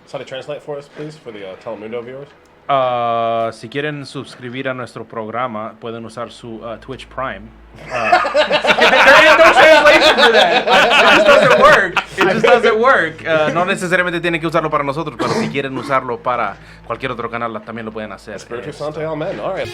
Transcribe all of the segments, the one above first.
Somebody translate for us, please, for the Telemundo viewers. Si quieren suscribir a nuestro programa, pueden usar su Twitch Prime. There is no translation for that. It just doesn't work. It just doesn't work. No necesariamente tienen que usarlo para nosotros, pero si quieren usarlo para cualquier otro canal, también lo pueden hacer. Espiritu Santo, amen. All right.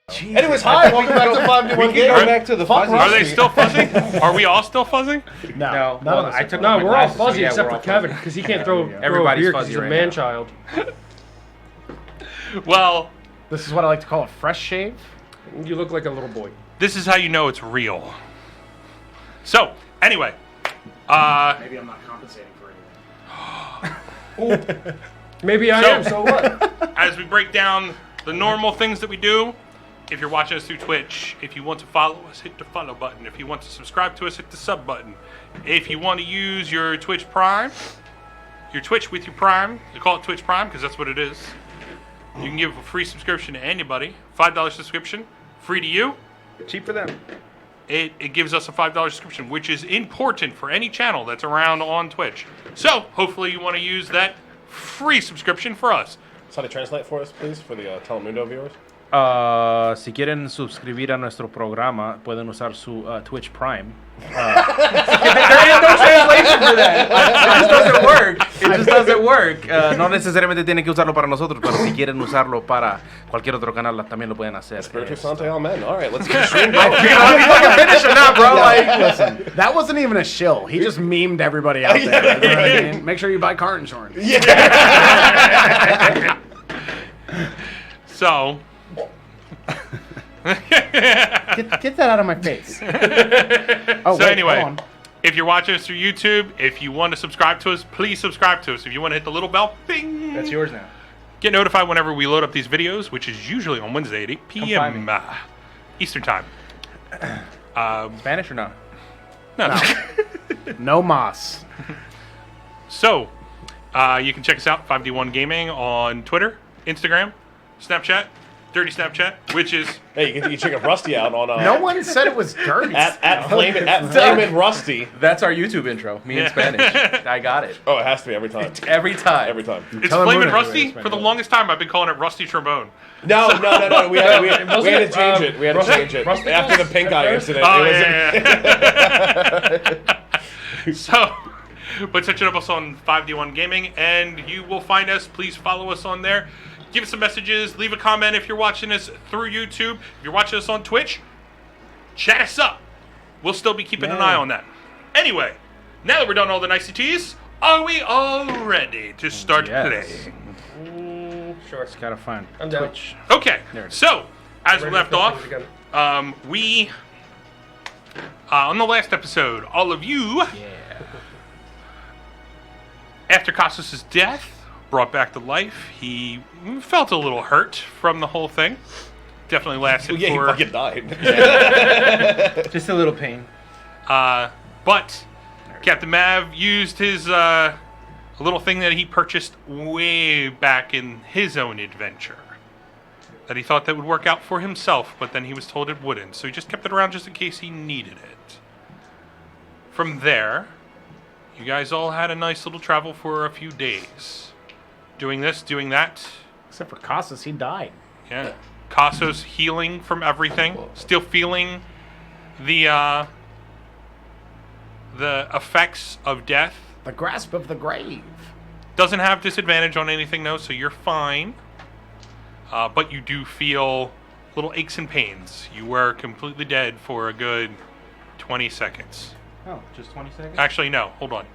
Anyways, hi, welcome back to 5D1 Game. Go back to the fuzzy. Are they still fuzzy? Are we all still fuzzy? No, well, I took No, my we're all glasses, fuzzy so yeah, except we're for all Kevin fuzzy. because he can't throw Everybody's a beer 'cause fuzzy he's a right man now. child. Well, This is what I like to call a fresh shave. You look like a little boy. this is how you know it's real. So, anyway. Maybe I'm not compensating for anything. Maybe I am. So what? As we break down the normal things that we do, if you're watching us through Twitch, if you want to follow us, hit the follow button. If you want to subscribe to us, hit the sub button. If you want to use your Twitch Prime, your Twitch with your Prime, you call it Twitch Prime because that's what it is. You can give a free subscription to anybody. $5 subscription, free to you. Cheap for them. It gives us a $5 subscription, which is important for any channel that's around on Twitch. So, hopefully you want to use that free subscription for us. Somebody translate for us, please, for the Telemundo viewers. Si quieren suscribir a nuestro programa, pueden usar su Twitch Prime. There is no translation for that. It just doesn't work. It just doesn't work. No necesariamente tienen que usarlo para nosotros, pero si quieren usarlo para cualquier otro canal, también lo pueden hacer. Espiritu Santo, amen. All right, let's get the stream going. Finish or not, bro? Listen, that wasn't even a shill. He just memed everybody out there. You know what I mean? Make sure you buy car insurance. So, Get that out of my face. Oh, so wait, anyway, hold on. if you're watching us through YouTube, if you want to subscribe to us, please subscribe to us. If you want to hit the little bell, bing! That's yours now. Get notified whenever we load up these videos, which is usually on Wednesday at 8 p.m. find me. Eastern Time. Spanish or no? No. No mas. So, you can check us out, 5D1 Gaming, on Twitter, Instagram, Snapchat, Dirty Snapchat, which is... Hey, you check Rusty out on No one said it was dirty. at Flamin' Rusty. That's our YouTube intro. Me in Spanish. I got it. Oh, it has to be every time. Every time. Every time. It's Tell him Flamin' Moon Rusty. anyway, For the longest time, I've been calling it Rusty Trombone. No. We had to change it. We had to Rusty- change it Rusty after the Goose? pink eye incident. Oh, It was yeah. So, but search us on 5D1 Gaming, and you will find us. Please follow us on there. Give us some messages. Leave a comment if you're watching us through YouTube. If you're watching us on Twitch, chat us up. We'll still be keeping an eye on that. Anyway, now that we're done all the niceties, are we all ready to start Yes. playing? Sure. It's kind of fun. I'm down. Twitch. Okay, There it is. so as we Ready left to off, finish again. we on the last episode, all of you, after Casas' death, brought back to life. He felt a little hurt from the whole thing. Definitely lasted yeah, he for. fucking died. Just a little pain. But Captain Mav used his a little thing that he purchased way back in his own adventure. That he thought that would work out for himself, but then he was told it wouldn't. So he just kept it around just in case he needed it. From there, you guys all had a nice little travel for a few days. Doing this, doing that. Except for Casas, he died. Yeah. Caso's healing from everything. Still feeling the effects of death. The grasp of the grave. Doesn't have disadvantage on anything though, so you're fine. But you do feel little aches and pains. You were completely dead for a good 20 seconds. Oh, just 20 seconds? Actually, no. Hold on.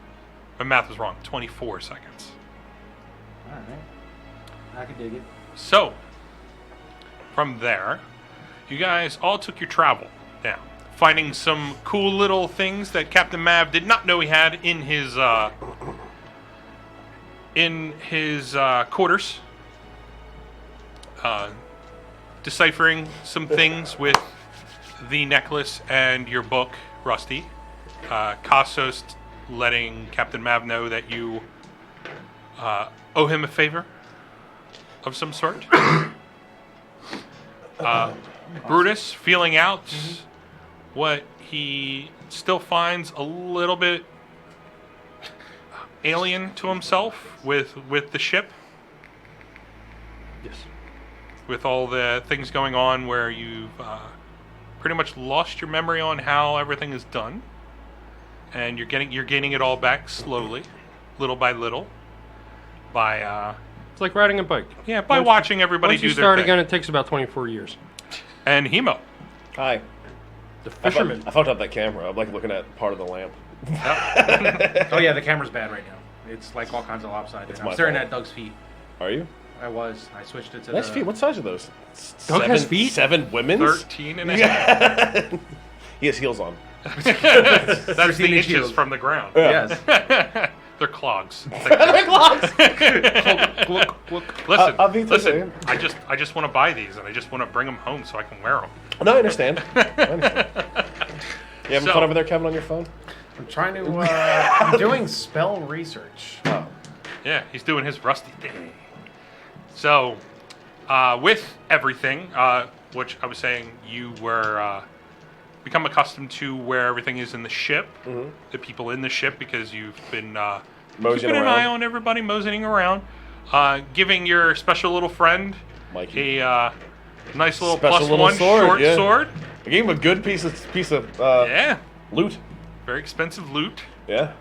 My math was wrong. 24 seconds. Alright. I can dig it. So, from there, you guys all took your travel down, finding some cool little things that Captain Mav did not know he had in his quarters. Deciphering some things with the necklace and your book, Rusty. Kassos letting Captain Mav know that you owe him a favor of some sort. Brutus feeling out what he still finds a little bit alien to himself with the ship. Yes. With all the things going on where you've pretty much lost your memory on how everything is done, and you're gaining it all back slowly, little by little, by It's like riding a bike. by watching everybody Once do you their start thing. again, it takes about 24 years. And Hemo. Hi. The fisherman. I fucked up that camera. I'm like looking at part of the lamp. Oh yeah, the camera's bad right now. It's like all kinds of lopsided. I'm my staring fault. at Doug's feet. Are you? I switched it to Nice the... feet. What size are those? Doug has feet? 7 women's? 13 and a half. He has heels on. That's the 13 inch inches heels. from the ground. Yes. They're clogs. Look. Listen, I'll be the listen. same. I just want to buy these, and I just want to bring them home so I can wear them. No, I understand. You having So- fun over there, Kevin, on your phone? I'm trying to. I'm doing spell research. Oh. Yeah, he's doing his rusty thing. So, with everything, which I was saying you were become accustomed to where everything is in the ship, the people in the ship, because you've been keeping an eye on everybody moseying around, giving your special little friend Mikey. a nice little Special plus little one sword, short yeah. sword. I gave him a good piece of Yeah, loot. very expensive loot. Yeah.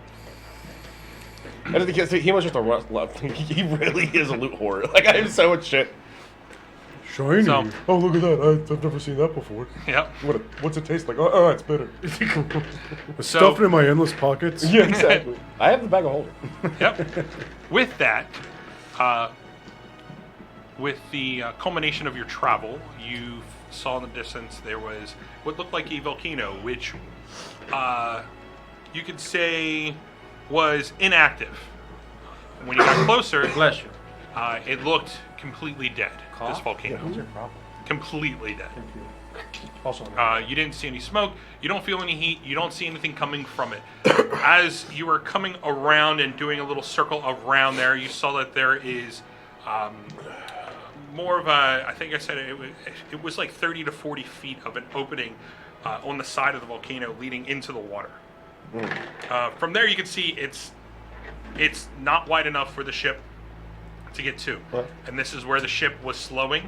I don't think he was just a he really is a loot whore. Like I have so much shit. Shiny. So- Oh, look at that. I've never seen that before. Yep. What's it taste like? Oh, it's bitter. So- Stuffed in my endless pockets. Yeah, exactly. I have the bag of holding. Yep. With that, with the culmination of your travel, you saw in the distance there was what looked like a volcano, which you could say was inactive. When you got closer, Bless you. it looked completely dead. This volcano, What's your problem? completely dead. Also, You didn't see any smoke. You don't feel any heat. You don't see anything coming from it. As you were coming around and doing a little circle around there, you saw that there is more of a, I think I said it was like 30 to 40 feet of an opening on the side of the volcano leading into the water. From there, you can see it's not wide enough for the ship to get to. What? And this is where the ship was slowing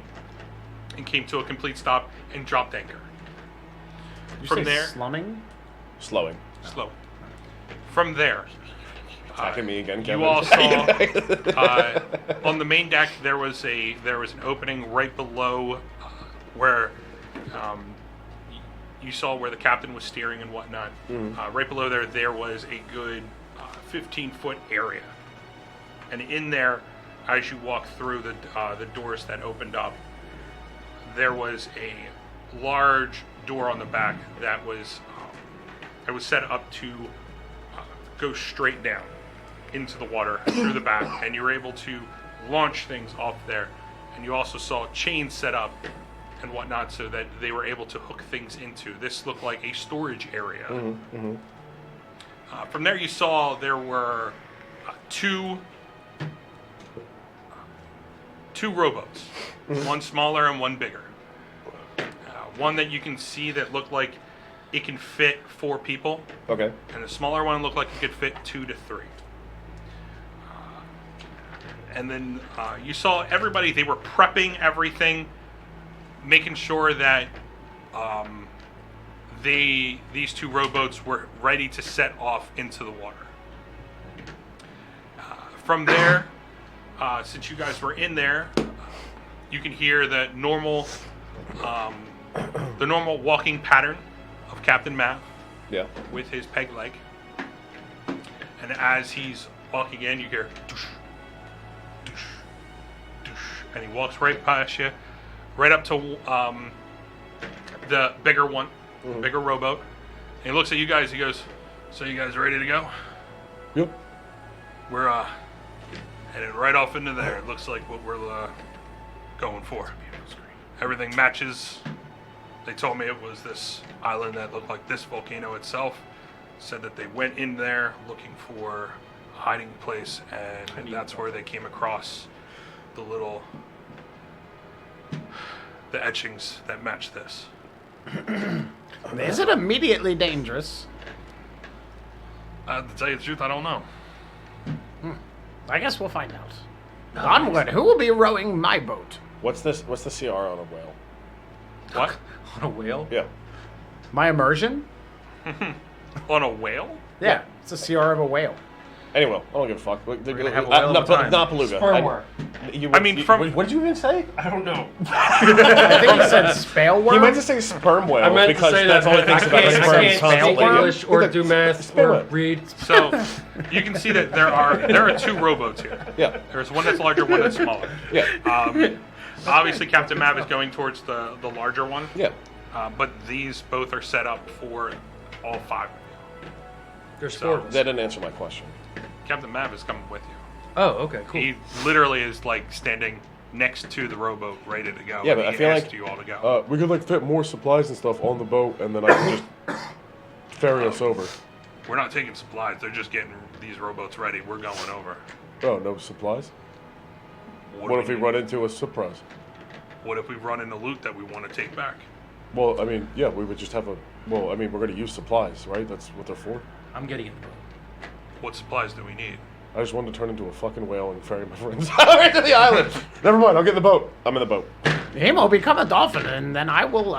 and came to a complete stop and dropped anchor. You From say there, slumming. Slowing. slow. From there, Attacking me again, Kevin. you all saw on the main deck there was an opening right below where you saw where the captain was steering and whatnot. Right below there was a good 15-foot area, and in there, as you walk through the doors that opened up, there was a large door on the back that was set up to go straight down into the water through the back, and you were able to launch things off there. And you also saw chains set up and whatnot so that they were able to hook things into. This looked like a storage area. From there, you saw there were two rowboats, one smaller and one bigger. One that you can see that looked like it can fit 4 people, Okay. and the smaller one looked like it could fit 2 to 3. And then you saw everybody, they were prepping everything, making sure that these 2 rowboats were ready to set off into the water. From there, since you guys were in there, you can hear the normal the normal walking pattern of Captain Mav Yeah. with his peg leg. And as he's walking in, you hear doosh, doosh, doosh, and he walks right past you, right up to the bigger one, bigger rowboat. And he looks at you guys. He goes, "So you guys ready to go? Yep. We're headed right off into there. It looks like what we're going for. Everything matches. They told me it was this island that looked like this volcano itself. Said that they went in there looking for a hiding place, and that's where they came across the etchings that match this. Is it immediately dangerous? To tell you the truth, I don't know. I guess we'll find out. Onward, who will be rowing my boat? What's this? What's the CR on a whale? What? On a whale? Yeah. My immersion? On a whale? Yeah, it's a CR of a whale. Anyway, I don't give a fuck. We're gonna have a whale not, of a time. not beluga. Spermware. I mean, from- what did you even say? I don't know. I think he said spale worm. He meant to say sperm whale I meant because to say that's that. all he I thinks about. can't, is I sperm can't constantly. speak English or do math Spell or it. read. So you can see that there are two rowboats here. Yeah. There's one that's larger, one that's smaller. Yeah. Obviously, Captain Mav is going towards the larger one. Yeah. But these both are set up for all five. There's So- four of us. That didn't answer my question. Captain Mav is coming with you. Oh, okay, cool. He literally is like standing next to the rowboat, ready to go. Yeah, and but I he feel asked like- you all to go. We could like fit more supplies and stuff on the boat, and then I can just ferry us over. We're not taking supplies. They're just getting these rowboats ready. We're going over. Oh, no supplies? What What do if we need? run into a surprise? What if we run into loot that we want to take back? Well, I mean, yeah, we would just have a. Well, I mean, we're going to use supplies, right? That's what they're for. I'm getting in the boat. What supplies do we need? I just wanted to turn into a fucking whale and ferry my friends right to the island. Never mind, I'll get in the boat. I'm in the boat. Him will become a dolphin, and then I will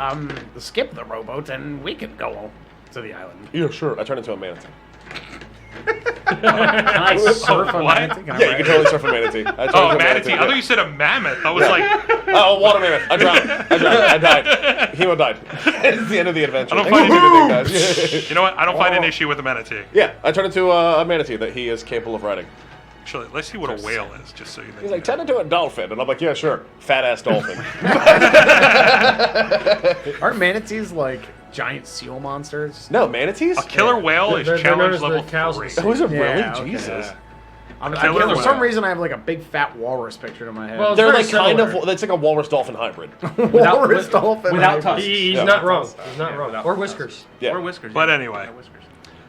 skip the rowboat, and we can go to the island. Yeah, sure. I turn into a manatee. Can I surf a What? manatee? Can I Yeah, you ride can it? totally surf a manatee. I turn into Oh, a manatee. I yeah. thought you said a mammoth. I was like, Oh, water mammoth. I drowned. I died. Hemo died. It's the end of the adventure. I don't Thank find you for everything, guys. you know what? I don't find an issue with a manatee. Yeah, I turn into a manatee that he is capable of riding. Actually, let's see what a whale is, just so you know. He's like, turn into a dolphin. And I'm like, yeah, sure. Fat ass dolphin. Aren't manatees like giant seal monsters? No, manatees? A killer whale is They're known challenge as the level cows 3. and Those are Yeah, really okay. Jesus. Killer For some whale. reason, I have like a big fat walrus pictured in my head. Well, They're very like kind of, similar. it's like a walrus dolphin hybrid. walrus dolphin. without hybrid. tusks. He's Yeah. not wrong. He's not Yeah, wrong. without Or tusks. whiskers. Yeah. Or whiskers. But yeah. anyway. Yeah, whiskers.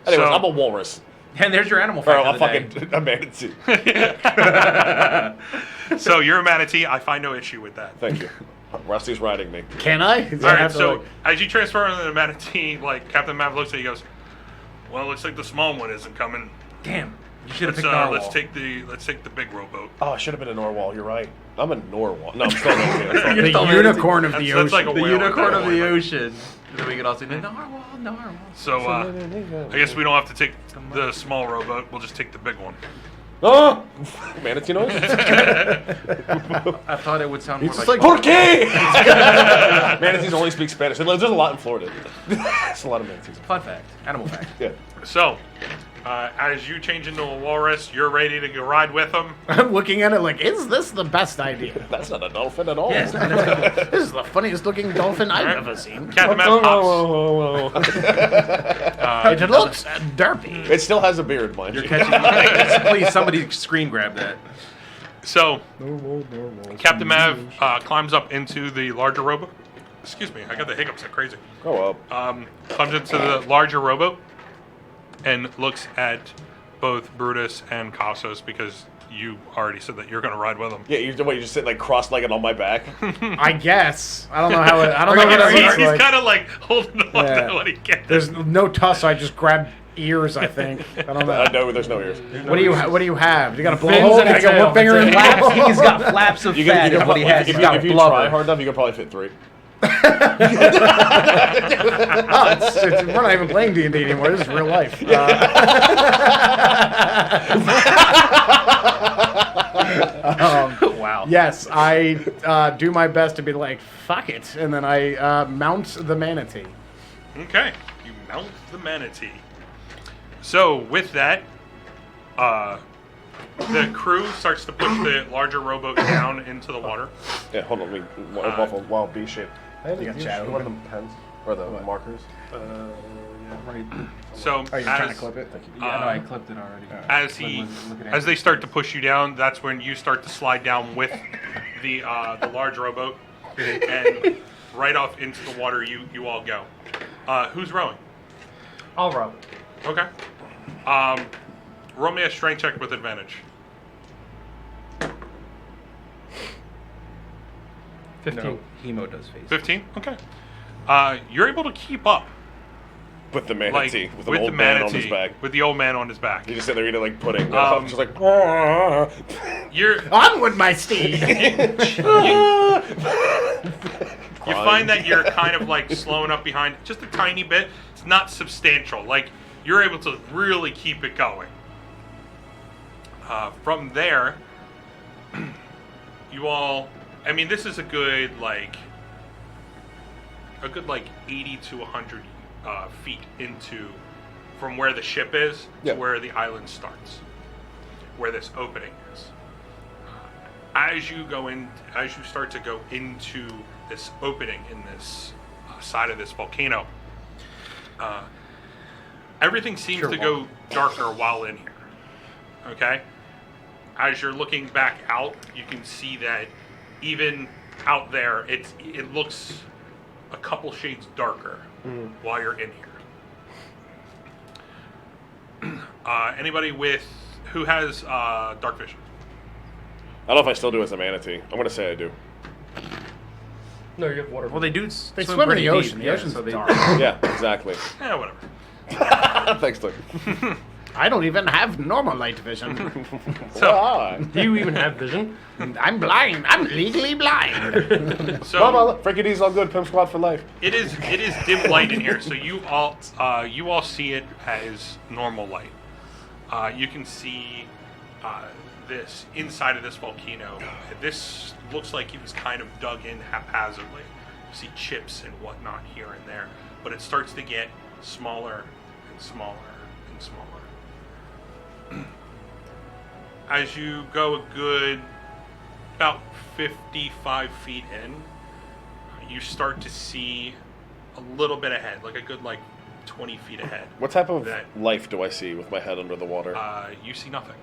Anyways, So- I'm a walrus. And there's your animal Or fact a of the day. fucking a manatee. So you're a manatee. I find no issue with that. Thank you. Rusty's riding me. Can I? Do All I right, have to, so like- as you transfer into the manatee, like Captain Mav looks at you, he goes, "Well, it looks like the small one isn't coming. Damn. You should have Let's picked narwhal. let's take the big rowboat. Oh, I should have been a narwhal. You're right. I'm a narwhal. No, I'm still a narwhal. the still unicorn of the That's like ocean. a the whale at unicorn that of the point. ocean. And then we can also do narwhal. So I guess we don't have to take the small rowboat. We'll just take the big one. Oh! Manatee noise? I thought it would sound more It's like. just like- Por qué? Manatees only speak Spanish. There's a lot in Florida. There's a lot of manatees. Fun fact. Animal fact. Yeah. So as you change into a walrus, you're ready to go ride with them. I'm looking at it like, is this the best idea? That's not a dolphin at all. Yes. This is the funniest looking dolphin I've Alright. ever seen. Captain Mav pops. It looks derpy. It still has a beard, mind You're you. catching. Please, somebody screen grab that. So Captain Mav climbs up into the larger rowboat. Excuse me, I got the hiccups like crazy. Grow up. Climbs into the larger rowboat and looks at both Brutus and Cassos because you already said that you're going to ride with them. Yeah, you just sit like cross-legged on my back. I guess. I don't know how it. I don't know He's, what it looks like. kind of like holding on Yeah. to what he can. There's no tusk, so I just grab ears. I think. I don't know. No, there's no ears. What do you have? You got a Fins blowhole? and Can I a get tail. one finger in? Flaps. He's got flaps of fat. Is what he has. If He's got you try blubber. hard enough, you could probably fit 3. We're not even playing D&D anymore. This is real life. Wow. wow. Yes, I do my best to be like, fuck it, and then I mount the manatee. Okay, you mount the manatee. So with that, the crew starts to push the larger rowboat down into the water. Yeah, hold on. We off a wild B shape. You got Chad One of them pens or the markers. Right. So Are you trying to clip it? Thank you. Yeah, no, I clipped it already. as they start to push you down, that's when you start to slide down with the large rowboat, and right off into the water you all go. Who's rowing? I'll row. Okay. Roll me a strength check with advantage. 15. No, Hemo does face. 15. Okay. You're able to keep up. With the Like manatee, with the with old the man manatee, on his back. with the old man on his back. You just sit there eating like pudding. Just like. You're Onward, my steed! You find that you're kind of like slowing up behind just a tiny bit. It's not substantial. Like you're able to really keep it going. From there, you all. I mean, this is a good like 80 to 100 feet into from where the ship is Yeah. to where the island starts, where this opening is. As you start to go into this opening in this side of this volcano, everything seems to go darker while in here. Okay? As you're looking back out, you can see that even out there, it looks a couple shades darker while you're in here. Anybody who has dark vision? I don't know if I still do as a manatee. I'm gonna say I do. No, you have water. Well, they do. They swim in pretty the ocean. deep, The yeah, ocean's so they- dark. Yeah, exactly. Whatever. Thanks, Doug. I don't even have normal light vision. Ah. Do you even have vision? I'm blind. I'm legally blind. So Mama, Frankie D's all good. Pimp Squad for life. it is dim light in here, so you all see it as normal light. You can see this inside of this volcano. This looks like it was kind of dug in haphazardly. You see chips and whatnot here and there, but it starts to get smaller and smaller and smaller. As you go a good about 55 feet in, you start to see a little bit ahead, like a good 20 feet ahead. What type of That- life do I see with my head under the water? You see nothing.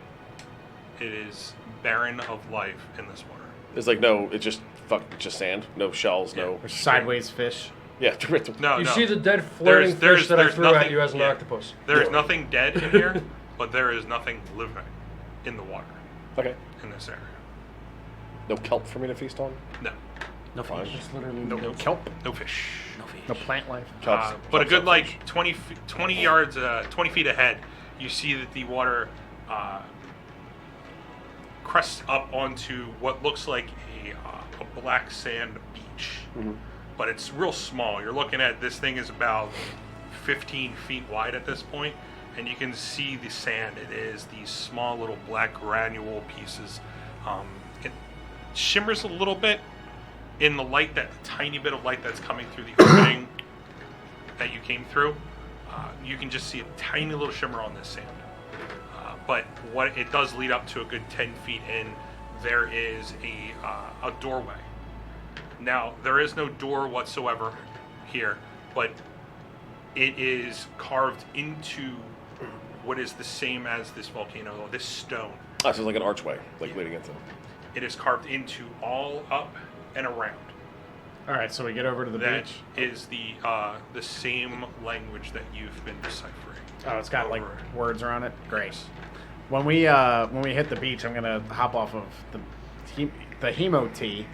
It is barren of life in this water. It's like it's just sand. No shells. No. Sideways fish. Yeah. No, You no. see the dead floating fish that I there's threw at nothing- you as an yeah. octopus. There is nothing dead in here, but there is nothing living in the water Okay. in this area. No kelp for me to feast on. No, No Fine. fish. No kelp. no fish. No plant life. Chops, But a chops good up fish. 20 yards, 20 feet ahead, you see that the water crests up onto what looks like a black sand beach. But it's real small. You're looking at this thing is about 15 feet wide at this point, and you can see the sand. It is these small little black granule pieces. It shimmers a little bit in the light, that tiny bit of light that's coming through the opening that you came through. You can just see a tiny little shimmer on this sand. But what it does lead up to a good 10 feet in, there is a doorway. Now, there is no door whatsoever here, but it is carved into what is the same as this volcano, this stone. So it's like an archway, leading into. It is carved into all up and around. All right, so we get over to the That beach. is the same language that you've been deciphering. Oh, it's got over. words around it. Great. When we hit the beach, I'm gonna hop off of the hemo tee,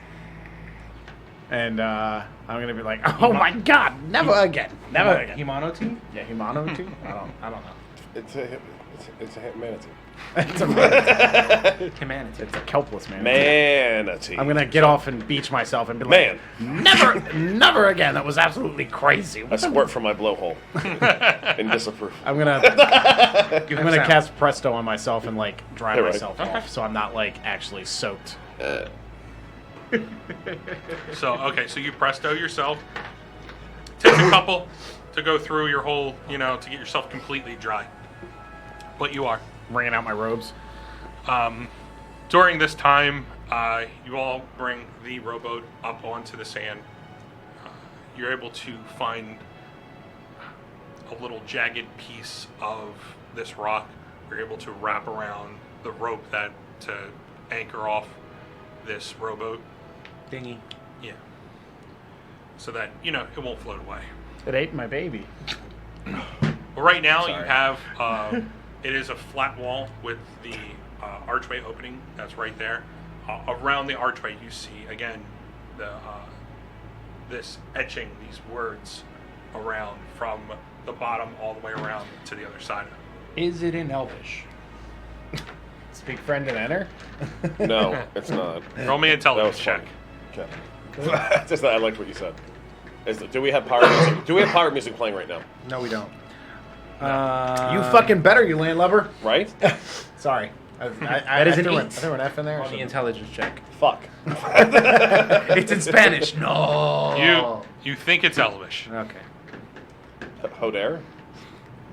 and I'm gonna be like, "Oh my God, never again, never again." Himano team? Yeah, Himano tee. I don't know. It's a manatee. It's a manatee. Humanity. It's a kelpless manatee. Manatee. I'm gonna get off and beach myself and be like, never again. That was absolutely crazy. I squirt from my blowhole and disapprove. I'm gonna Give I'm him gonna sound. cast Presto on myself and dry Yeah, right. myself off, so I'm not actually soaked So okay, so you presto yourself. Takes a couple to go through your whole, to get yourself completely dry. But you are. Wringing out my robes. During this time, you all bring the rowboat up onto the sand. You're able to find a little jagged piece of this rock. You're able to wrap around the rope to anchor off this rowboat. Dingy. Yeah. So that, it won't float away. It ate my baby. Well, right now you Sorry. have, it is a flat wall with the archway opening. That's right there. Around the archway you see, again, this etching, these words around from the bottom all the way around to the other side. Is it in Elvish? Speak friend and enter. No, it's not. Roll me a That was intelligence check. fun. Okay. Just that I liked what you said. Do we have pirate music? Do we have pirate music playing right now? No, we don't. You fucking better, you landlubber. Right? Sorry. That is an threw eight. I threw an F in there. On the intelligence check. Fuck. It's in Spanish. No. You think it's Elvish. Okay. Hodare?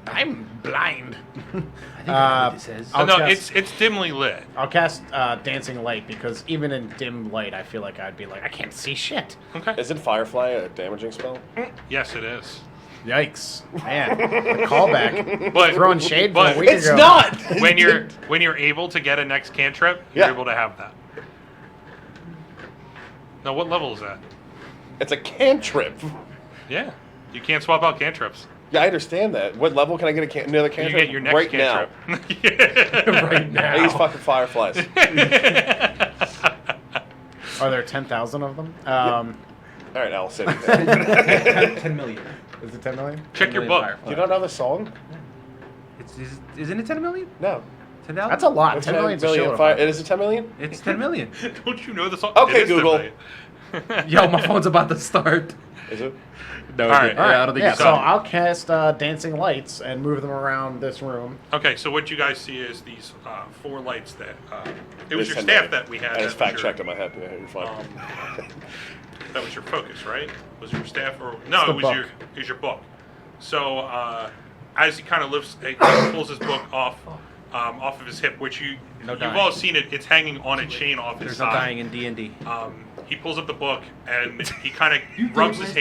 I'm blind. I think I know what this is. I'll no, cast- it's dimly lit. I'll cast Dancing Light because even in dim light, I feel like I'd be like, I can't see shit. Okay. Isn't Firefly a damaging spell? Yes, it is. Yikes, man! The callback. But Throwing shade from but a week It's ago. not! when you're able to get a next cantrip, you're Yeah. able to have that. Now, what level is that? It's a cantrip. Yeah, you can't swap out cantrips. Yeah, I understand that. What level can I get another You cantrip? get your next right cantrip. Right now. I use now. fucking fireflies. Are there 10,000 of them? All right, Al, sit. 10 million. Is it 10 million? Check your Million book. fireflies. Do you not know the song? Isn't it 10 million? No. 10,000? That's a lot. It's 10 million's a million. shitload. It is it 10 million? It's 10 million. Don't you know the song? Okay, It is 10 Google. million. Yo, my phone's about to start. Is it? No, All right. yeah, I don't think Yeah, it's so on. I'll cast Dancing Lights and move them around this room. Okay, so what you guys see is these 4 lights that it was It's your 10 staff million. that we had. I just that was fact checked in my head. Yeah, you're fine. That was your focus, right? Was it your staff or no? the It was book. your book. So as he kind of lifts, he pulls his book off of his hip, which you've dying. all seen it. It's hanging on a chain off his There's no side. dying in D&D. He pulls up the book and he kind of rubs his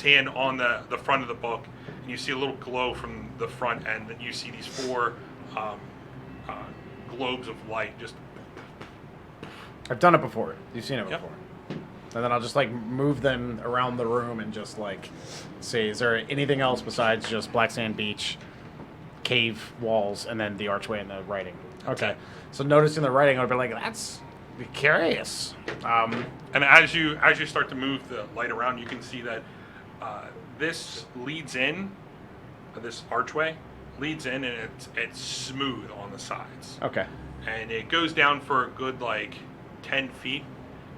hand on the front of the book, and you see a little glow from the front end. And you see these 4 globes of light just. I've done it before. You've seen it Yep. before. And then I'll just like move them around the room and just like see, is there anything else besides just black sand beach, cave walls, and then the archway and the writing? Okay. So noticing the writing, I'd be like, that's be curious. And as you start to move the light around, you can see that this leads in, this archway leads in, and it's smooth on the sides. Okay. And it goes down for a good 10 feet,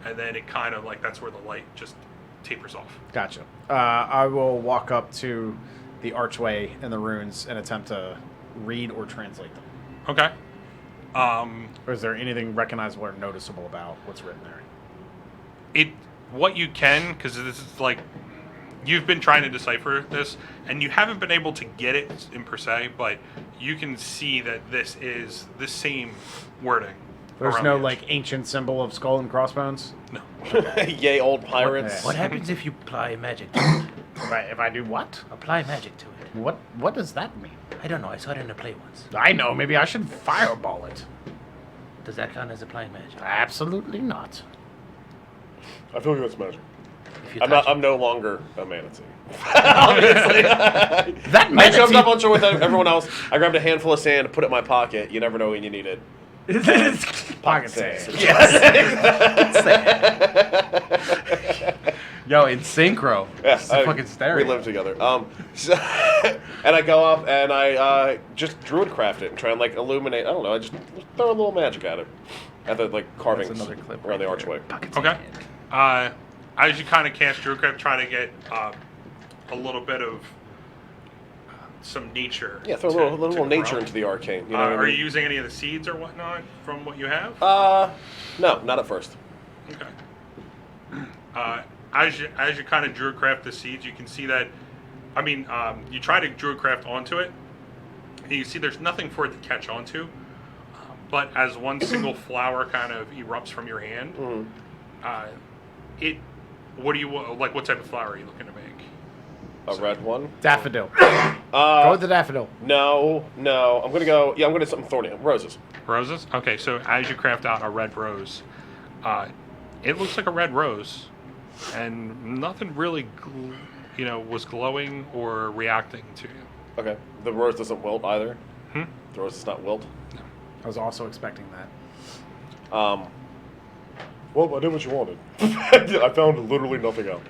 and then it kind of that's where the light just tapers off. Gotcha. I will walk up to the archway and the runes and attempt to read or translate them. Okay. Or is there anything recognizable or noticeable about what's written there? What you can, because this is you've been trying to decipher this, and you haven't been able to get it in per se, but you can see that this is the same wording. There's around no the edge. ancient symbol of skull and crossbones? No. Yay, old pirates. What happens if you apply magic to it? If I do what? Apply magic to it. What does that mean? I don't know. I saw it in a play once. I know, maybe I should fireball it. Does that count as applying magic? Absolutely not. I feel like that's magic. If you touch it. I'm no longer a manatee. Obviously. That I jumped up manatee- onto it with everyone else. I grabbed a handful of sand, put it in my pocket. You never know when you need it. Pocket sand. Yo, in synchro. Yeah, It's a fucking stereo. We live together. And I go up and I just druid craft it and try and illuminate. I don't know. I just throw a little magic at it, at the carvings That's another clip around the right there. archway. Pocket Okay. sand. As you kind of cast Druid Craft, trying to get a little bit of some nature. Yeah, throw a to little nature grow. into the arcane. You know what I Are mean? you using any of the seeds or whatnot from what you have? No, not at first. Okay. As you kind of druidcraft the seeds, you can see that. I mean, you try to druidcraft onto it, and you see there's nothing for it to catch onto. But as one single flower kind of erupts from your hand, what do you like? What type of flower are you looking to make? A red one. Daffodil. Go with the daffodil. No. I'm gonna go. Yeah, I'm gonna do something thorny. Roses. Roses? Okay, so as you craft out a red rose, it looks like a red rose, and nothing really, was glowing or reacting to you. Okay. The rose doesn't wilt either. Hmm? The rose does not wilt. I was also expecting that. Well, I did what you wanted. I found literally nothing out.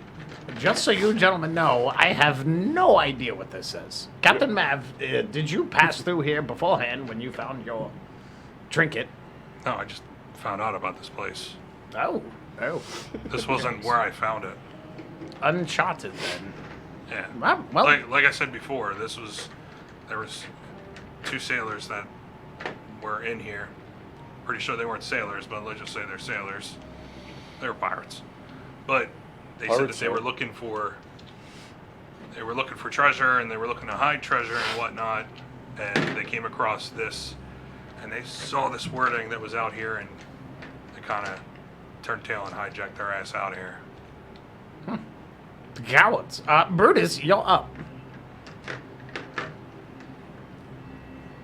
Just so you gentlemen know, I have no idea what this is. Captain Mav, did you pass through here beforehand when you found your trinket? No, I just found out about this place. Oh. This wasn't where I found it. Uncharted then. Yeah. Well, Like I said before, there was 2 sailors that were in here. Pretty sure they weren't sailors, but let's just say they're sailors. They were pirates. But they said Pirates, that they were looking for treasure, and they were looking to hide treasure and whatnot, and they came across this, and they saw this wording that was out here, and they kind of turned tail and hijacked their ass out of here. cowards. Brutus, you're up.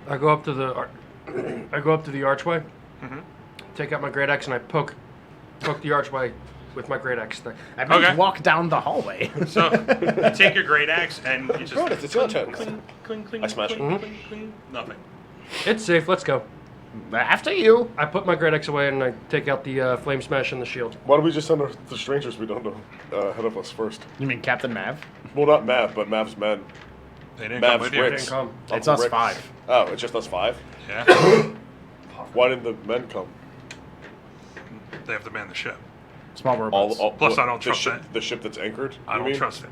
I go up to the archway, take out my great axe, and I poke the archway with my great axe thing. I mean, Okay. walk down the hallway. So you take your great axe and you just Brutus, it's your turn. cling, cling, cling, I smash it. cling, cling, cling, nothing. It's safe. Let's go. After you. I put my great axe away and I take out the flame smash and the shield. Why don't we just send the strangers we don't know ahead of us first? You mean Captain Mav? Well, not Mav, but Mav's men. They didn't Mav's come with you. Ricks. Didn't come. It's Uncle us Rick. 5. Oh, it's just us 5? Yeah, Why didn't the men come? they have to man the ship. Small robots. Plus, I don't the trust ship, that. the ship that's anchored? I you don't mean? trust it.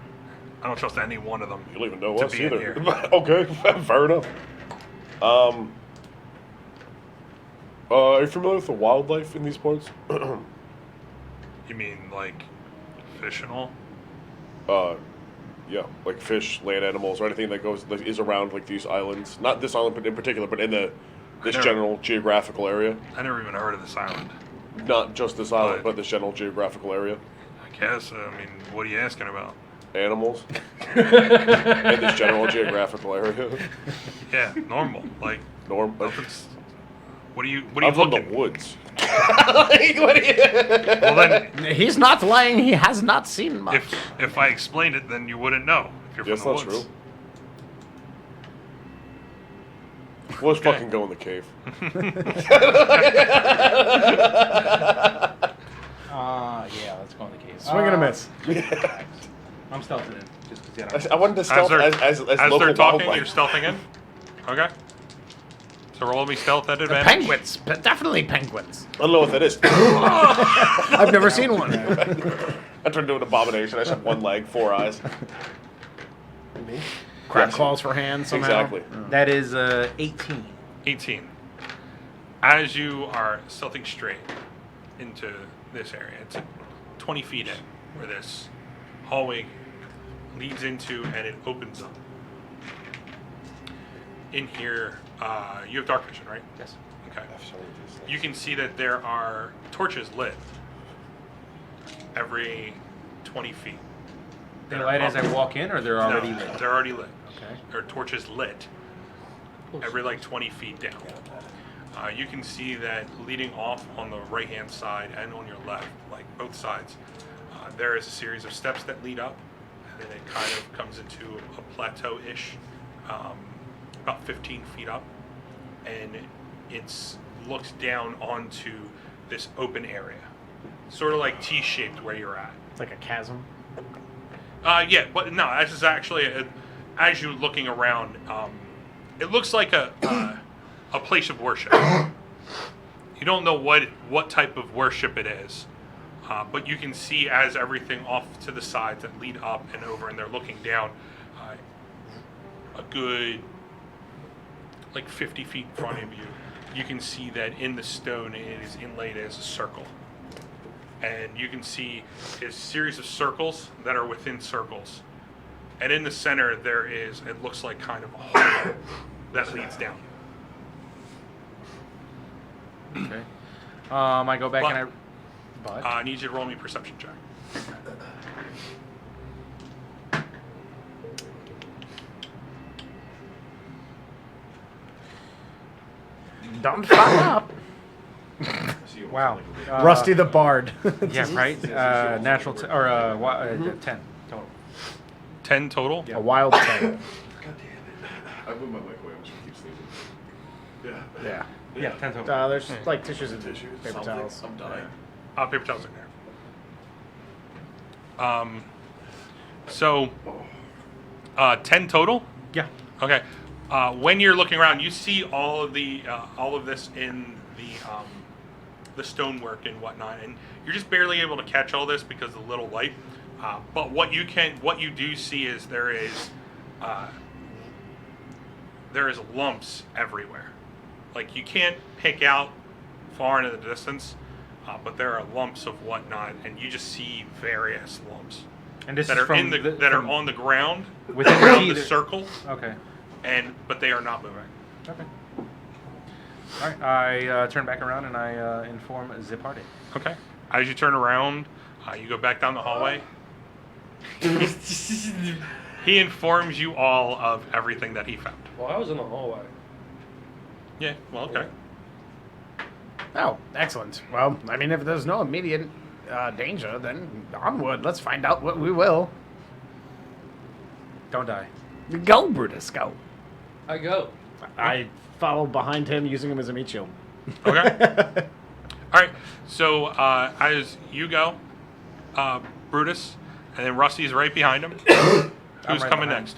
I don't trust any one of them. You don't even know to us be in either. here. Okay, fair enough. Are you familiar with the wildlife in these parts? You mean like fish and all? Yeah, like fish, land animals, or anything that is around like these islands. Not this island in particular, but in this never- general geographical area. I never even heard of this island. Not just this island, But- but this general geographical area. I guess. I mean, what are you asking about? Animals in this general geographical area. Yeah, normal. Like nothing's. What are you I'm from the looking? woods. Well then, He's not lying. He has not seen much. if I explained it, then you wouldn't know. If you're Yes, from the that's woods. true. We'll just fucking go in the cave. Yeah, let's go in the case. Swing and a miss. I'm stealthing in. Just 'cause, yeah, I wanted to stealth as As local they're talking, wildlife. you're stealthing in. Okay. So roll me stealth at The advantage. penguins. Definitely penguins. I don't know what that is. I've never seen one. I turned into an abomination. I just have one leg, 4 eyes. Crab Yes. claws for hands somehow. Exactly. That is 18. 18. As you are stealthing straight into this area, it's 20 feet in where this hallway leads into and it opens up. In here, you have dark vision, right? Yes. Okay. You can see that there are torches lit every 20 feet. They light as I walk in, or they're already No, lit? They're already lit. Okay. There are torches lit every like 20 feet down. You can see that leading off on the right hand side and on your left, like both sides, there is a series of steps that lead up, and then it kind of comes into a plateau-ish, about 15 feet up, and it looks down onto this open area, sort of like T-shaped where you're at. It's like a chasm. Yeah, but no, this is actually as you're looking around, it looks like a place of worship. You don't know what type of worship it is, but you can see as everything off to the sides that lead up and over, and they're looking down. A good, like 50 feet in front of you, you can see that in the stone it is inlaid as a circle. And you can see a series of circles that are within circles. And in the center there is, it looks like kind of a hole that leads down. Okay. I go back and But I need you to roll me a perception check. Don't fuck up. Wow. Rusty the Bard. Yeah, right? Natural, 10 total. 10 total? A wild 10. God damn it. I moved my mic away. I'm just gonna keep sneezing. Yeah. Yeah. Yeah, 10 total. There's like tissues and Tissues. paper Something. towels. I'm dying. Paper towels in there. So, 10 total? Yeah. Okay. When you're looking around, you see all of this in the stonework and whatnot, and you're just barely able to catch all this because of the little light. But what you do see is there is lumps everywhere. Like, you can't pick out far into the distance, but there are lumps of whatnot, and you just see various lumps And this that is are from are on the ground within around the the circle, Okay. but they are not moving. Okay. All right. I turn back around and I inform Zipardi. Okay. As you turn around, you go back down the hallway. He informs you all of everything that he found. Well, I was in the hallway. Yeah. Well, okay. Oh, excellent. Well, I mean, if there's no immediate danger, then onward. Let's find out what we will. Don't die. Go, Brutus, go. I go. I follow behind him, using him as a meat shield. Okay. All right. So as you go, Brutus, and then Rusty's right behind him. Who's right coming behind. next?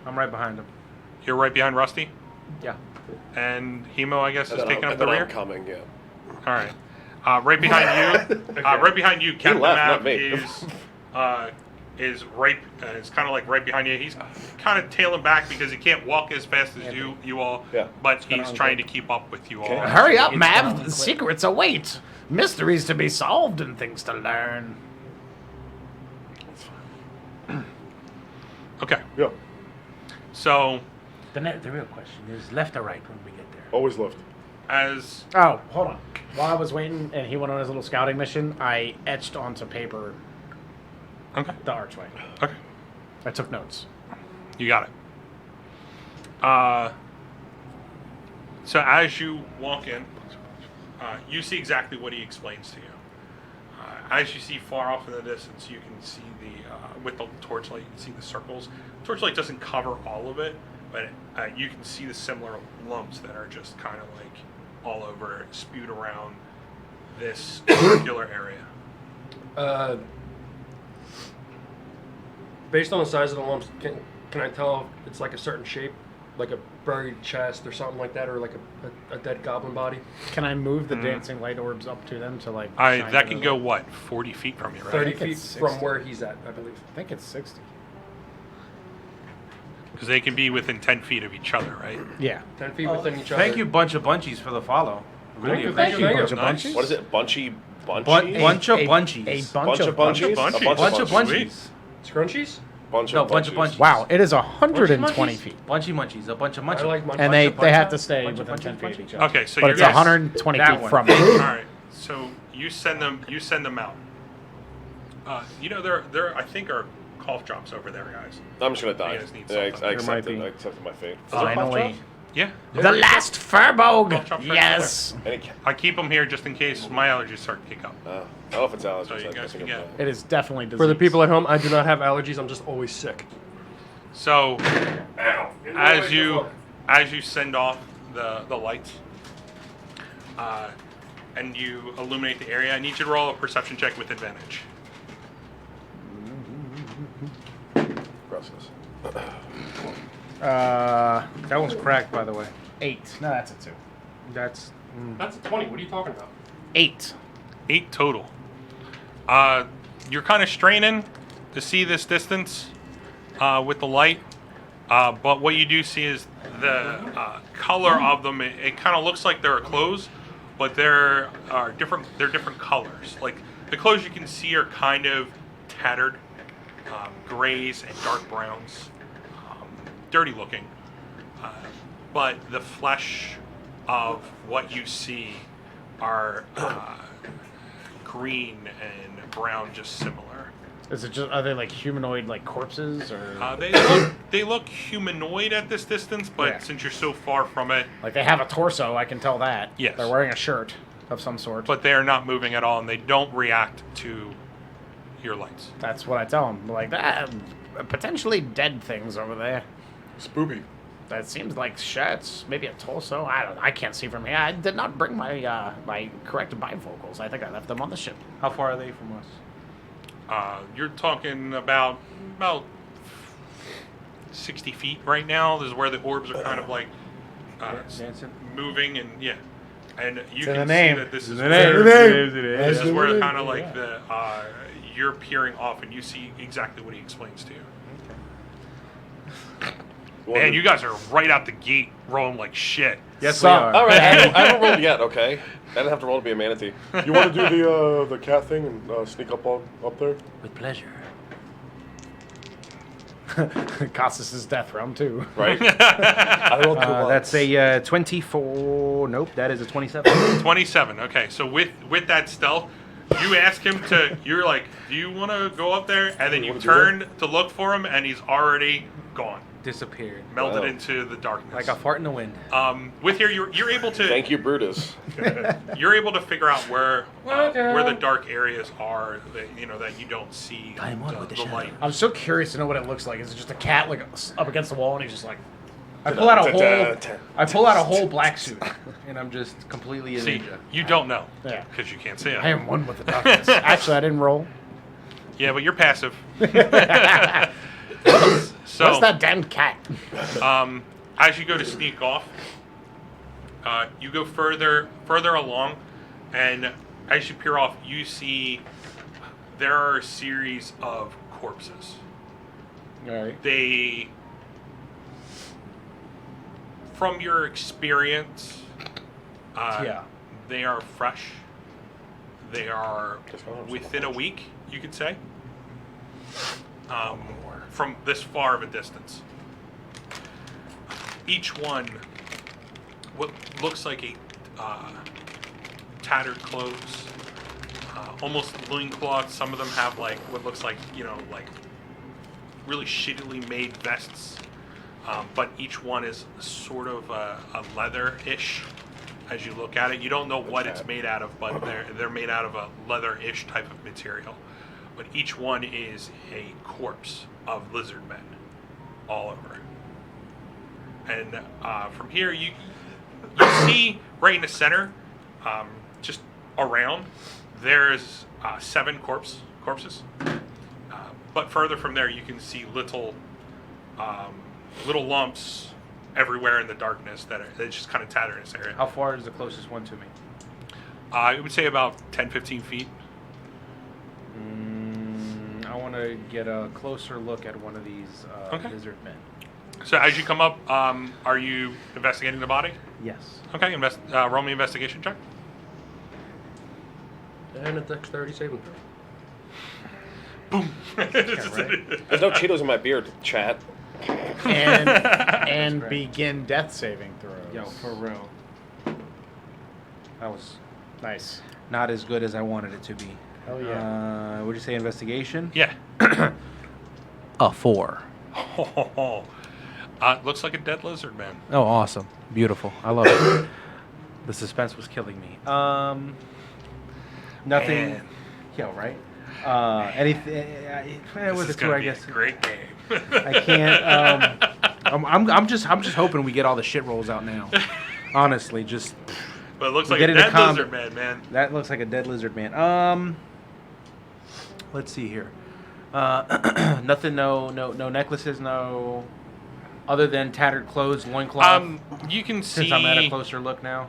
I'm right behind him. You're right behind Rusty, Yeah. and Hemo, I guess, is taking up and the then rear. I'm coming, yeah. All right. Right behind you. Right behind you, Captain laughed, not Mav me. is right. It's kind of like right behind you. He's kind of tailing back because he can't walk as fast as you all. Yeah. But he's trying to keep up with you all. Okay. Hurry up, It's Mav. down. The secrets await. Mysteries to be solved and things to learn. Okay. Yeah. So The real question is left or right when we get there. Always left. as Oh, hold on. While I was waiting and he went on his little scouting mission, I etched onto paper okay. the archway. Okay. I took notes. You got it. So as you walk in, you see exactly what he explains to you. As you see far off in the distance, you can see with the torchlight, you can see the circles. Torchlight doesn't cover all of it, but you can see the similar lumps that are just kind of like all over, spewed around this circular area. Based on the size of the lumps, can I tell if it's like a certain shape, like a buried chest or something like that, or like a dead goblin body? Can I move the dancing light orbs up to them to like? shine That the can light? go, what, 40 feet from you, right? 30 think feet it's from 60. where he's at, I believe. I think it's 60. Because they can be within 10 feet of each other, right? Yeah. 10 feet within each other. Thank you, bunch of bunchies, for the follow. Really you, appreciate thank you, it. bunch of Nice. bunchies. What is it? Bunchy? Bunch of A bunchies. bunch of Bunch bunchies. of bunchies. bunchies. Bunch of Sweet. bunchies. Scrunchies? Bunch No, of bunch of bunchies. bunchies. Wow, it is 120 Bunchy feet. Bunchy munchies. A bunch of munchies. I like munchies. And they Bunch of have to bunchies. stay Bunch of within 10 bunchies. feet of each other. Okay, so But you're it's guys- 120 that feet one. from me. All right. So you send them out. There I think are cough drops over there, guys. I'm just gonna die. You guys need Yeah, something. I There might accepted. be. I accepted my fate. Finally. Yeah. The last Furbolg! Cough drops right Yes! I keep them here just in case my allergies start to kick up. I don't know if it's allergies. So you I guys think can I'm get- fine. It is definitely disease. For the people at home, I do not have allergies. I'm just always sick. So as you send off the lights and you illuminate the area, I need you to roll a perception check with advantage. Process. That one's cracked, by the way. 8. No, that's a 2. That's That's a 20. What are you talking about? 8. 8 total. You're kind of straining to see this distance with the light, But what you do see is the color of them. It kind of looks like they're clothes, but they're different. They're different colors. Like the clothes you can see are kind of tattered, grays and dark browns, dirty looking. But the flesh of what you see are green and brown, just similar. Is it just, are they like humanoid like corpses or? They look humanoid at this distance, but Yeah. since you're so far from it, Like they have a torso, I can tell that. Yes. They're wearing a shirt of some sort. but they are not moving at all, and they don't react to your lights. That's what I tell them. Like that, potentially dead things over there. Spoopy. That seems like shirts, maybe a torso. I don't know. I can't see from here. I did not bring my my correct bifocals. I think I left them on the ship. How far are they from us? You're talking about 60 feet right now. This is where the orbs are kind of like Dancing? moving, and yeah, and you in can the see name. that this is in where, the name. this is where kind of like the you're peering off, and you see exactly what he explains to you. Man, you guys are right out the gate rolling like shit. Yes, So- we are. All right, I haven't rolled yet. Okay, I didn't have to roll to be a manatee. You want to do the cat thing and sneak up there? With pleasure. Costas' death round too. Right. I rolled 2 That's a 24. Nope, that is a 27. 27. Okay, so with that stealth, you ask him to. You're like, do you want to go up there? And then you wanna do turn to look for him, and he's already gone, Disappeared. melted Wow. into the darkness. Like a fart in the wind. With here, you're able to. Thank you, Brutus. You're able to figure out where the dark areas are that that you don't see Time on with the shadow. light. I'm so curious to know what it looks like. Is it just a cat like up against the wall and he's just like? I pull out a whole black suit, and I'm just completely a See, ninja. you don't know Yeah. because you can't see I him. am one with the darkness. Actually, I didn't roll. Yeah, but you're passive. So What's that damn cat? as you go to sneak off, you go further along, and as you peer off, you see there are a series of corpses. All right. They, from your experience, Yeah. they are fresh. They are within a week, you could say, from this far of a distance. Each one, what looks like a tattered clothes, almost loincloths. Some of them have like what looks like like really shittily made vests, but each one is sort of a leather-ish. As you look at it, you don't know what it's made out of, but they're made out of a leather-ish type of material. But each one is a corpse of lizard men, all over. And from here, you see right in the center, just around, there's 7 corpses. But further from there, you can see little lumps everywhere in the darkness that just kind of tatter in this area. How far is the closest one to me? I would say about 10-15 feet. I want to get a closer look at one of these Okay. lizard men. So as you come up, are you investigating the body? Yes. Okay, roll me investigation check. And a dexterity saving throw. Boom. There's no Cheetos in my beard, chat. And begin death saving throws. Yo, for real. That was Nice. not as good as I wanted it to be. Hell yeah. What'd you say, investigation? Yeah. A 4. Looks like a dead lizard man. Oh, awesome. Beautiful. I love it. The suspense was killing me. Nothing. Man. Yeah, right? Anything. It was This a is 2, gonna I be guess. a great game. I can't. I'm just hoping we get all the shit rolls out now. Honestly, just But it looks We like get a into dead combat. lizard man. that looks like a dead lizard man. Let's see here. Nothing. No necklaces. No. Other than tattered clothes, loincloth. You can see. Since I'm at a closer look now.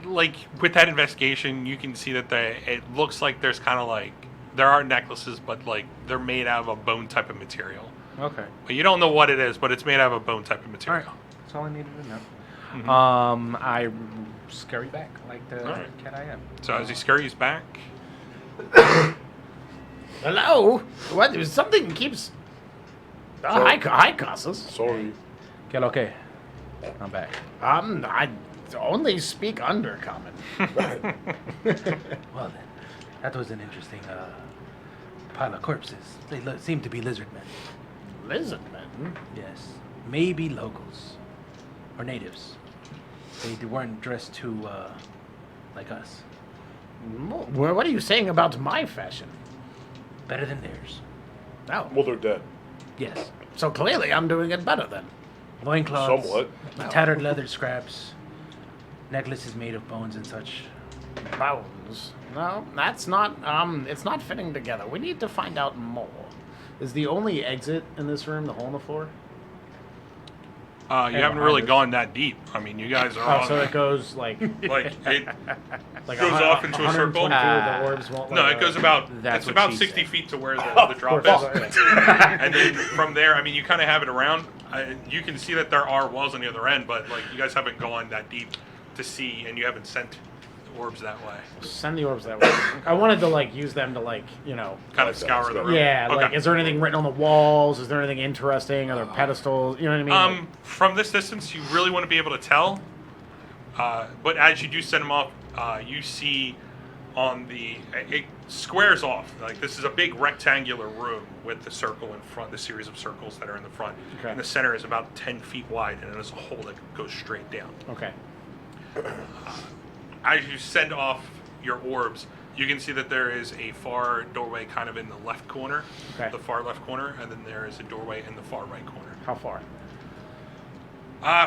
Like with that investigation, you can see that it looks like there's kind of like there are necklaces, but like they're made out of a bone type of material. Okay. But you don't know what it is, but it's made out of a bone type of All material. right. That's all I needed to know. Mm-hmm. I scurry back like the All right. cat I am. So as he scurries back, Hello? What? Something keeps... hi, Casas. Sorry. Que lo que? I'm back. I only speak Undercommon. Well then, that was an interesting pile of corpses. They seem to be lizard men. Lizardmen? Yes. Maybe locals. Or natives. They weren't dressed too, like us. What are you saying about my fashion? Better than theirs. Oh, Well, they're dead. Yes. so clearly I'm doing it better then. Loincloths. Somewhat. Tattered leather scraps. Necklaces made of bones and such. Bones. No, that's not, it's not fitting together. We need to find out more. Is the only exit in this room the hole in the floor? you haven't really gone that deep. I mean, you guys are Oh, on so it goes like... like it like goes off into a circle. 122 of the orbs won't No, let it goes go. about That's it's what about she 60 said. feet to where the drop is, and then from there, I mean, you kind of have it around. You can see that there are walls on the other end, but like you guys haven't gone that deep to see, and you haven't sent orbs that way. Send the orbs that way. I wanted to like use them to like, Kind of Like that, scour the room. yeah, like Okay. is there anything written on the walls? Is there anything interesting? Are there pedestals? You know what I mean? Like, From this distance, you really want to be able to tell. But as you do send them off, you see on it squares off. Like this is a big rectangular room with the circle in front, the series of circles that are in the front. Okay. And the center is about 10 feet wide, and there's a hole that goes straight down. okay. As you send off your orbs, you can see that there is a far doorway kind of in the left corner, Okay. the far left corner, and then there is a doorway in the far right corner. How far?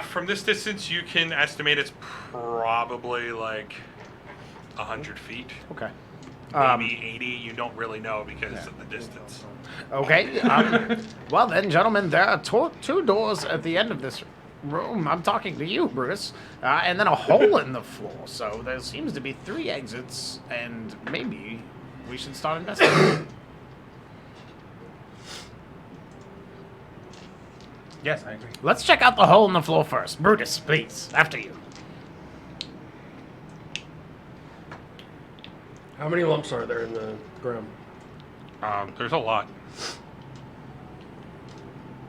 From this distance, you can estimate it's probably like 100 feet, Okay. maybe 80. You don't really know because of the distance. Okay. Well then, gentlemen, there are two doors at the end of this room. I'm talking to you, Brutus. And then a hole in the floor. So there seems to be 3 exits, and maybe we should start investigating. Yes, I agree. Let's check out the hole in the floor first. Brutus, please. After you. How many lumps are there in the ground? There's a lot.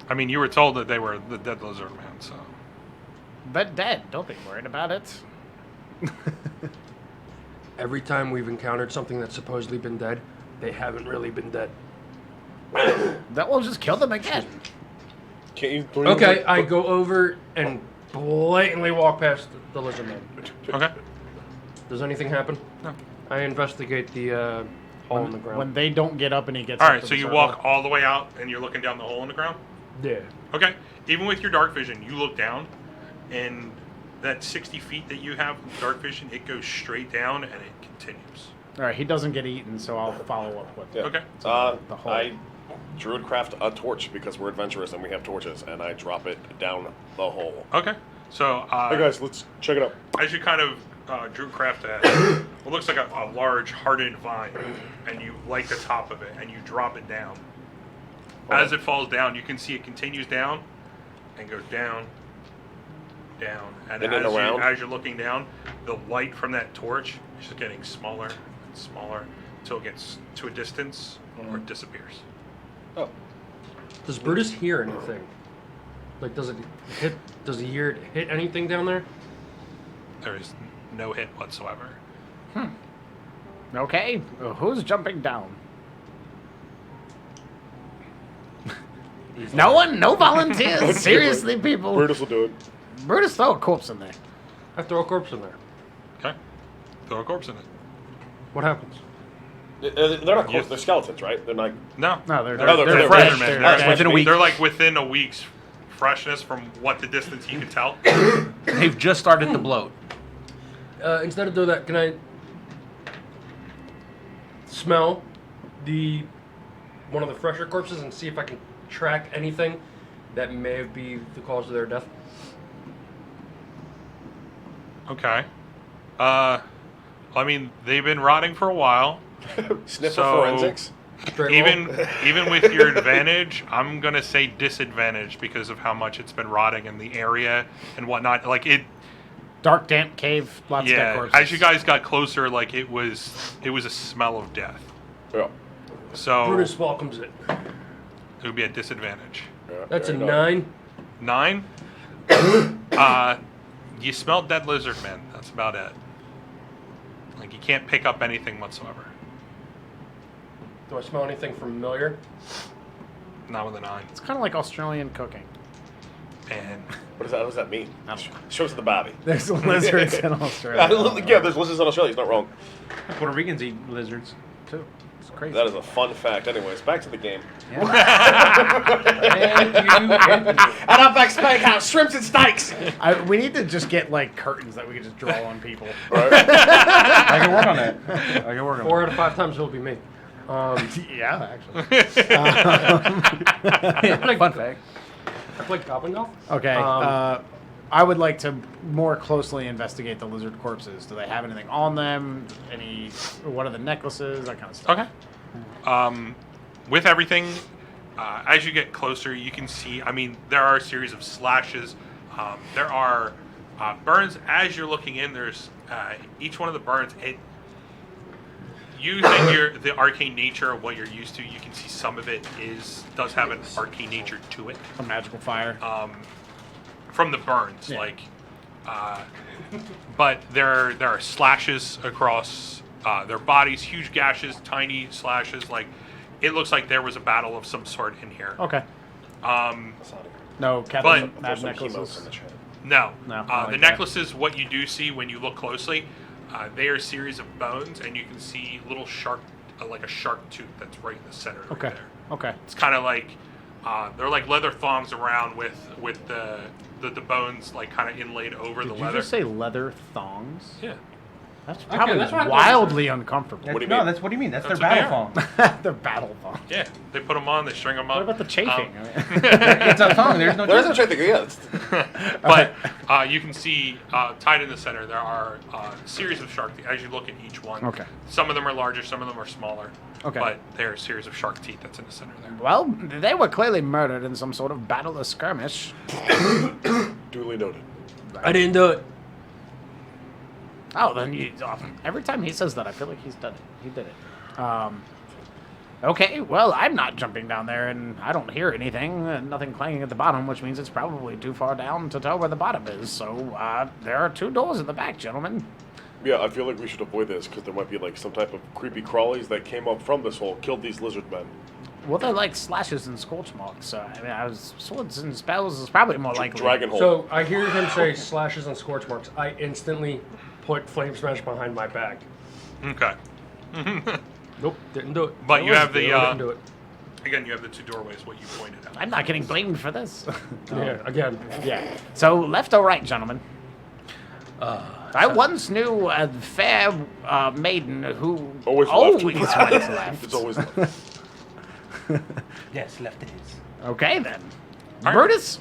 I mean, you were told that they were the dead lizard man, so. They're dead. Don't be worried about it. Every time we've encountered something that's supposedly been dead, they haven't really been dead. That will just kill them again. Can't you? Okay, I go over and blatantly walk past the lizard man. Okay. Does anything happen? No. I investigate the hole in the ground. When they don't get up and he gets All up right, to so the you circle. walk all the way out and you're looking down the hole in the ground? Yeah. Okay. Even with your dark vision, you look down, and that 60 feet that you have with dark vision, it goes straight down and it continues. All right, he doesn't get eaten, so I'll follow up with Yeah. Okay. the hole. I druid craft a torch because we're adventurous and we have torches, and I drop it down the hole. Okay. So, Hey guys, let's check it out. as you kind of drew craft at what looks like a large hardened vine, and you light the top of it and you drop it down. As it falls down, you can see it continues down and goes down, down, and And then around? as you're looking down, the light from that torch is just getting smaller and smaller until it gets to a distance or it disappears. Oh, Does Brutus hear anything? Like, does he hear it hit anything down there? There is no hit whatsoever. Okay, who's jumping down? No one? No volunteers? Seriously, people? Brutus will do it. Brutus, throw a corpse in there. I throw a corpse in there. Okay. Throw a corpse in it. What happens? They're not corpses, Yes. they're skeletons, right? They're not. No. No, they're they're fresh. fresh. They're within a week. They're like within a week's freshness from what the distance you can tell. They've just started to bloat. Instead of doing that, can I smell one of the fresher corpses and see if I can track anything that may be the cause of their death? Okay. I mean, they've been rotting for a while. Sniff So- for forensics. Straight Even roll. even with your advantage, I'm gonna say disadvantage because of how much it's been rotting in the area and whatnot. Like it, Dark, damp cave, lots of dead yeah. corpses. As you guys got closer, like it was a smell of death. Yeah. So Brutus welcomes it. it would be a disadvantage. Yeah, That's a very nice. 9. You smell dead lizard man. That's about it. Like you can't pick up anything whatsoever. Do I smell anything familiar? Not with a 9. It's kind of like Australian cooking. And What does that mean? I don't know. Shows the body. There's lizards in Australia. Yeah, there's lizards in Australia. He's not wrong. Puerto Ricans eat lizards too. It's crazy. That is a fun fact. Anyways, back to the game. Thank you, Anthony. At Outback Steakhouse, shrimps and steaks. We need to just get like curtains that we can just draw on people. Right? I can work on that. I can work on 4 out of 5 times it'll be me. Yeah, actually. that. Fun fact. I play Goblin Golf. Okay. I would like to more closely investigate the lizard corpses. Do they have anything on them? What are the necklaces? That kind of stuff. okay. With everything, as you get closer, you can see. I mean, there are a series of slashes. There are burns. As you're looking in, there's each one of the burns. Using the arcane nature of what you're used to, you can see some of it does have an arcane nature to it. A magical fire. From the burns, Yeah. but there are slashes across their bodies, huge gashes, tiny slashes. Like it looks like there was a battle of some sort in here. Okay. No But- Captain There's some necklaces. chemos in the chat. No, No, I like the that. necklaces. What you do see when you look closely, they are a series of bones, and you can see little shark, like a shark tooth that's right in the center. Right Okay. there. Okay. It's kind of like they're like leather thongs around with the bones like kind of inlaid over the Did you leather. just say leather thongs? Yeah. That's Okay, probably that's what I thought you wildly uncomfortable. What do you no, mean? that's what do you mean? That's, That's their what battle they phone. They're battle thongs. Yeah, they put them on, they string them up. What about the chafing? It's a thong. There's no. There is no trade. Yeah. But you can see tied in the center there are a series of shark teeth as you look at each one. Okay. Some of them are larger, some of them are smaller. Okay. But there are a series of shark teeth that's in the center there. Well, they were clearly murdered in some sort of battle or skirmish. Duly noted. I didn't do it. Oh, then every time he says that, I feel like he's done it. He did it. Okay, well, I'm not jumping down there, and I don't hear anything. Nothing clanging at the bottom, which means it's probably too far down to tell where the bottom is. So there are 2 doors at the back, gentlemen. Yeah, I feel like we should avoid this because there might be like some type of creepy crawlies that came up from this hole, killed these lizard men. Well, they're like slashes and scorch marks. So I mean, swords and spells is probably more likely. Dragon hole. So I hear him say slashes and scorch marks. I instantly put flame smash behind my back. Okay. Nope, didn't do it. But you have the didn't do it. again, you have the 2 doorways. What you pointed out. I'm not getting blamed for this. Yeah, again. Yeah. So left or right, gentlemen? I once knew a fair maiden who Always left. went left. It's always left. Yes, left it is. Okay then. All right. Brutus.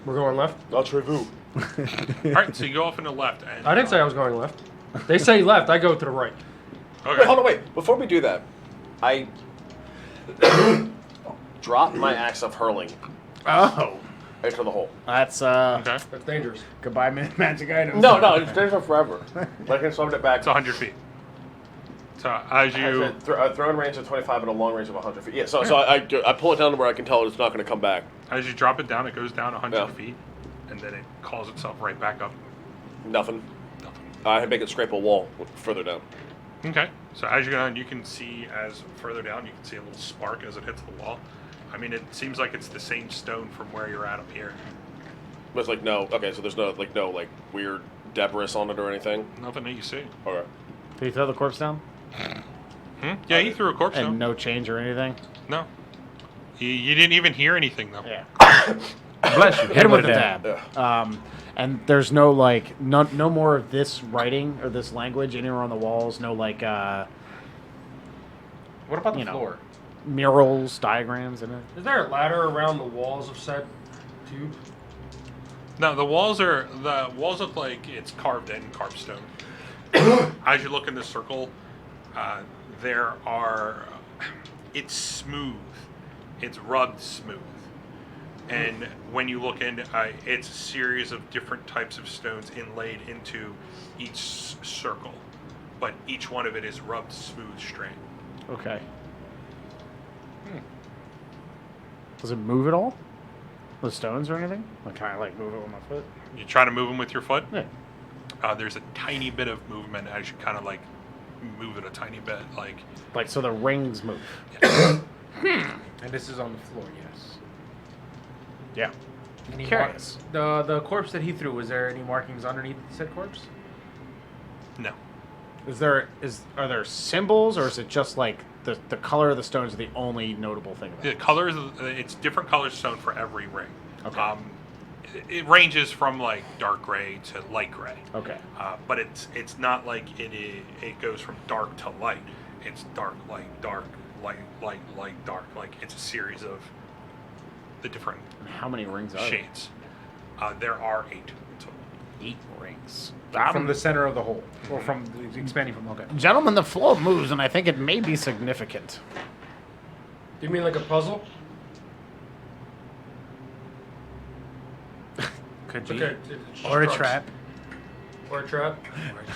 We're going left. Notre vous. All right, so you go off in the left. And, I didn't say I was going left. They say left. I go to the right. Okay. Wait, hold on, wait. Before we do that, I drop my axe of hurling Oh, into the hole. that's Okay. That's dangerous. goodbye magic items. No, it's there for forever. I can summon it back. It's 100 feet. So as you A throwing range of 25 and a long range of 100 feet. Yeah, so I pull it down to where I can tell it's not going to come back. drop it down, it goes down 100 Yeah. feet, and then it calls itself right back up. Nothing. Nothing. I make it scrape a wall further down. Okay. So as you go down, you can see as further down, you can see a little spark as it hits the wall. I mean, it seems like it's the same stone from where you're at up here. But it's like, no, okay, so there's no weird debris on it or anything? Nothing that you see. Okay. Did you throw the corpse down? Yeah, he threw a corpse And down. no change or anything? No. You didn't even hear anything, though. Yeah. Bless you. Hit him with the dab. dab. And there's no no more of this writing or this language anywhere on the walls. No What about the You know. floor? murals, diagrams in it. Is there a ladder around the walls of said tube? No, the walls look like it's carved in carved stone. As you look in the circle, there are. It's smooth. It's rubbed smooth. And when you look in, it's a series of different types of stones inlaid into each circle. But each one of it is rubbed smooth straight. Okay. Does it move at all? The stones or anything? Like, can I like move it with my foot? You try to move them with your foot. Yeah. There's a tiny bit of movement as you kind of like move it a tiny bit, like. Like, so the rings move. And this is on the floor, yes. Yeah. Any Curious. The corpse that he threw, was there any markings underneath said corpse? No. Are there symbols, or is it just like the color of the stones are the only notable thing about The it? colors, it's different colors stone for every ring. Okay. It ranges from like dark gray to light gray. Okay. But it's not like it goes from dark to light. It's dark, light, dark, light, light, light, dark. Like it's a series of the different How many rings are there? shades. There are 8 total. 8 rings. From the center of the hole, or from expanding from. Okay. Gentlemen, the floor moves, and I think it may be significant. Do you mean like a puzzle? Could be. Okay. it's just Or a trucks. trap. Or a trap.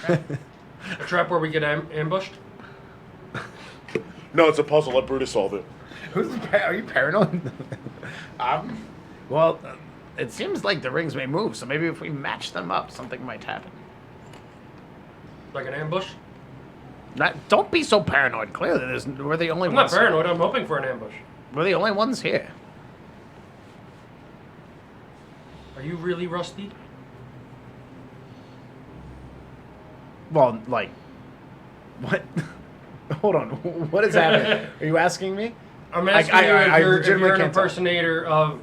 A trap where we get ambushed. No, it's a puzzle. Let Brutus solve it. Are you paranoid? Well, it seems like the rings may move, so maybe if we match them up, something might happen. Like an ambush. Don't be so paranoid. Clearly, we're the only I'm not ones. paranoid. I'm hoping for an ambush. We're the only ones here. Are you really rusty? Well, like, what? Hold on. What is happening? Are you asking me? I'm asking you I if you're legitimately an can't tell. impersonator of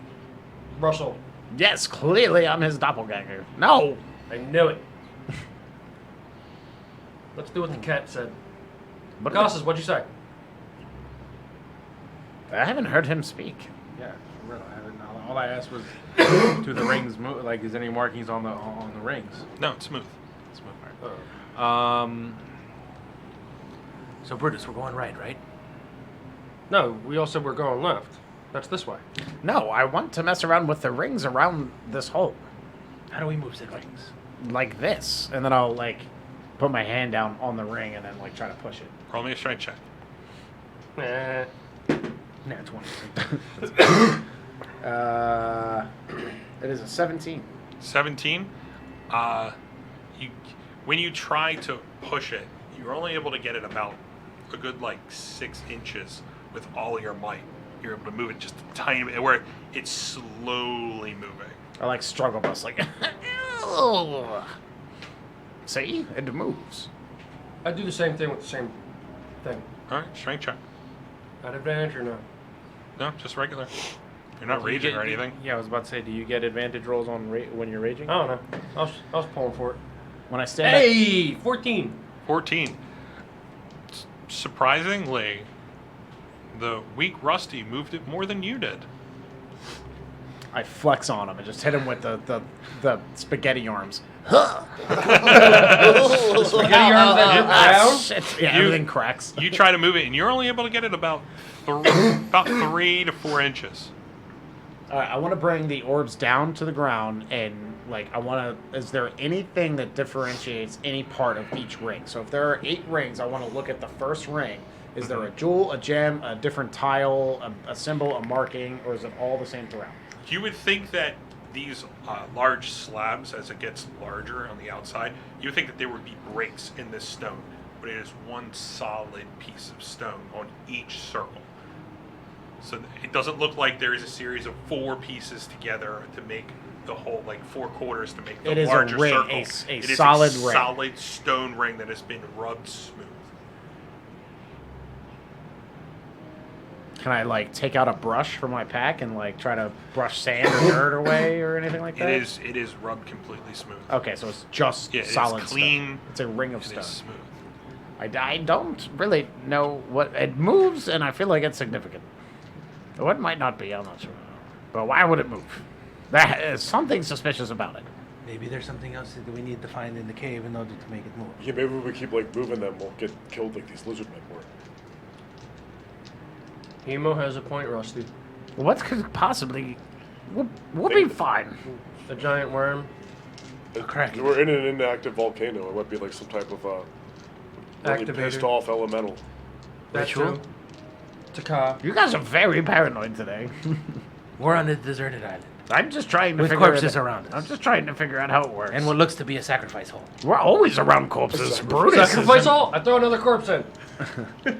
Russell. Yes, clearly I'm his doppelganger. No. I knew it. Let's do what the cat said. But Costas, what'd you say? I haven't heard him speak. Yeah, for real. All I asked was, do the rings move? Like, is there any markings on the rings? No, it's smooth. Smooth, right. So Brutus, we're going right? No, we all said we're going left. That's this way. No, I want to mess around with the rings around this hole. How do we move said rings? Like this. And then I'll, like, put my hand down on the ring and then, like, try to push it. Roll me a strength check. Nah. Nah, 20. It is a 17. 17. When you try to push it, you're only able to get it about a good like 6 inches with all your might. You're able to move it just a tiny bit, where it's slowly moving. I like struggle bus, like, ew. See? It moves. I do the same thing with the same thing. All right, strength check. At advantage or no? No, just regular. You're not Do you raging get- or anything. Yeah, I was about to say, do you get advantage rolls on when you're raging? I don't know. I was pulling for it. When I stand Hey, 14. 14. Surprisingly, the weak Rusty moved it more than you did. I flex on him and just hit him with the spaghetti arms. Spaghetti arms that hit ground? Shit. Yeah, You- everything cracks. You try to move it, and you're only able to get it about 3 to 4 inches. All right, I want to bring the orbs down to the ground, and like I want to. Is there anything that differentiates any part of each ring? So if there are 8 rings, I want to look at the first ring. Is there a jewel, a gem, a different tile, a symbol, a marking, or is it all the same throughout? You would think that these large slabs, as it gets larger on the outside, you would think that there would be breaks in this stone, but it is one solid piece of stone on each circle. So it doesn't look like there is a series of 4 pieces together to make the whole, like 4 quarters to make the It is a larger ring, circle. a It is solid a ring. solid stone ring that has been rubbed smooth. Can I like take out a brush from my pack and like try to brush sand or dirt away or anything like that? It is rubbed completely smooth. Okay, so it's just Yeah, it is solid clean. stone. It's a ring of It stone. is smooth. I don't really know what it moves, and I feel like it's significant. What might not be, I'm not sure. But why would it move? That is something suspicious about it. Maybe there's something else that we need to find in the cave in order to make it move. Yeah, maybe we keep like moving them, we'll get killed like these lizard men were. Hemo has a point, Rusty. What could possibly... We'll be fine. A giant worm. Correct. We're in an inactive volcano. It might be like some type of really Activator. pissed off elemental. That Ritual? too. Taka. You guys are very paranoid today. We're on a deserted island. I'm just trying to With figure corpses it, around us. I'm just trying to figure out how it works. And what looks to be a sacrifice hole. We're always around corpses. Brutus, Sacrifice all. I throw another corpse in.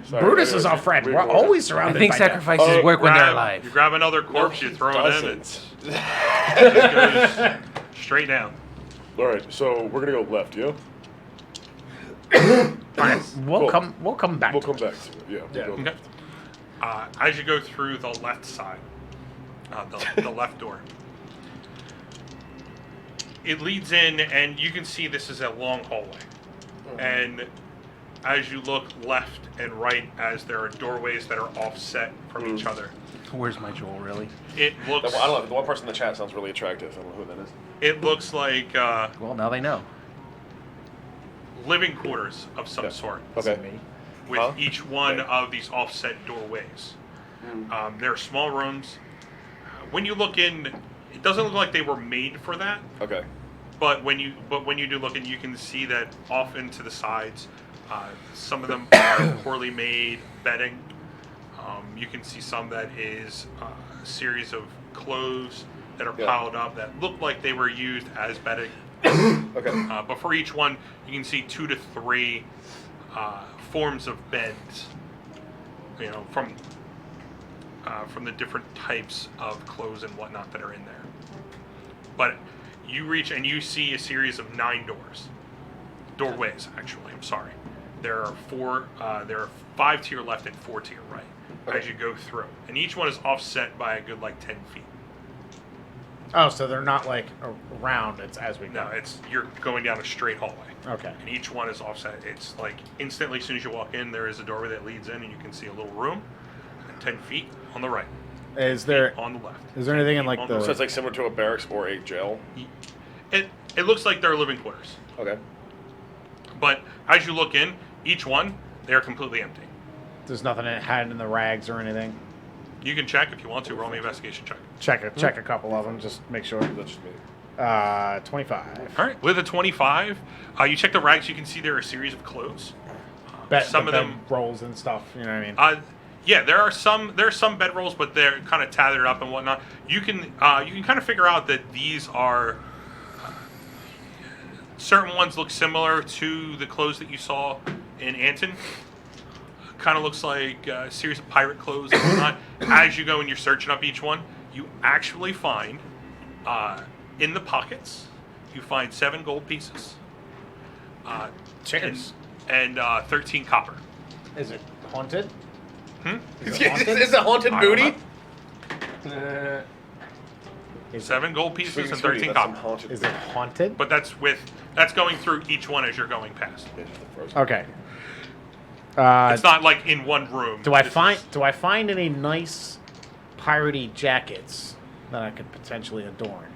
Sorry, Brutus is anyway, our friend. we We're ignore always that. surrounded I think by death. sacrifices work when they're alive. You grab another corpse, you throw it in, Doesn't. it goes straight down. All right, so we're gonna go left, yeah. We'll Cool. come back. We'll to come it. back to it. Yeah. Yeah. We'll go Okay. left. As you go through the left side, the left door, it leads in, and you can see this is a long hallway. And as you look left and right, as there are doorways that are offset from each other, Where's my jewel, really? it looks. I don't know. The one person in the chat sounds really attractive. I don't know who that is. It looks like Well, now they know. living quarters of some Yeah. sort, Okay. with Huh? each one Okay. of these offset doorways. There are small rooms. When you look in, it doesn't look like they were made for that. Okay. But when you do look in, you can see that off into the sides, some of them are poorly made bedding. You can see some that is a series of clothes that are Yeah. piled up that look like they were used as bedding. Okay. But for each one, you can see 2 to 3 forms of beds. You know, from the different types of clothes and whatnot that are in there. But you reach and you see a series of 9 doorways. Actually, I'm sorry. There are 4. There are 5 to your left and 4 to your right as you go through, and each one is offset by a good like 10 feet. Oh, so they're not like around. It's as we go. No, you're going down a straight hallway. Okay. And each one is offset. It's like instantly, as soon as you walk in, there is a doorway that leads in, and you can see a little room, and 10 feet on the right, Is there on the left. is there anything in like On the? So it's like similar to a barracks or a jail. It looks like they're living quarters, Okay. but as you look in, each one they are completely empty. There's nothing hiding in the rags or anything. You can check if you want to. Roll me an investigation check. Check a couple of them. Just make sure. That's just me. 25. All right, with a 25, you check the rags. You can see there are a series of clothes. Some the of them bed rolls and stuff. You know what I mean? Yeah, there are some bedrolls, but they're kind of tethered up and whatnot. You can kind of figure out that these are certain ones look similar to the clothes that you saw in Anton. Kind of looks like a series of pirate clothes and whatnot. As you go and you're searching up each one, you actually find in the pockets you find 7 gold pieces. Cheers. And 13 copper. Is it haunted? Is it haunted booty? 7 gold pieces Sweetie, and sweetie, 13 that's some copper. haunted. Is it haunted? But that's going through each one as you're going past. Okay. It's not like in one room. Do I This find any nice piratey jackets that I could potentially adorn?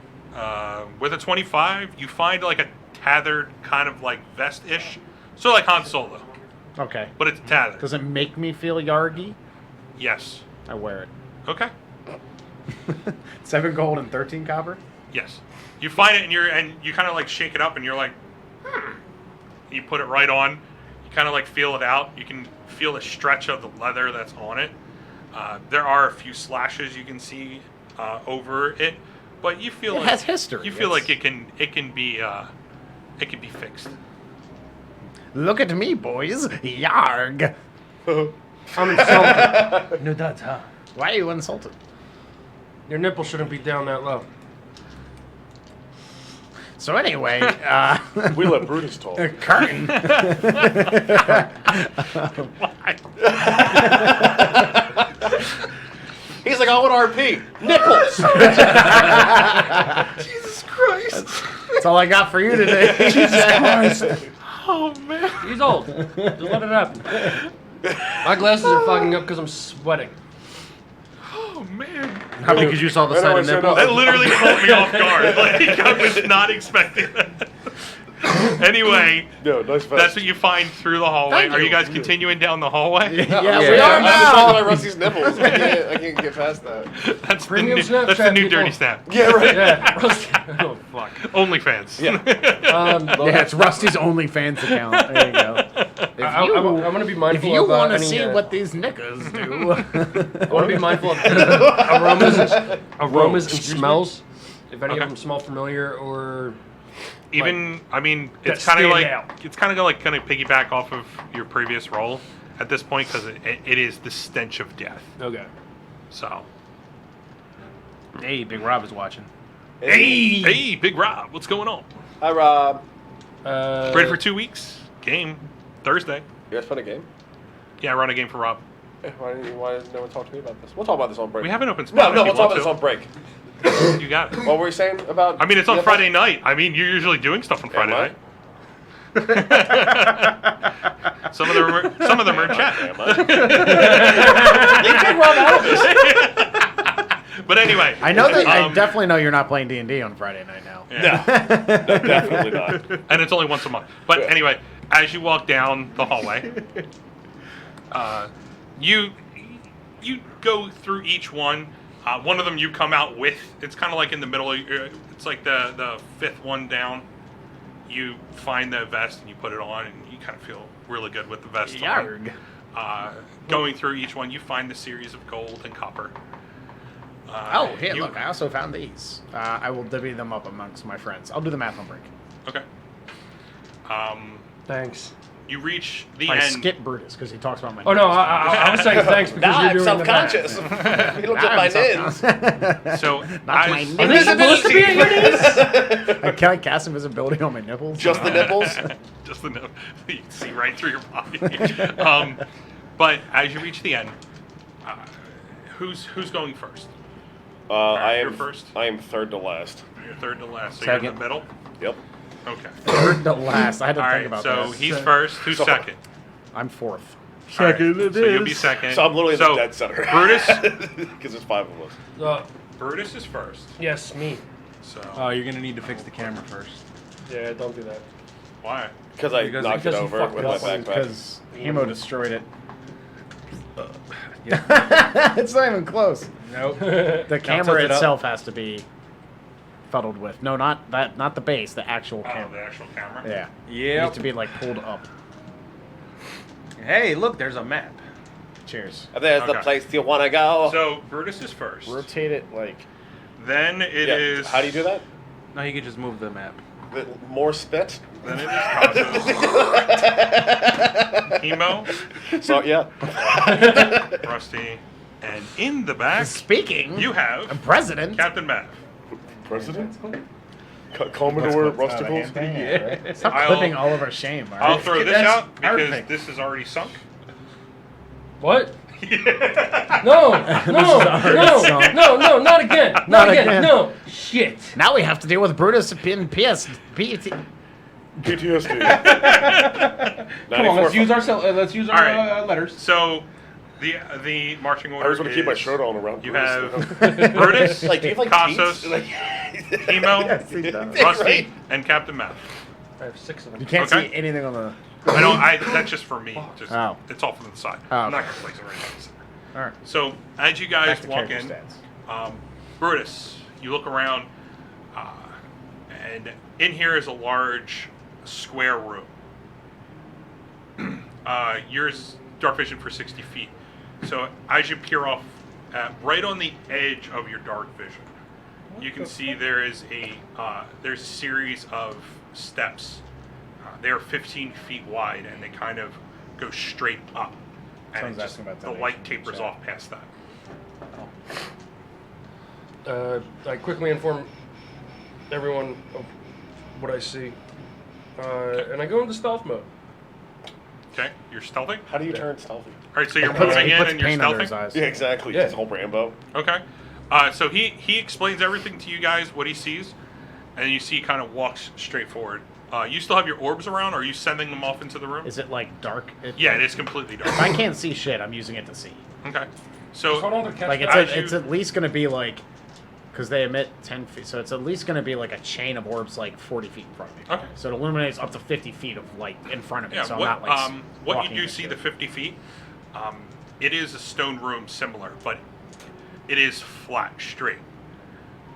with a 25, you find like a tethered kind of like vest-ish. So like Han Solo, Okay. but it's tethered. Does it make me feel yargy? Yes. I wear it. Okay. 7 gold and 13 copper? Yes. You find it and you kind of like shake it up and you're like, You put it right on. You kind of like feel it out. You can feel the stretch of the leather that's on it. There are a few slashes you can see over it, but you feel It has history. You feel It's- like it can be fixed. Look at me, boys. Yarg. I'm insulted. No duds, huh? Why are you insulted? Your nipple shouldn't be down that low. So anyway, We let Brutus talk. curtain. He's like, I want RP. Nipples. Jesus Christ. That's all I got for you today. Jesus Christ. Oh man. He's old. Just let it happen. My glasses are fogging up because I'm sweating. Oh man. Probably because you saw the I know, side I of said nipple. no. That literally caught me off guard. Like I was not expecting that. Anyway, No, nice vest. that's what you find through the hallway. Thank Are you you. guys continuing down the hallway? Yeah, we Yeah. are I'm just talking now. about Rusty's nipples. I can't get past that. That's Premium the new, that's the Snapchat new people. dirty snap. Yeah, right. Yeah. Oh fuck. OnlyFans. Yeah. Yeah, it's Rusty's OnlyFans account. There you go. If I'm gonna be if mindful you of want to any, see what these knickers do, I want to be mindful of aromas and smells. If any Okay. of them smell familiar or Even, I mean, that it's kind of stand like out. it's kind of like kind of piggyback off of your previous role at this point because it is the stench of death. okay. So, Hey, Big Rob is watching. hey, Big Rob, what's going on? Hi, Rob. Ready for 2 weeks? Game Thursday. You guys playing a game? Yeah, run a game for Rob. Why didn't no one talk to me about this? We'll talk about this on break. We have an open spot. No, if we'll you talk want about this on break. to. You got it. What were you saying about? I mean, it's on the Friday night. I mean, you're usually doing stuff on Friday Am I? night. Some of them are in chat. Am I? But anyway, I know that I definitely know you're not playing D&D on Friday night now. yeah. No, definitely not. And it's only once a month. But Yeah. anyway, as you walk down the hallway, you go through each one. One of them you come out with. It's kind of like in the middle. It's like the fifth one down. You find the vest and you put it on, and you kind of feel really good with the vest Yarg. on. Going through each one, you find the series of gold and copper. Oh, here, you- look, I also found these. I will divvy them up amongst my friends. I'll do the math on break. Okay. Thanks. You reach the I end. skip Brutus because he talks about my Oh no, I was saying thanks because Nah, you're I'm doing self-conscious. the math. You looked at my nins. So Not my as- nipples. Are they supposed to be in your knees? Can I cast invisibility on my nipples? Just the nipples. Just the note. You can see right through your body. But as you reach the end, who's going first? I You're am first? I am third to last. You're third to last. So you're in Second. the middle? Yep. Okay. Third to last. I had to All think right, about so this. he's first. Who's So- second? I'm fourth. All right, so you'll be second. So I'm literally So, the dead center. Brutus? Because there's 5 of us. Brutus is first. Yes, me. So, Oh, you're gonna need to fix the camera first. Yeah, don't do that. why? Because I Because- knocked it because you over fucked with it my up. backpack. Because Hemo destroyed it. It's not even close. Nope. The camera tilt it up. itself has to be fuddled with. No, not that. Not the base. The actual Oh, the camera. actual camera? Yeah. It Yep. needs to be like pulled up. Hey, look, there's a map. Cheers. There's Okay. the place you want to go. So Brutus is first. Rotate it like. Then it is. How do you do that? No, you could just move the map. More spit? Then it is Cosmos. Emo, So, yeah. Rusty, and in the back, Speaking. you have President. Captain Matt. President? Commodore Rusticle? Stop I'll- clipping all of our shame. All I'll right? throw this That's out because perfect. this is already sunk. What? No, not again. Not again. again. No. Shit. Now we have to deal with Brutus in PS. PTSD. Come on, let's use our All right. letters. So, the marching order I was going to keep my is shirt on around You Bruce. have Brutus, Like, do you have, like, Cassos, teeth? Like, Emo, Yes, he does. Rusty, Right. and Captain Matt. I have 6 of them. You can't Okay. see anything on the. That's just for me. Just, Oh. It's all from the side. Oh, I'm not okay. going to place it right now. All right. So, as you guys Back to walk character in, stats. Brutus, you look around, and in here is a large square room. Yours dark vision for 60 feet. So as you peer off, right on the edge of your dark vision, you can see there's a series of steps. They are 15 feet wide, and they kind of go straight up. And Someone's just, asking about the donation light in tapers chat. off past that. I quickly inform everyone of what I see, and I go into stealth mode. Okay, you're stealthing. how do you turn stealthy? All right, so you're He puts moving in and you're paint under his stealthing. eyes. Yeah, exactly. Yeah. Just whole Rambo. Okay. So he explains everything to you guys, what he sees, and you see he kind of walks straight forward. You still have your orbs around, or are you sending them off into the room? Is it like dark? Yeah, it is completely dark. If I can't see shit, I'm using it to see. Okay. So Hold on to catch Like that. it's As it's you- at least gonna be like because they emit 10 feet, so it's at least going to be like a chain of orbs like 40 feet in front of me. Okay. So it illuminates up to 50 feet of light in front of me, Yeah, so what, I'm not like what walking you do into see it. the 50 feet, it is a stone room similar, but it is flat, straight.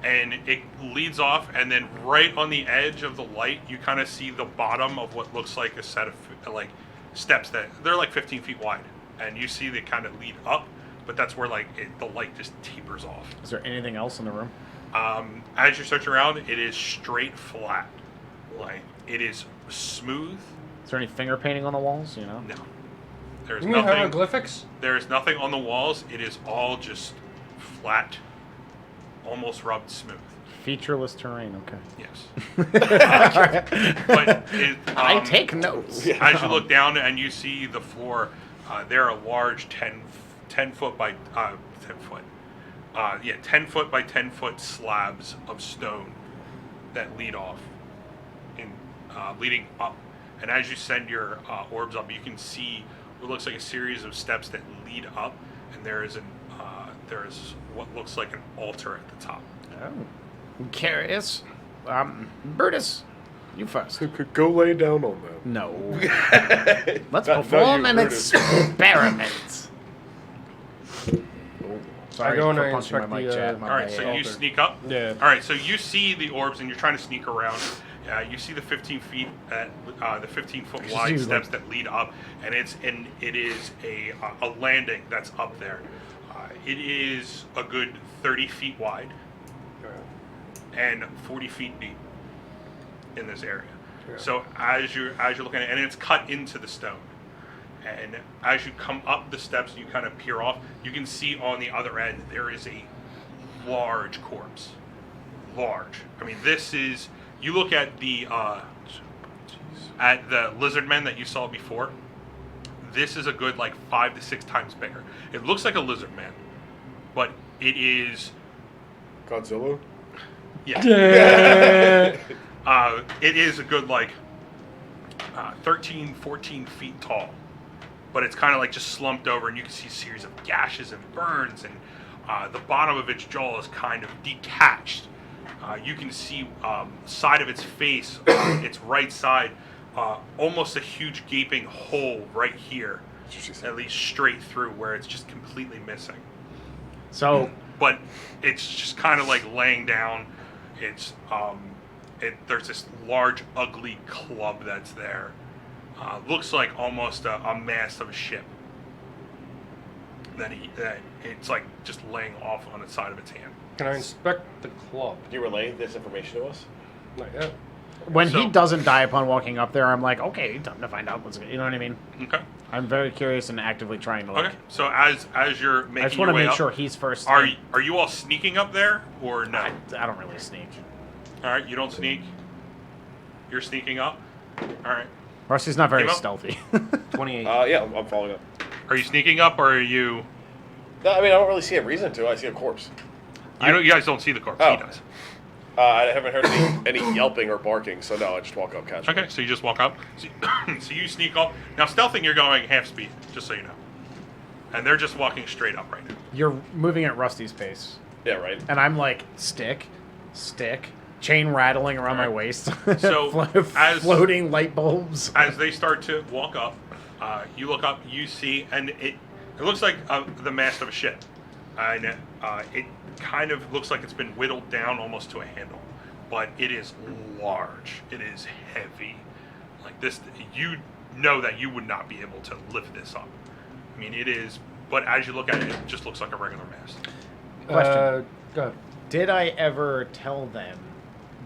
And it leads off, and then right on the edge of the light, you kind of see the bottom of what looks like a set of like steps that they're like 15 feet wide, and you see they kind of lead up, but that's where like the light just tapers off. Is there anything else in the room? As you search around, it is straight flat, like it is smooth. Is there any finger painting on the walls? You know. No, there's You mean nothing. hieroglyphics? There is nothing on the walls. It is all just flat, almost rubbed smooth. Featureless terrain. Okay. Yes. But I take notes. as you look down and you see the floor, there are large 10 foot by 10 foot by 10 foot slabs of stone that lead off, leading up. And as you send your orbs up, you can see what looks like a series of steps that lead up, and there is what looks like an altar at the top. Oh. I'm curious. Brutus, you first. Go lay down on them. No. Let's Not perform you, an Brutus. experiment. Sorry I go and for I punching my inspect mic the, chat. My All right, bad. so you altar. sneak up. Yeah. All right, so you see the orbs, and you're trying to sneak around. You see the 15 feet at the 15 foot wide you, steps that lead up, and it is a landing that's up there. It is a good 30 feet wide and 40 feet deep in this area. Yeah. So as you're looking at it, and it's cut into the stone. And as you come up the steps, you kind of peer off. You can see on the other end there is a large corpse. Large. I mean, this is. You look at the lizard men that you saw before. This is a good like 5 to 6 times bigger. It looks like a lizard man, but it is. Godzilla? Yeah. It is a good like 13, 14 feet tall. But it's kind of like just slumped over, and you can see a series of gashes and burns, and the bottom of its jaw is kind of detached. You can see side of its face, its right side, almost a huge gaping hole right here, at least straight through, where it's just completely missing. So, But it's just kind of like laying down. It's there's this large, ugly club that's there. Looks like almost a mast of a ship. That it's like just laying off on the side of its hand. Can I inspect the club? Do you relay this information to us? Not yet. when So- he doesn't die upon walking up there, I'm like, okay, time to find out what's going. You know what I mean? Okay. I'm very curious and actively trying to like. Okay. So as you're I making just your want to way make up, sure he's first. are you all sneaking up there or no? I don't really sneak. All right, you don't sneak. You're sneaking up. All right. Rusty's not very Came up? stealthy. 28. Yeah, I'm following up. Are you sneaking up or are you? No, I mean, I don't really see a reason to. I see a corpse. You guys don't see the corpse. Oh. He does. I haven't heard any yelping or barking, so no, I just walk up, catch him. Okay, so you just walk up. So you sneak up. Now stealthing, you're going half speed, just so you know. And they're just walking straight up right now. You're moving at Rusty's pace, Yeah, right. and I'm like stick, chain rattling around my Alright. waist. So, as- floating light bulbs. As they start to walk up, you look up, you see, and it looks like the mast of a ship. And it kind of looks like it's been whittled down almost to a handle. But it is large. It is heavy. Like this, you know that you would not be able to lift this up. I mean, it is, but as you look at it, it just looks like a regular mast. Question. Go ahead. Did I ever tell them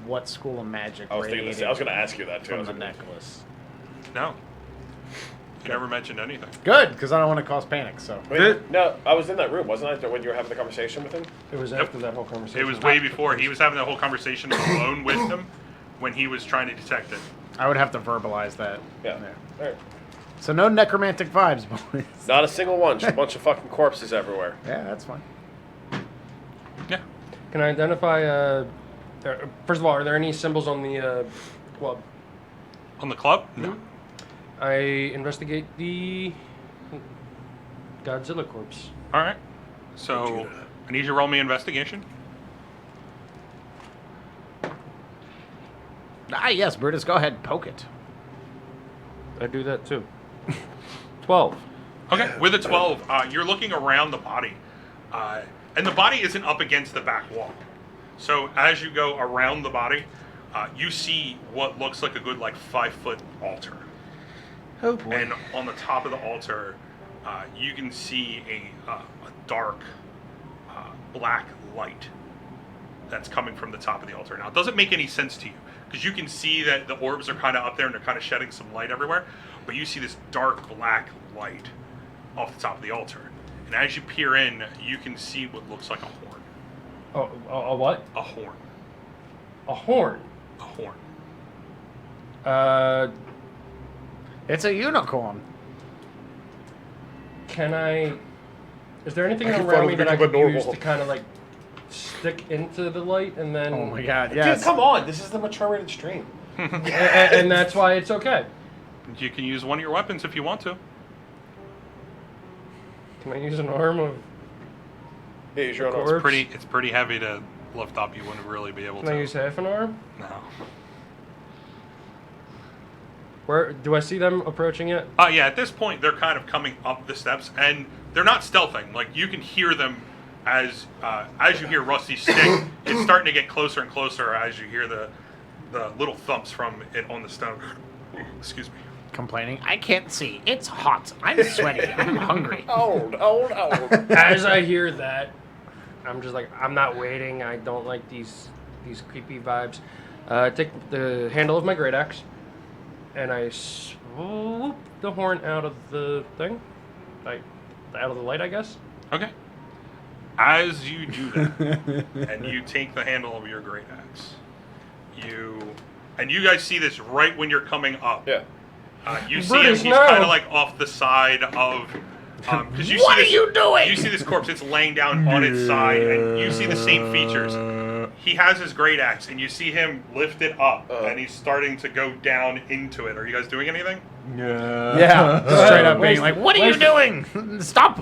what school of magic I was thinking radiated this. I was going to ask you that too. I from was the like, necklace? No. You never mentioned anything. Good, because I don't want to cause panic. So Wait, no, I was in that room, wasn't I, when you were having the conversation with him? It was Yep. after that whole conversation. It was way before. He was having the whole conversation alone with them when he was trying to detect it. I would have to verbalize that. Yeah. All right. So no necromantic vibes, boys. Not a single one. Just a bunch of fucking corpses everywhere. Yeah, that's fine. Yeah. Can I identify? First of all, are there any symbols on the club? On the club? No. I investigate the Godzilla corpse. All right. So I need you to roll me investigation. Yes, Brutus, go ahead, poke it. I do that too. 12. Okay, with a 12, you're looking around the body, and the body isn't up against the back wall. So as you go around the body, you see what looks like a good 5-foot altar. Oh boy. And on the top of the altar, you can see a dark black light that's coming from the top of the altar. Now, it doesn't make any sense to you, because you can see that the orbs are kind of up there and they're kind of shedding some light everywhere, but you see this dark black light off the top of the altar. And as you peer in, you can see what looks like a horn. Oh, a what? A horn. A horn. A horn. It's a unicorn. Can I... Is there anything I can around me finally that I become could a use normal. to kind of stick into the light and then... Oh my god, yes. Dude, come on. This is the mature rated stream. and that's why it's okay. You can use one of your weapons if you want to. Can I use an arm of... Yeah, use your own Corpse? arms. It's pretty heavy to lift up. You wouldn't really be able Can to. I use half an arm? No. Where do I see them approaching yet? Yeah, at this point, they're kind of coming up the steps, and they're not stealthing. You can hear them as you hear Rusty's stick. It's starting to get closer and closer as you hear the little thumps from it on the stone. Excuse me. Complaining. I can't see. It's hot. I'm sweaty. I'm hungry. Old. As I hear that, I'm just I'm not waiting. I don't like these creepy vibes. Take the handle of my great axe, and I swoop the horn out of the thing, out of the light, I guess. Okay. As you do that, and you take the handle of your great axe, you guys see this right when you're coming up. Yeah. You see him, Brutus, he's no! kind of off the side of... Cause you What see are you doing? You see this corpse, it's laying down on its side, and you see the same features. He has his great axe, and you see him lift it up, and he's starting to go down into it. Are you guys doing anything? Yeah. Straight up being Where's- like, what are you doing? Stop.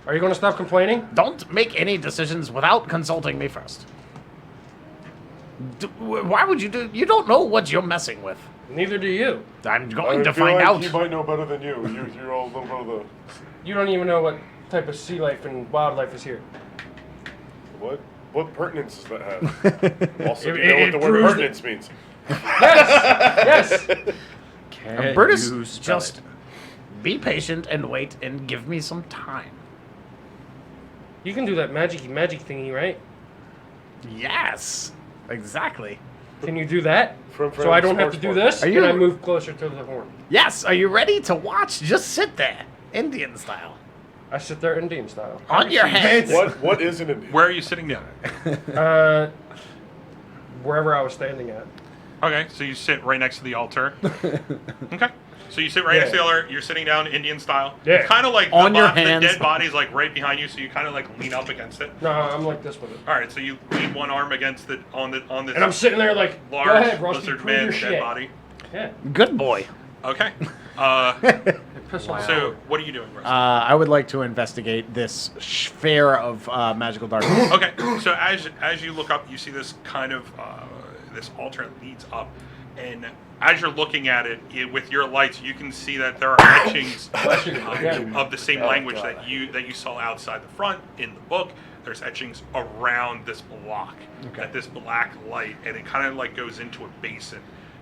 Are you going to stop complaining? Don't make any decisions without consulting me first. Why would you do... You don't know what you're messing with. Neither do you. I'm going to find out. He might know better than you. You're all a little bit of the... You don't even know what type of sea life and wildlife is here. What pertinence does that have? Also, you know it what the word proves pertinence means. Yes. Can Brutus, you spell just it? be patient and wait and give me some time. You can do that magic thingy, right? Yes. Exactly. Can you do that? From So I don't have to do Sports this? Are Can you- I move closer to the horn? Yes. Are you ready to watch? Just sit there. Indian style. I sit there Indian style. On your hands. What is an Indian? Where are you sitting down? Wherever I was standing at. Okay, so you sit right next to the altar. Okay. So you sit right next to the altar, you're sitting down Indian style. Yeah. It's kind of On your the hands. dead body's right behind you, so you kind of lean up against it. No, I'm like this with it. All right, so you lean one arm against it on this And I'm sitting there like, large go ahead, Rusty, lizard prove man your dead shit. body. Yeah. Good boy. Okay. Piss off. So what are you doing, Rusty? I would like to investigate this sphere of magical darkness. Okay, so as you look up, you see this kind of this altar that leads up, and as you're looking at it with your lights, you can see that there are etchings of the same language that you saw outside the front in the book. There's etchings around this block, at this black light, and it kind of goes into a basin.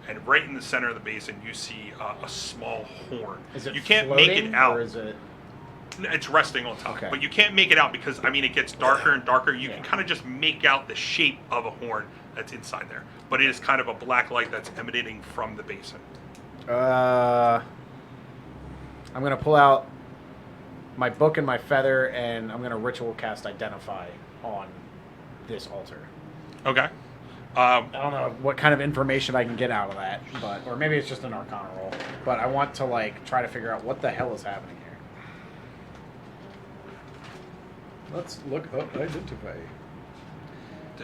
And right in the center of the basin, you see a small horn. Is it you can't make floating, it out. or is it... It's resting on top, Okay. but you can't make it out because it gets darker and darker. You can kind of just make out the shape of a horn that's inside there, but it is kind of a black light that's emanating from the basin. I'm gonna pull out my book and my feather, and I'm gonna ritual cast Identify on this altar. Okay. I don't know what kind of information I can get out of that, or maybe it's just an Arcana roll. But I want to try to figure out what the hell is happening here. Let's look up Identify.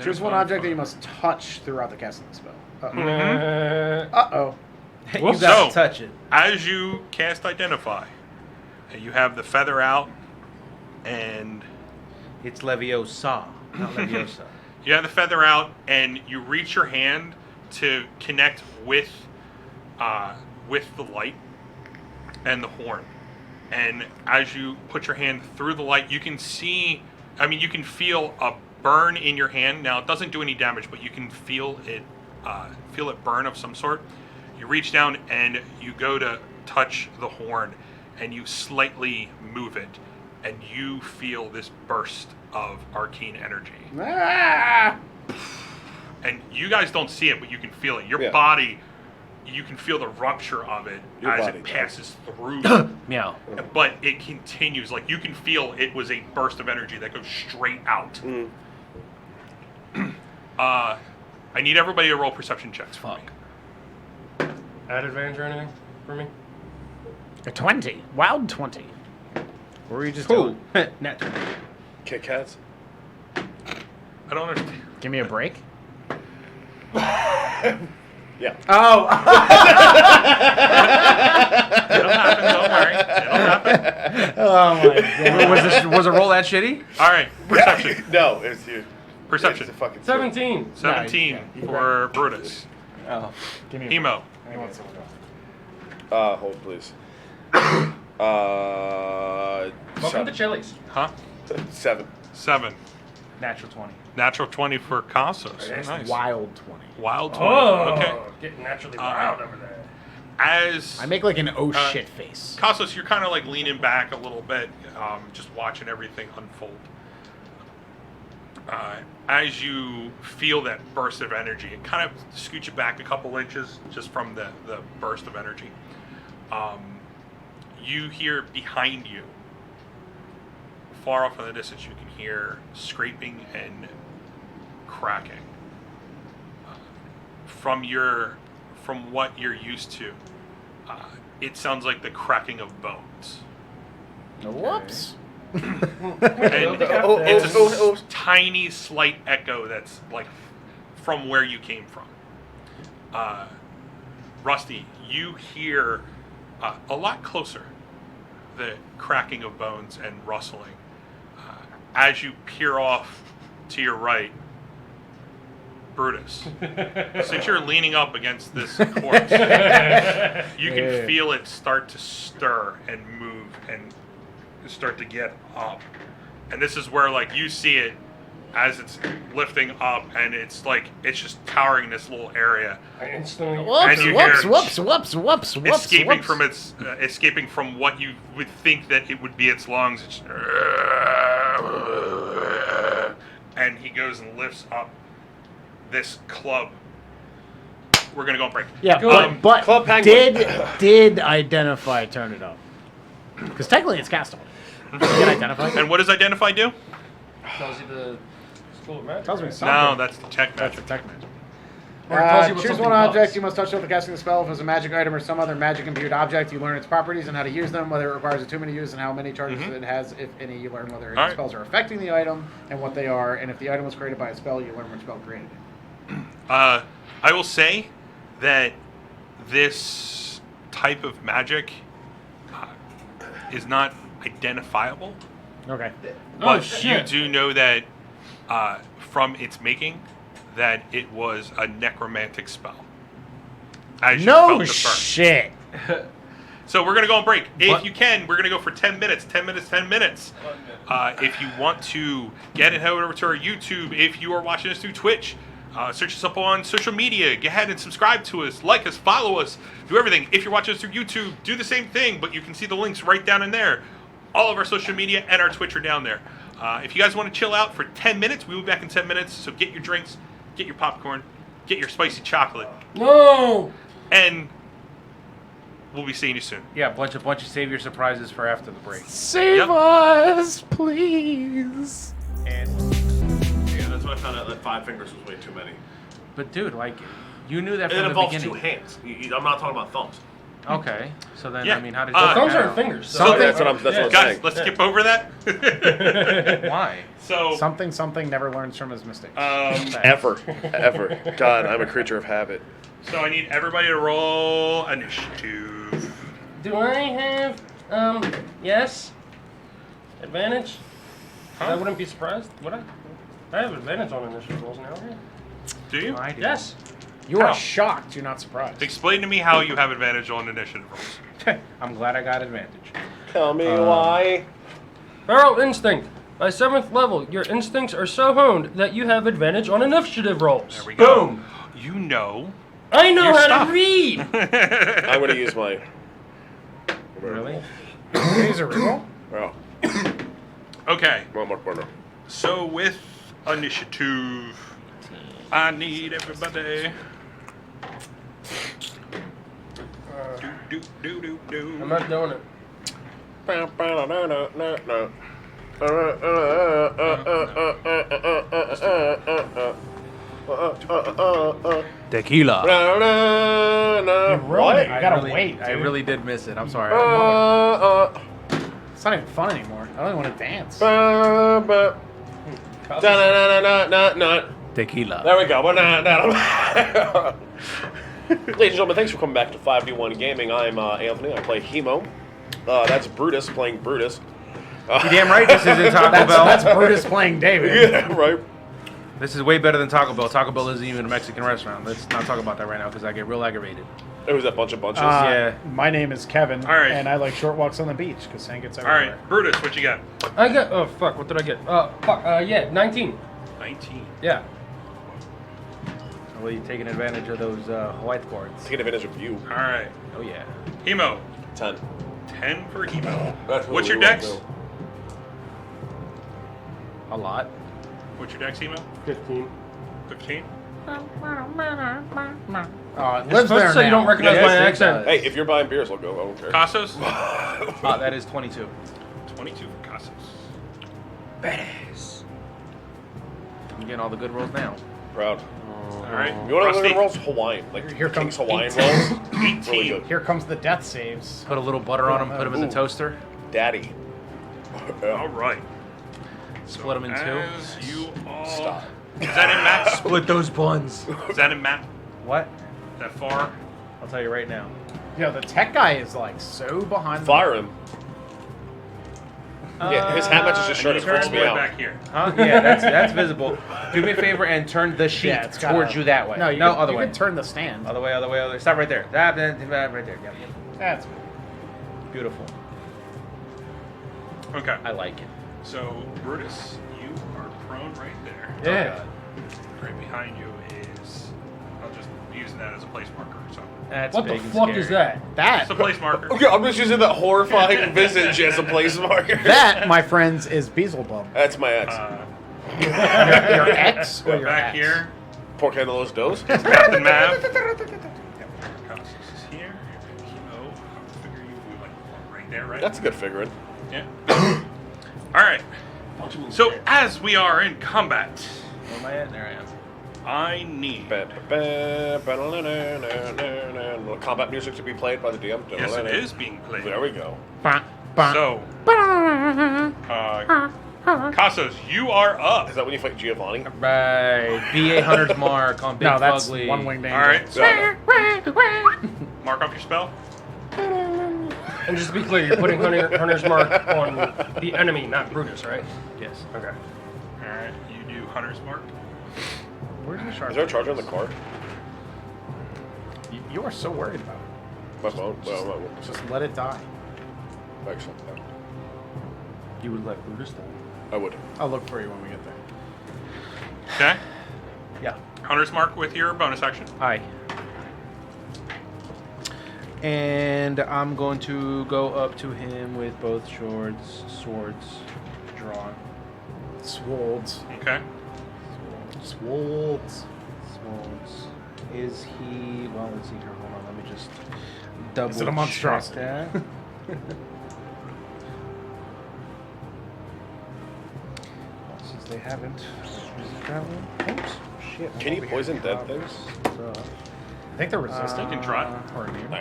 Choose one object that you must touch throughout the casting of the spell. Uh-oh. You Whoops. gotta So- touch it. As you cast Identify, you have the feather out, and It's Leviosa, not Leviosa. you have the feather out, and you reach your hand to connect with the light and the horn. And as you put your hand through the light, you can see, you can feel a burn in your hand. Now, it doesn't do any damage, but you can feel it burn of some sort. You reach down and you go to touch the horn, and you slightly move it, and you feel this burst of arcane energy. Ah! And you guys don't see it, but you can feel it. Your Yeah. body, you can feel the rupture of it Your as body it does. passes through. Meow. But it continues. Like, you can feel it was a burst of energy that goes straight out. I need everybody to roll perception checks for me. Add advantage or anything for me? A 20. Wild 20. What were you just Cool. doing? Nat 20. Kit Kats. I don't understand. Give me a break. Yeah. Oh! It'll happen, don't worry. It'll happen. Oh my god. Was a roll that shitty? All right, perception. No, it's you. Perception. It's a fucking 17. 17 for Brutus. Oh. Give me a Emo. Hold please. Welcome to Chili's. Huh? 7. 7. Natural 20. Natural 20 for Cassos. Nice. Nice. Wild 20. Wild 20. Oh, Okay. getting naturally wild over there. As I make like an oh shit face. Cassos, you're kind of like leaning back a little bit, just watching everything unfold. As you feel that burst of energy, it kind of scoots you back a couple inches just from the burst of energy. You hear behind you, far off in the distance, you can hear scraping and cracking. From what you're used to, it sounds like the cracking of bones. Whoops. And it's a tiny, slight echo that's like from where you came from. Rusty, you hear a lot closer the cracking of bones and rustling. As you peer off to your right, Brutus, since you're leaning up against this corpse, you can feel it start to stir and move and start to get up. And this is where, like, you see it as it's lifting up, and it's just towering this little area, I instantly. Whoops, And you hear whoops, whoops, whoops, whoops, whoops, escaping whoops. from escaping from what you would think that it would be its lungs. It's, and he goes and lifts up this club. We're gonna go on break. Yeah, Good. but Club Penguin. did identify turn it up? Because technically it's castable. Did identify? And what does identify do? Tells you the school of magic. Tells me right? something. No, that's the tech That's the magic. tech magic. Or it tells you what Choose something one object does. you must touch after casting the spell. If it's a magic item or some other magic imbued object, you learn its properties and how to use them, whether it requires attunement to use and how many charges it has, if any. You learn whether any Alright. spells are affecting the item and what they are, and if the item was created by a spell, you learn which spell created it. I will say that this type of magic is not identifiable, Okay. but you shit. do know that from its making that it was a necromantic spell. As you felt No the burn. shit. So we're gonna go on break. If What? you can, we're gonna go for 10 minutes. 10 minutes. 10 minutes. If you want to get it, head over to our YouTube. If you are watching us through Twitch, search us up on social media. Go ahead and subscribe to us, like us, follow us, do everything. If you're watching us through YouTube, do the same thing, but you can see the links right down in there. All of our social media and our Twitch are down there. If you guys want to chill out for 10 minutes, we'll be back in 10 minutes. So get your drinks, get your popcorn, get your spicy chocolate, No! and we'll be seeing you soon. Yeah, bunch of save your surprises for after the break. Save Yep. us, please. And Yeah, that's when I found out that 5 fingers was way too many. but dude, like, you knew that And it from the involves beginning. 2 hands. I'm not talking about thumbs. Okay, so then Yeah. I mean, how did Thumbs you? are fingers. Something- That's what I'm Guys, saying. let's skip over that. Why? So, Something never learns from his mistakes. Ever. God, I'm a creature of habit. so I need everybody to roll initiative. Do I have, yes? Advantage? Huh? I wouldn't be surprised, would I? I have advantage on initiative rolls now, yeah. Do you? I do. Yes. You are How? shocked. You're not surprised. Explain to me how you have advantage on initiative rolls. I'm glad I got advantage. Tell me why. Feral instinct. By 7th level, your instincts are so honed that you have advantage on initiative rolls. There we go. Boom. You know. I know Your how stuff. to read. I'm gonna use my. Really? Use a reroll? Oh, Okay. one more corner. So with initiative, I need everybody. Do. I'm not doing it. Tequila. You ruined it. You gotta really, wait, I dude. really did miss it. I'm sorry. It's not even fun anymore. I don't even want to dance. Tequila. There we go. Ladies and gentlemen, thanks for coming back to 5v1 Gaming. I'm Anthony. I play Hemo. That's Brutus playing Brutus. You damn right this isn't Taco Bell. That's Brutus playing David. Yeah, right. This is way better than Taco Bell. Taco Bell isn't even a Mexican restaurant. Let's not talk about that right now because I get real aggravated. It was that bunch of bunches. Yeah. My name is Kevin, All right. and I like short walks on the beach because sand gets All everywhere. right, Brutus, what you got? I got. Oh fuck! What did I get? Yeah, 19. 19. Yeah. Well, you taking advantage of those whiteboards. Taking advantage of you. All right, Oh, yeah. Hemo. 10. 10 for Hemo. That's what What's we your will dex? do. A lot. What's your dex, Hemo? 15. 15. Oh, it You're lives supposed to there say you now. don't recognize Yes, my it accent. does. Hey, if you're buying beers, I'll go. I don't care. Cassos? That is 22. 22 for Cassos. Badass. I'm getting all the good rolls now. Proud. All right, You want to Rusty? look at rolls? Hawaiian. Like Here King's comes Hawaiian 18. rolls. Really 18. good. Here comes the death saves. Put a little butter on them, put them in the Ooh. toaster, Daddy. All right. split them in two. As you all... Stop. Is that in map? Split those buns. Is that in map? What? That far? I'll tell you right now. Yo, the tech guy is like so behind. Fire him. Yeah, his hat matches his shirt. It He's all freaks the me way out. back here. Huh? Yeah, that's visible. Do me a favor and turn the sheet Yeah, it's gotta- towards you that way. No, you other you way. can turn the stand. Other way, other way, other way. Stop right there. That right there. Yeah. That's Beautiful. Okay. I like it. So, Brutus, you are prone right there. Yeah. Right behind you is... I'll just be using that as a place marker. So, That's What the big and fuck scary. is that? it's a place marker. Okay, I'm just using that horrifying visage as a place marker. that, my friends, is Beelzebub. That's my ex. Your ex or your Back ex? here, Pork hand of those does. Captain Mav. Cassos is here. Hemo, I'll figure you like right there, right? That's a good figuring. Yeah. All right. So as we are in combat, Where am I at? There I am. I need. Combat music to be played by the DM. Yes, it is being played. There we go. So, Cassos, you are up. Is that when you fight Giovanni? Right. BA Hunter's Mark on Big No, that's Fugly. one winged angel. All right. So, Yeah. mark off your spell. And just to be clear, you're putting Hunter's Mark on the enemy, not Brutus, right? Yes. Okay. All right. You do Hunter's Mark. Where's the shark? Is there a charger in the car? You are so worried about it. My phone. Well, Just let it die. excellent. You would let Brutus die. I would. I'll look for you when we get there. Okay. Yeah. Hunter's Mark with your bonus action. Hi. And I'm going to go up to him with both swords drawn. Swolds. Okay. Swolds. Swords. Is he? Well, let's see here. Hold on. Let me just double. Is it a monstrosity? check that. Well, since they haven't used that one. Oops. Shit. I'm Can you over here. poison dead things? So, I think they're resistant. You can try. Or immune.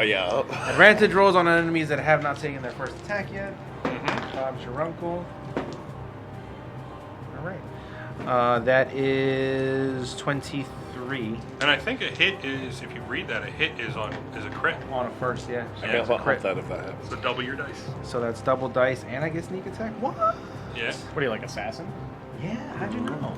Yeah. advantage rolls on enemies that have not taken their first attack yet. Mm-hmm. Bob's your uncle. All right. That is 23 And I think a hit is, if you read that, a hit is a crit. on a first, yeah. I Yeah, can it's a help crit. that if that happens. So double your dice. So that's double dice, and I get sneak attack. What? Yeah. What are you, like, assassin? Yeah. How'd you know?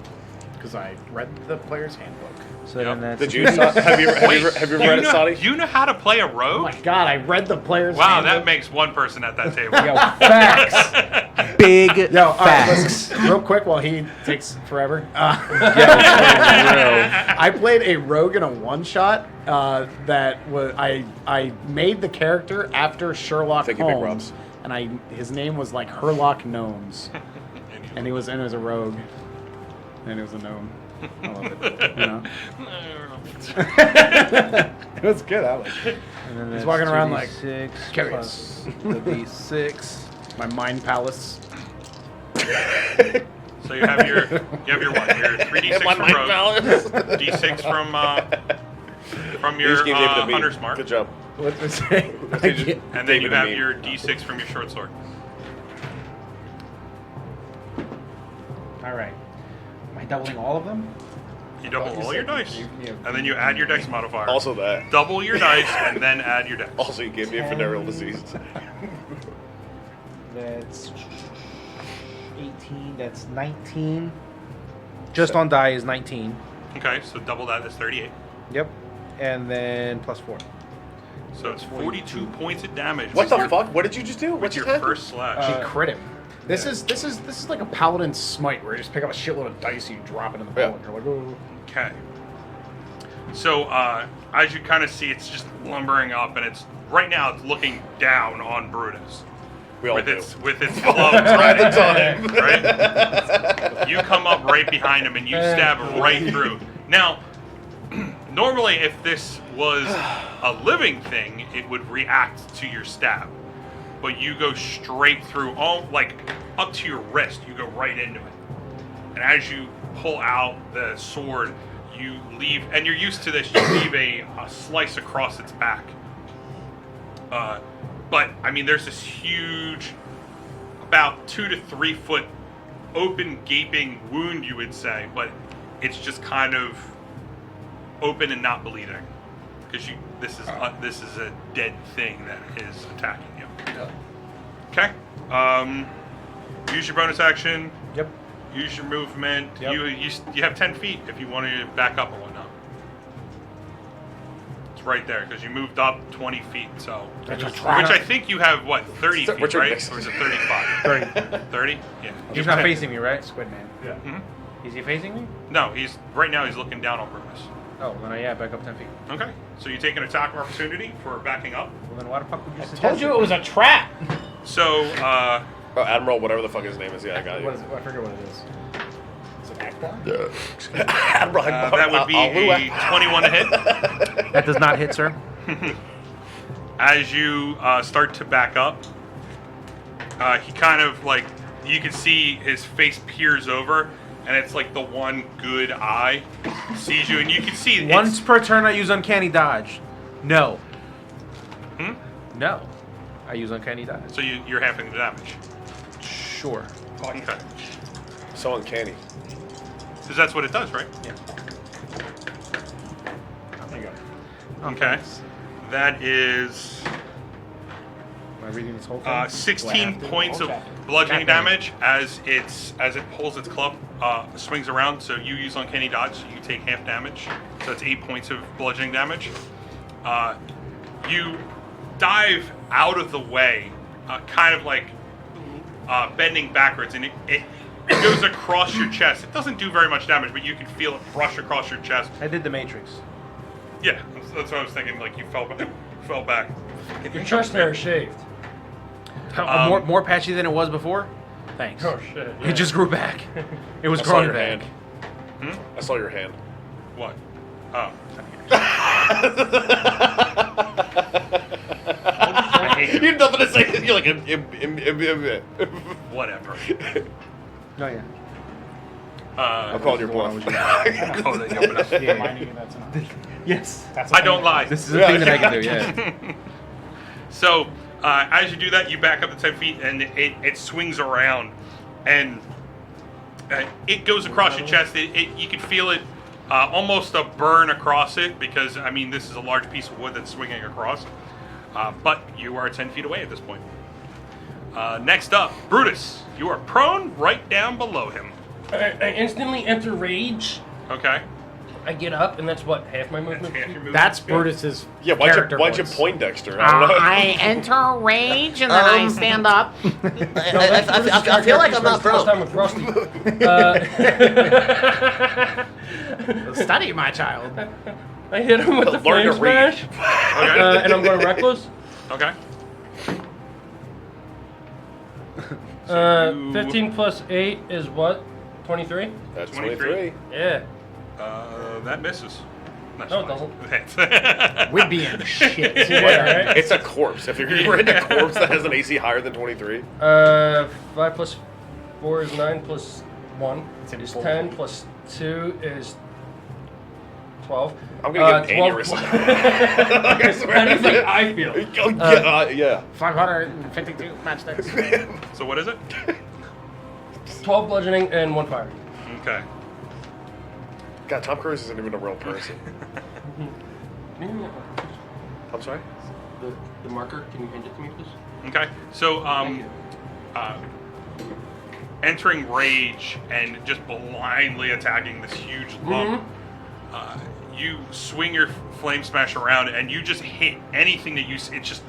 Because I read the player's handbook. So then that's Did you? Have you read it, Sadi? You know how to play a Oh rogue? my god, I read the player's Wow, handbook. that makes one person at that table. Yo, facts. Big Yo, all right, facts. let's, real quick while he takes forever. Yeah, I played a rogue in a one-shot that was I made the character after Sherlock Thank you, Big Holmes, and his name was like Herlock Gnomes, and he was a rogue, and he was a gnome. I love it. You know? It was good. I like it. And then He's that's walking around like 2d6 curious. plus the d6. My mind palace. So you have your what? Your 3d6 from rogue, d6 from your just gave David a beat. hunter's mark, Good job. What's it say? and then David you a have meme. your d6 from your short sword. All right. Am I doubling all of them? You double all your dice, and then you add your dex modifier. Also that. Double your dice, and then add your dex. Also, you gave me a venereal disease. That's 18. That's 19. Just on die is 19. Okay, so double that is 38. Yep. And then plus 4. So it's 42 points of damage. What with the your- fuck? What did you just do? With What your just happened? first slash. She crit him. This is like a paladin smite where you just pick up a shitload of dice and you drop it in the bowl Yeah. and you're like, oh. Okay. So as you kind of see, it's just lumbering up, and it's right now it's looking down on Brutus We all with do. its clubs. At the right? time. Right? You come up right behind him and you stab right through. Now, normally, if this was a living thing, it would react to your stab. But you go straight through, all like up to your wrist. You go right into it. And as you pull out the sword, you leave, and you're used to this. You leave a slice across its back. But I mean, there's this huge, about 2 to 3 foot, open, gaping wound, you would say, but it's just kind of open and not bleeding, because this is a dead thing that is attacking you. Okay. Use your bonus action. Yep. Use your movement. Yep. You have 10 feet if you want to back up and whatnot. It's right there because you moved up 20 feet. So, which I think you have what 30 feet, Richard right? Nixon. Or is it 35? 30. 30? Yeah. He's not facing me, right? Squid Man. Yeah. Is he facing me? No, he's right now. He's looking down on Brutus. Oh, then yeah, back up 10 feet. Okay. So you take an attack of opportunity for backing up. Well, then why the fuck would you suggest Told you it was a trap. So, Oh, Admiral, whatever the fuck his name is. Yeah, I got you. What is it? I forget what it is. Is it Akbar? Admiral. that would be a 21 to hit. That does not hit, sir. As you start to back up, he kind of like, you can see his face peers over, and it's like the one good eye sees you, and you can see Once per turn, I use Uncanny Dodge. No. No. I use Uncanny Dodge. So you're halving the damage. Sure. Okay. So uncanny. Because that's what it does, right? Yeah. There you go. Okay. That is Am I reading this whole thing? 16 points of Okay. bludgeoning damage as it pulls its club, swings around. So you use Uncanny Dodge, so you take half damage. So that's 8 points of bludgeoning damage. You dive out of the way, kind of like bending backwards, and it goes across your chest. It doesn't do very much damage, but you can feel it brush across your chest. I did the Matrix. Yeah, that's what I was thinking. Like you fell back. Your chest hair is shaved. More patchy than it was before? Thanks. Oh shit. It just grew back. It was I saw growing your back. hand. I saw your hand. What? Oh. I hate You have nothing to say. You're like, whatever. Oh, yeah. I'm calling your bluff. Oh, then you open up. Reminding you that's enough. Yes. That's a I thing. don't lie. This is a thing that I can do, yeah. So, as you do that, you back up to 10 feet, and it swings around, and it goes across your chest. You can feel it, almost a burn across it, because, I mean, this is a large piece of wood that's swinging across. But you are 10 feet away at this point. Next up, Brutus. You are prone right down below him. I instantly enter rage. Okay. I get up, and that's what, half my movement? Half your movement. That's Brutus's Yeah, character why'd you voice. Poindexter? I don't know. I enter rage and then I stand up. I feel like I'm not First time broke. with Frosty. Study, my child. I hit him with the Learn to flame read. smash, Okay. and I'm going reckless. Okay. 15 plus 8 is what? 23? That's 23. 23. Yeah. That misses. Not No, it sure. doesn't. We'd be in shit. Yeah, right? It's a corpse. If you're in a corpse that has an AC higher than 23. 5 plus 4 is 9 plus 1 is full. 10 plus 2 is 12. I'm gonna get an 12 aneurysm. I swear. How do you think I feel? Oh, yeah. 552 matchsticks. So what is it? 12 bludgeoning and 1 fire. Okay. God, Tom Cruise isn't even a real person. I'm sorry? The marker, can you hand it to me, please? Okay. So, Thank you. entering rage and just blindly attacking this huge lump, you swing your flame smash around and you just hit anything that you see. It's just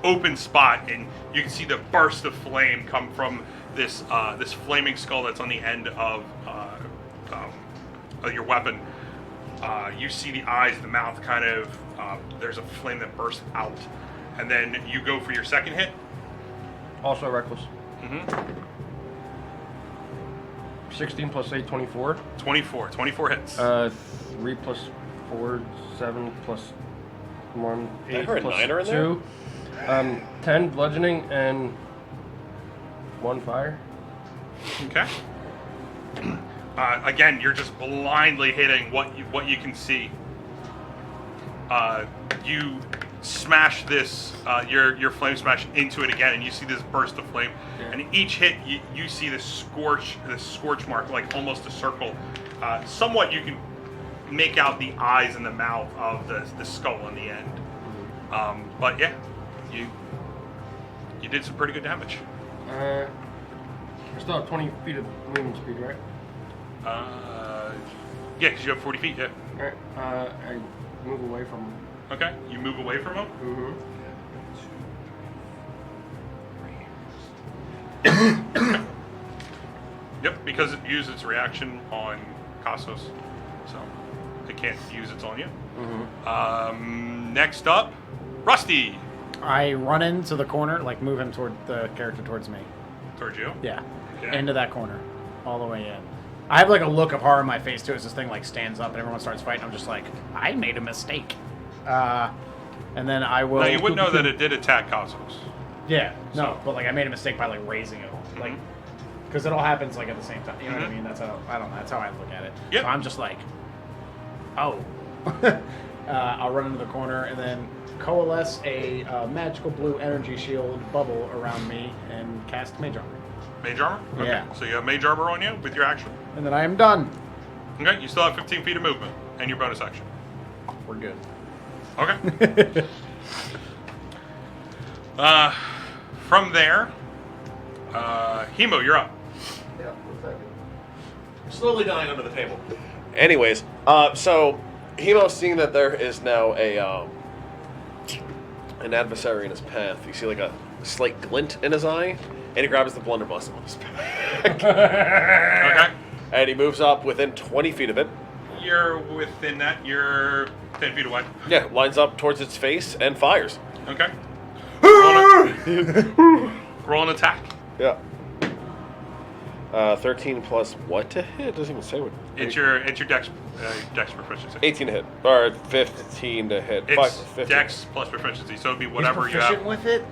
open spot, and you can see the burst of flame come from this this flaming skull that's on the end of your weapon. You see the eyes, the mouth kind of, there's a flame that bursts out. And then you go for your second hit. Also reckless. Mm-hmm. 16 plus 8, 24. 24 hits. 3 plus 4, 7 plus 1, 8 heard a plus niner in 2. 10 bludgeoning and 1 fire. Okay. Again, you're just blindly hitting what you can see. You smash this your flame smash into it again, and you see this burst of flame. Yeah. And each hit, you see this scorch mark, like almost a circle. Somewhat, you can make out the eyes and the mouth of the skull on the end. But yeah, you did some pretty good damage. I still have 20 feet of movement speed, right? Yeah, because you have 40 feet. Yeah. Alright. I move away from him. Okay. You move away from him. Mm-hmm. Yep, because it used its reaction on Costos, so it can't use its on you. Next up, Rusty. I run into the corner, like move him toward the character towards me. Towards you. Yeah. Okay. Into that corner. All the way in. I have like a look of horror on my face too as this thing like stands up and everyone starts fighting. I'm just like, I made a mistake. And then I will. Now you would know that it did attack Costos. Yeah. No, So- but like I made a mistake by like raising it. Like, because it all happens like at the same time. You know what I mean? That's how, I don't know. That's how I look at it. Yep. So I'm just like, oh. I'll run into the corner and then coalesce a magical blue energy shield bubble around me and cast Mage Armor. Mage armor. Okay. Yeah. So you have mage armor on you with your action. And then I am done. Okay. You still have 15 feet of movement and your bonus action. We're good. Okay. From there, Hemo, you're up. Yeah, 1 second. Slowly dying under the table. Anyways, so Hemo, seeing that there is now an adversary in his path, you see like a slight glint in his eye, and he grabs the blunderbuss on his back. Okay. And he moves up within 20 feet of it. You're within that. You're 10 feet away. Yeah, lines up towards its face and fires. Okay. Roll an attack. Yeah. 13 plus what to hit? It doesn't even say what. It's your dex proficiency. 18 to hit. Or 15 to hit. It's 15. dex plus proficiency, so it'd be whatever you have. with it?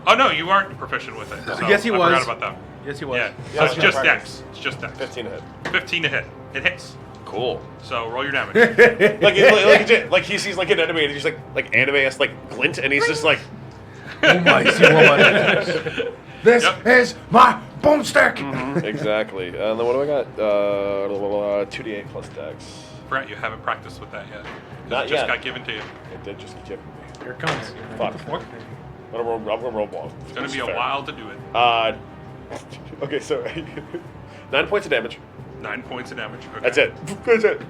Oh no, you aren't proficient with it. So Yes, he I was. forgot about that. Yes, he was. Yeah. Yeah, So it's that's just not dex. It's just dex. 15 to hit. 15 to hit. It hits. Cool. So roll your damage. like he sees like an enemy and he's like anime-esque like glint and he's just like Almighty woman. This Yep. is my boomstick! exactly. And then what do I got? 2d8 plus dex. Brett, you haven't practiced with that yet. 'Cause Not it just yet. got given to you. It did just give me. Here it comes. Fuck. I'm gonna roll ball. It's gonna be a while to do it. Okay, so 9 points of damage. 9 points of damage. Okay. That's it. That's it.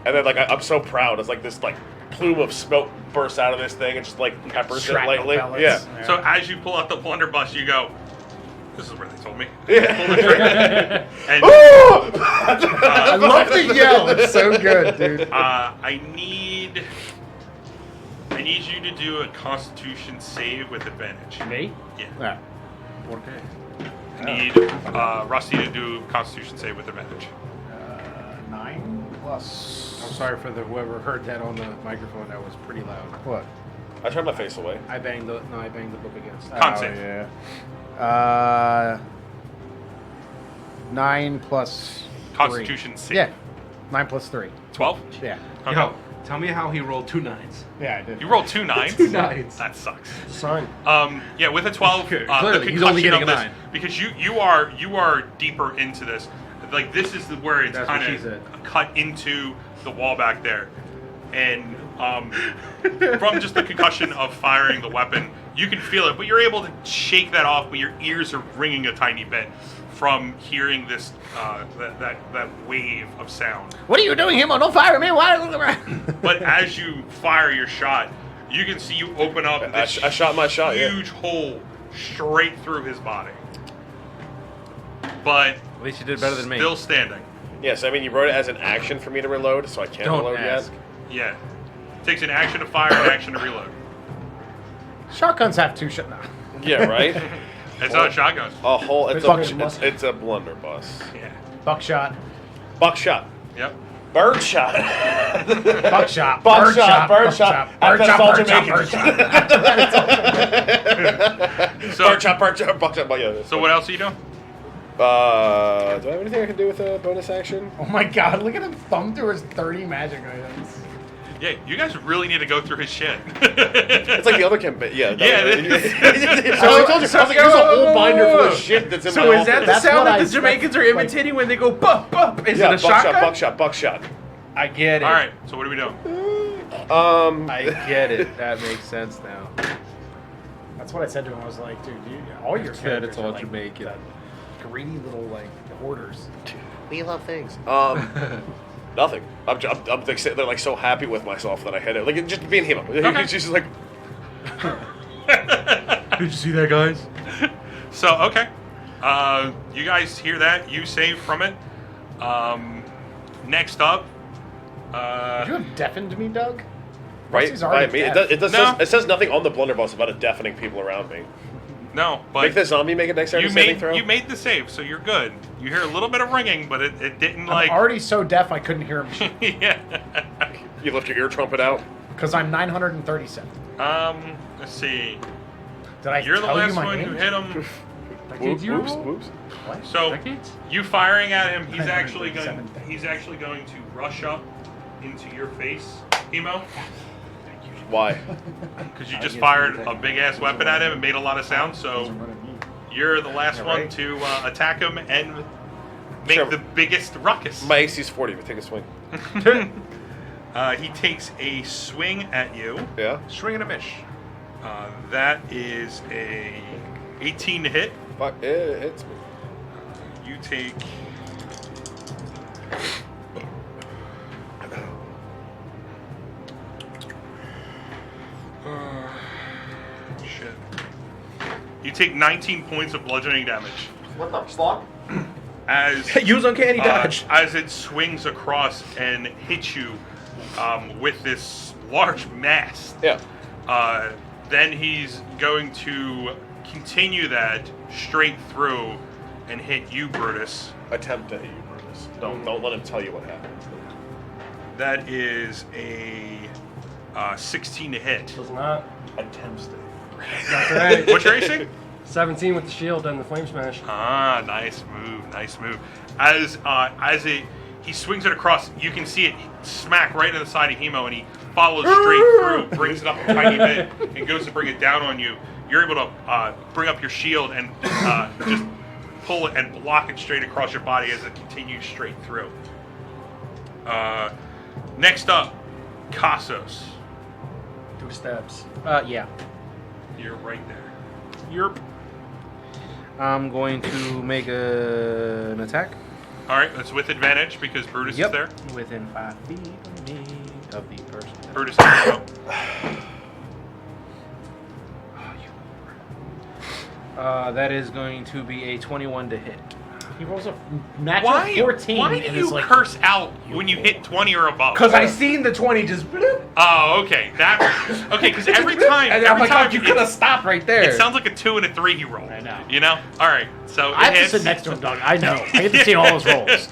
And then, like, I'm so proud. It's like this, like, plume of smoke bursts out of this thing and just, like, peppers it Shrapnel lightly. pellets. Yeah. So as you pull out the blunderbuss, you go, this is where they told me. Yeah. And I love the yell. It's so good, dude. I need you to do a Constitution save with advantage. Me? Yeah. Yeah. I need Rusty to do a Constitution save with advantage. 9 plus. I'm sorry for whoever heard that on the microphone. That was pretty loud. What? I turned my face away. I banged the book against. Con save. Yeah. 9 plus. Constitution save. Yeah. 9 plus 3. 12? Yeah. Okay. Yo, tell me how he rolled 2 9s. Yeah, I did. You rolled 2 9s? 2 9s. That sucks. It's a sign. Yeah, with a 12, the Clearly, he's only concussion getting of a this, 9. because you are deeper into this. Like, this is where it's That's what kind she said. of cut into the wall back there. And from just the concussion of firing the weapon, you can feel it, but you're able to shake that off, but your ears are ringing a tiny bit from hearing this that wave of sound. What are you doing, Himo? Don't fire me. Why? But as you fire your shot, you can see you open up this I shot my shot, yeah. huge hole straight through his body. But At least you did better than me. still standing. Yes, I mean, you wrote it as an action for me to reload, so I can't Don't reload ask. yet. Yeah. Takes an action to fire and an action to reload. Shotguns have 2 shot. No. Yeah, right? It's not a shotgun. A whole, it's Buckshot. it's a blunderbuss. Yeah. Buckshot. Buckshot. Yep. Birdshot. Buckshot. Buckshot. Birdshot. Birdshot. So, Birdshot. Buckshot. Yeah, so what else are you doing? do I have anything I can do with a bonus action? Oh my god, look at him thumb through his 30 magic items. Yeah, you guys really need to go through his shit. It's like the other campaign. Yeah. Yeah, it is. So I told you, I was like, there's a whole binder full of shit that's in my So is that office. the That's sound what that I- the Jamaicans are like- imitating when they go bup bup? Is Yeah, it a shotgun? buckshot. I get it. All right, so what are we doing? I get it. That makes sense now. That's what I said to him. I was like, dude, all your characters it's all are like Jamaican. that greedy little like hoarders. We love things. Nothing. I'm like, they're like so happy with myself that I hit it. Like, just being him. He's just like, Did you see that, guys? So, okay. You guys hear that. You save from it. Next up. Would you have deafened me, Doug? right Rusty's by already me. dead. No. It says nothing on the blunderbuss about it deafening people around me. No, but Make the zombie make a dexterity saving throw. you made the save, so you're good. You hear a little bit of ringing, but it didn't I'm like. already so deaf I couldn't hear him Yeah. You lift your ear trumpet out. because I'm 937. Let's see. Did I You're the tell you last my one age? who hit him. Whoops. So Decades? you firing at him, he's actually 937 going. He's actually going to rush up into your face, Emo, Why? because you just fired a big ass weapon at him and made a lot of sound. So you're the last Yeah, one right. to attack him and make Sure. the biggest ruckus. My AC's 40, but take a swing. He takes a swing at you. Yeah? Swing and a miss. That is a 18 to hit. Fuck, it hits me. You take. Shit. You take 19 points of bludgeoning damage What the fuck? as Use uncanny dodge. as it swings across and hits you with this large mass. Yeah. Then he's going to continue that straight through and hit you, Brutus. Attempt to hit you, Brutus. Don't let him tell you what happened. That is a 16 to hit. Does not. Attempts to. That's right. What's your AC? 17 with the shield and the flame smash. Ah, nice move. As he swings it across, you can see it smack right in the side of Hemo, and he follows straight through, brings it up a tiny bit, and goes to bring it down on you. You're able to bring up your shield and just pull it and block it straight across your body as it continues straight through. Next up, Cassos. 2 steps. Yeah. You're right there. Yerp. I'm going to make an attack. All right, that's with advantage because Brutus is there. Within 5 feet of me, of the person. Brutus can go. That is going to be a 21 to hit. He rolls a natural 14. Why do and you is like, curse out when you hit 20 or above? Because I seen the 20 just. Oh, okay. Because every time, And I'm every like, time oh, you could have stopped right there. it sounds like a 2 and a 3 he rolled. I know. You know? All right. So I have it to hits. sit next to him, dog. I know. I get to see all his rolls.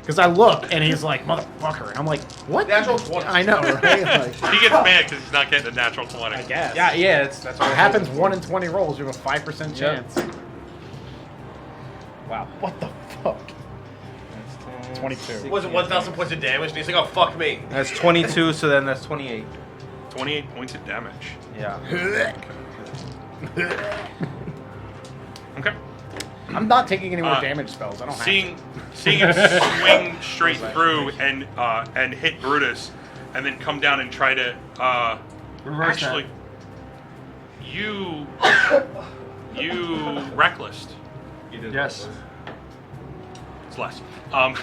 Because I look, and he's like, motherfucker. And I'm like, what? Natural 20. I know, right? Like, He gets mad because he's not getting a natural 20. I guess. Yeah, that's what It happens 1 in 20 rolls. You have a 5% chance. Wow. What the fuck? 22. Was it 1,000 points of damage? And he's like, oh, fuck me. That's 22, so then that's 28. 28 points of damage. Yeah. Okay. I'm not taking any more damage spells. I don't Seeing him swing straight through and hit Brutus, and then come down and try to Reverse actually you reckless. Yes. It's less. Was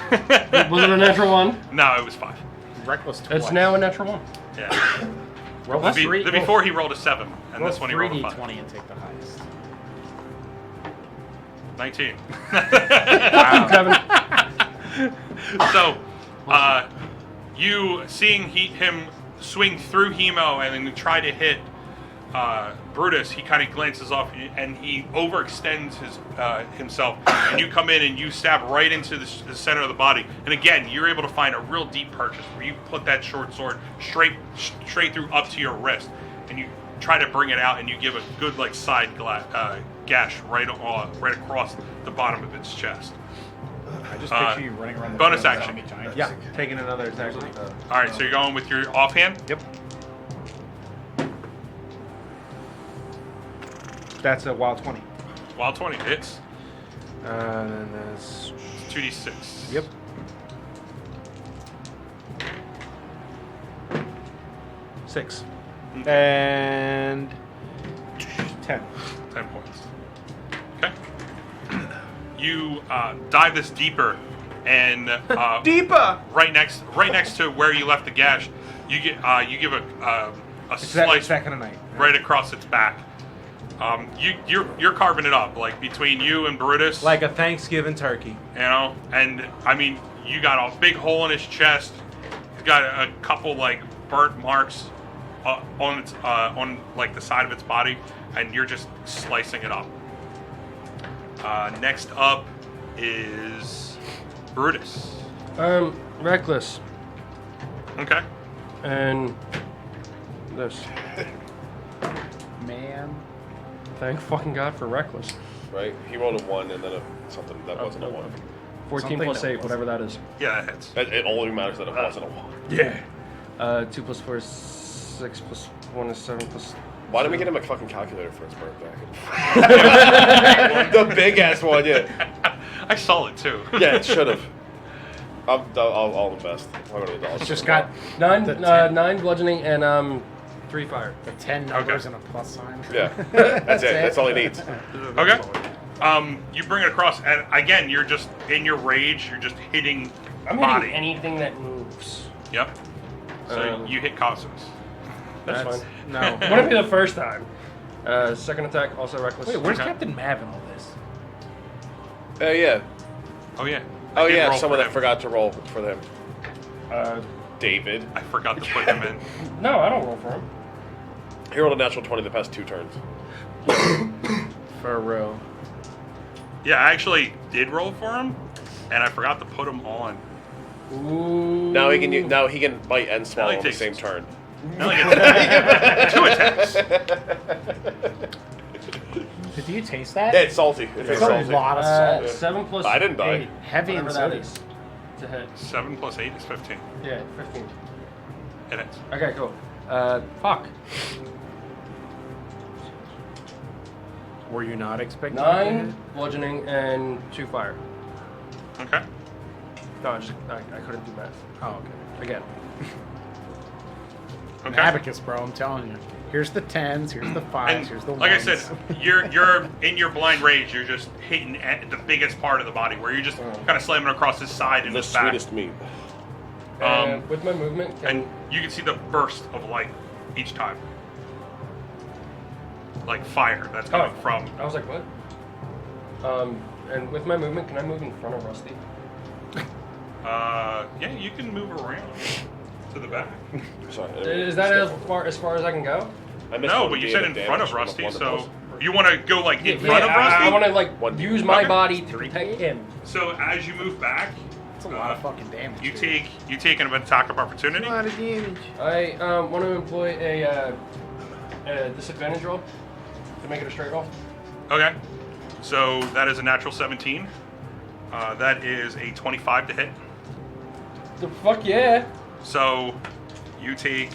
it a natural 1? No, it was 5. Reckless twice. It's now a natural 1. Yeah. Roll The before he rolled a 7, and this one he rolled a 5. 3d20 and take the highest. 19. Kevin. So, you seeing him swing through Hemo and then try to hit Brutus, he kind of glances off and he overextends himself, and you come in and you stab right into the center of the body. And again, you're able to find a real deep purchase where you put that short sword straight through up to your wrist, and you try to bring it out, and you give a good like side gash right across the bottom of its chest. I just picture you running around the bonus field action. with zombie giants. Yeah, taking another attack. All right, so you're going with your offhand. Yep. That's a wild 20. Wild 20 hits. And then that's. It's 2d6. Yep. Six. And 10. 10 points. Okay. You dive this deeper, and Deeper. right next to where you left the gash, you give a It's slice that kind of night. right across its back. You're carving it up like between you and Brutus, Like a Thanksgiving turkey. you know. And I mean, you got a big hole in his chest. He's got a couple like burnt marks on like the side of its body, and you're just slicing it up. Next up is Brutus. Reckless. Okay. And this. Man. Thank fucking God for Reckless. Right? He rolled a 1 and then something that wasn't a 1. 14 Something plus that 8, whatever that is. Yeah, that hits. It only matters that it wasn't a 1. Yeah. 2 plus 4 is 6 plus 1 is 7 plus. Why didn't we get him a fucking calculator for his birthday? The big ass one, yeah. I saw it too. Yeah, it should have. I'll invest. I'll go to the dollar It's just store. got 9 bludgeoning and 3 fire. the 10 numbers Okay. and a plus sign. Yeah, that's it. That's all he needs. Okay. You bring it across, and again, you're just in your rage. You're just hitting I'm body. hitting anything that moves. Yep. So you hit Cosmos. That's fine. No. Wouldn't be the first time. Second attack, also Reckless. Wait, where's Okay. Captain Mav in all this? Yeah. Oh yeah. Oh I did yeah, roll someone for that him. forgot to roll for them. David. I forgot to put him in. No, I don't roll for him. He rolled a natural 20 the past 2 turns. For real. Yeah, I actually did roll for him, and I forgot to put him on. Ooh. Now he can bite and swallow he on the takes- same turn. I only get 2 attacks. Did you taste that? Yeah, it's salty. It's It's salty. a lot of salt. 7 plus I didn't die. 8. Heavy and Whatever that sodium. is. To hit. 7 plus 8 is 15. Yeah, 15. It hits. Okay, cool. Fuck. Were you not expecting 9 bludgeoning and 2 fire. Okay. No, I couldn't do math. Oh, okay. Again. An Okay. abacus, bro. I'm telling you. Here's the 10s. Here's the 5s. And Here's the 1s. like I said, you're in your blind rage. You're just hitting at the biggest part of the body, where you're just kind of slamming across his side and The his back. sweetest meat. And with my movement, And you can see the burst of light each time, like fire that's coming from. I was like, what? And with my movement, can I move in front of Rusty? Yeah, you can move around to the back. Sorry. Is that as far as I can go? I missed No, one but you D said of in front of damage from Rusty, the one so you want to go like in front of I Rusty. want to like One- use my Okay. body to protect him. So as you move back, That's a lot of fucking damage. you dude. take an attack of opportunity. a lot of damage. I want to employ a disadvantage roll to make it a straight roll. Okay, so that is a natural 17. That is a 25 to hit. The fuck yeah! So you take.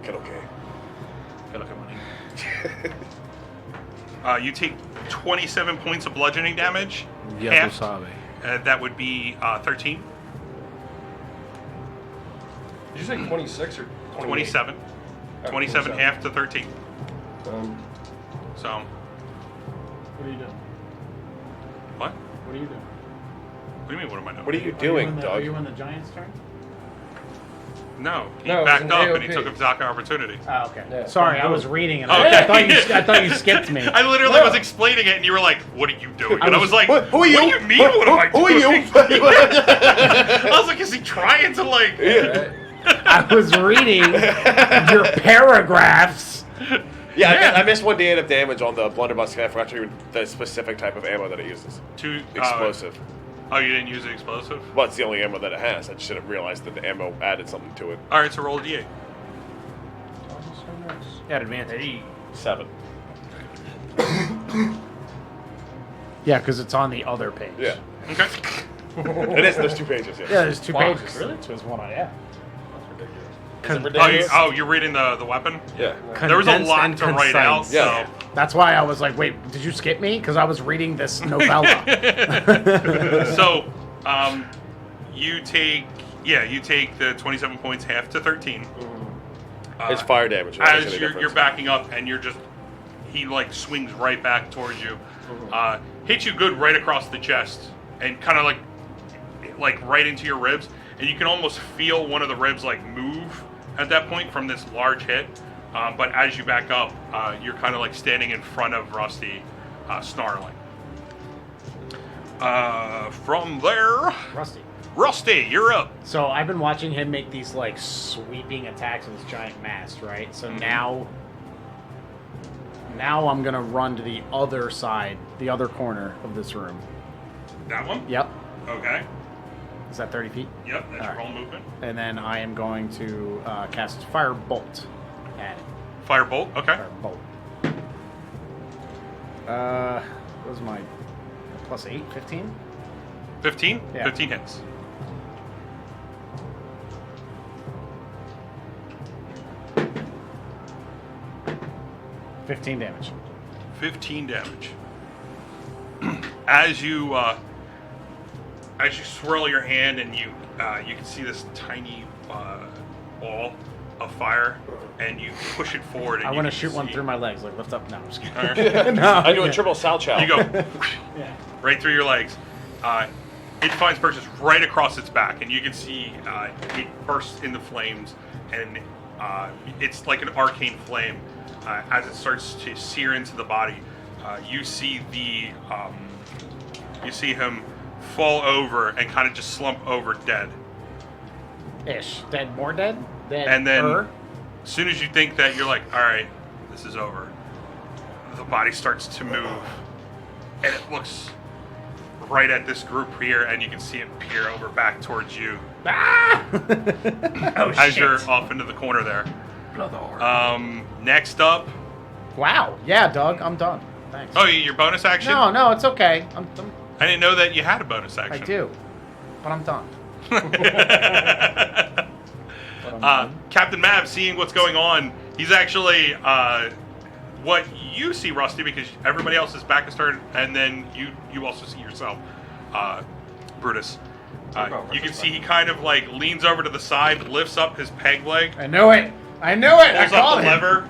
Get okay. You take 27 points of bludgeoning damage. Ya Half, tu sabe. that would be 13. Did you say 26 or 28? 27. 27 half to 13. So, What are you doing? what? What are you doing? What do you mean, what am I doing? What are you doing, Are Doug? you in the Giants' turn? No, he No, it was backed an up and he AOP. took attack of opportunity. Oh, okay. Yeah. Sorry, I was reading it. Okay. I thought you skipped me. I literally was explaining it and you were like, what are you doing? And I was like, Who are you? What do you mean, what am I Who are doing? you? I was like, is he trying to like... I was reading your paragraphs. Yeah, I missed 1d8 of damage on the blunderbuss. I forgot to read the specific type of ammo that it uses. To, Explosive. Oh, you didn't use the explosive? Well, it's the only ammo that it has. I just didn't realize that the ammo added something to it. Alright, so roll a d8. At advantage. 7. Yeah, because it's on the other page. Yeah. Okay. It is. There's 2 pages. Yeah. Yeah, there's 2 Wow. pages. Really? So it's one on. Yeah. Is it Oh, ridiculous? you're reading the weapon? Yeah. There was a Condensed lot and to write out, concise. Yeah. That's why I was like, wait, did you skip me? Because I was reading this novella. So, you take the 27 points half to 13. It's fire damage. That makes As any you're difference. backing up and he like swings right back towards you, hits you good right across the chest and kind of like right into your ribs, and you can almost feel one of the ribs like move at that point from this large hit. But as you back up, you're kind of like standing in front of Rusty, snarling. From there, Rusty, you're up. So I've been watching him make these like sweeping attacks with his giant mast, right? So now I'm gonna run to the other side, the other corner of this room. That one? Yep. Okay. Is that 30 feet? Yep, that's your Alright. whole movement. And then I am going to cast Fire Bolt at it. Firebolt, okay. Fire Bolt. What was my plus 8? 15? 15? Yeah. 15 hits. $15 damage. 15 damage. As you swirl your hand and you can see this tiny ball of fire, and you push it forward. And I you want to can shoot one see- through my legs, like lift up. No, I'm just kidding. Alright. No, I do a yeah. triple Sal Chow. You go Yeah. right through your legs. It finds purchase right across its back, and you can see it bursts into flames, and it's like an arcane flame. As it starts to sear into the body, you see him fall over and kind of just slump over dead. Ish. Dead. More dead? Dead. And then, as soon as you think that, you're like, all right, this is over, the body starts to move, and it looks right at this group here, and you can see it peer over back towards you as you're off into the corner there. Next up, Wow. Yeah, Doug, I'm done. Thanks. oh, your bonus action? No, it's okay. I didn't know that you had a bonus action. I do, but I'm done. But I'm done. Captain Mav, seeing what's going on, he's actually what you see, Rusty, because everybody else is back is turned, and then you also see yourself. Brutus. You can see he kind of like leans over to the side, lifts up his peg leg, I knew it. I knew it. I pulls up called the it. lever,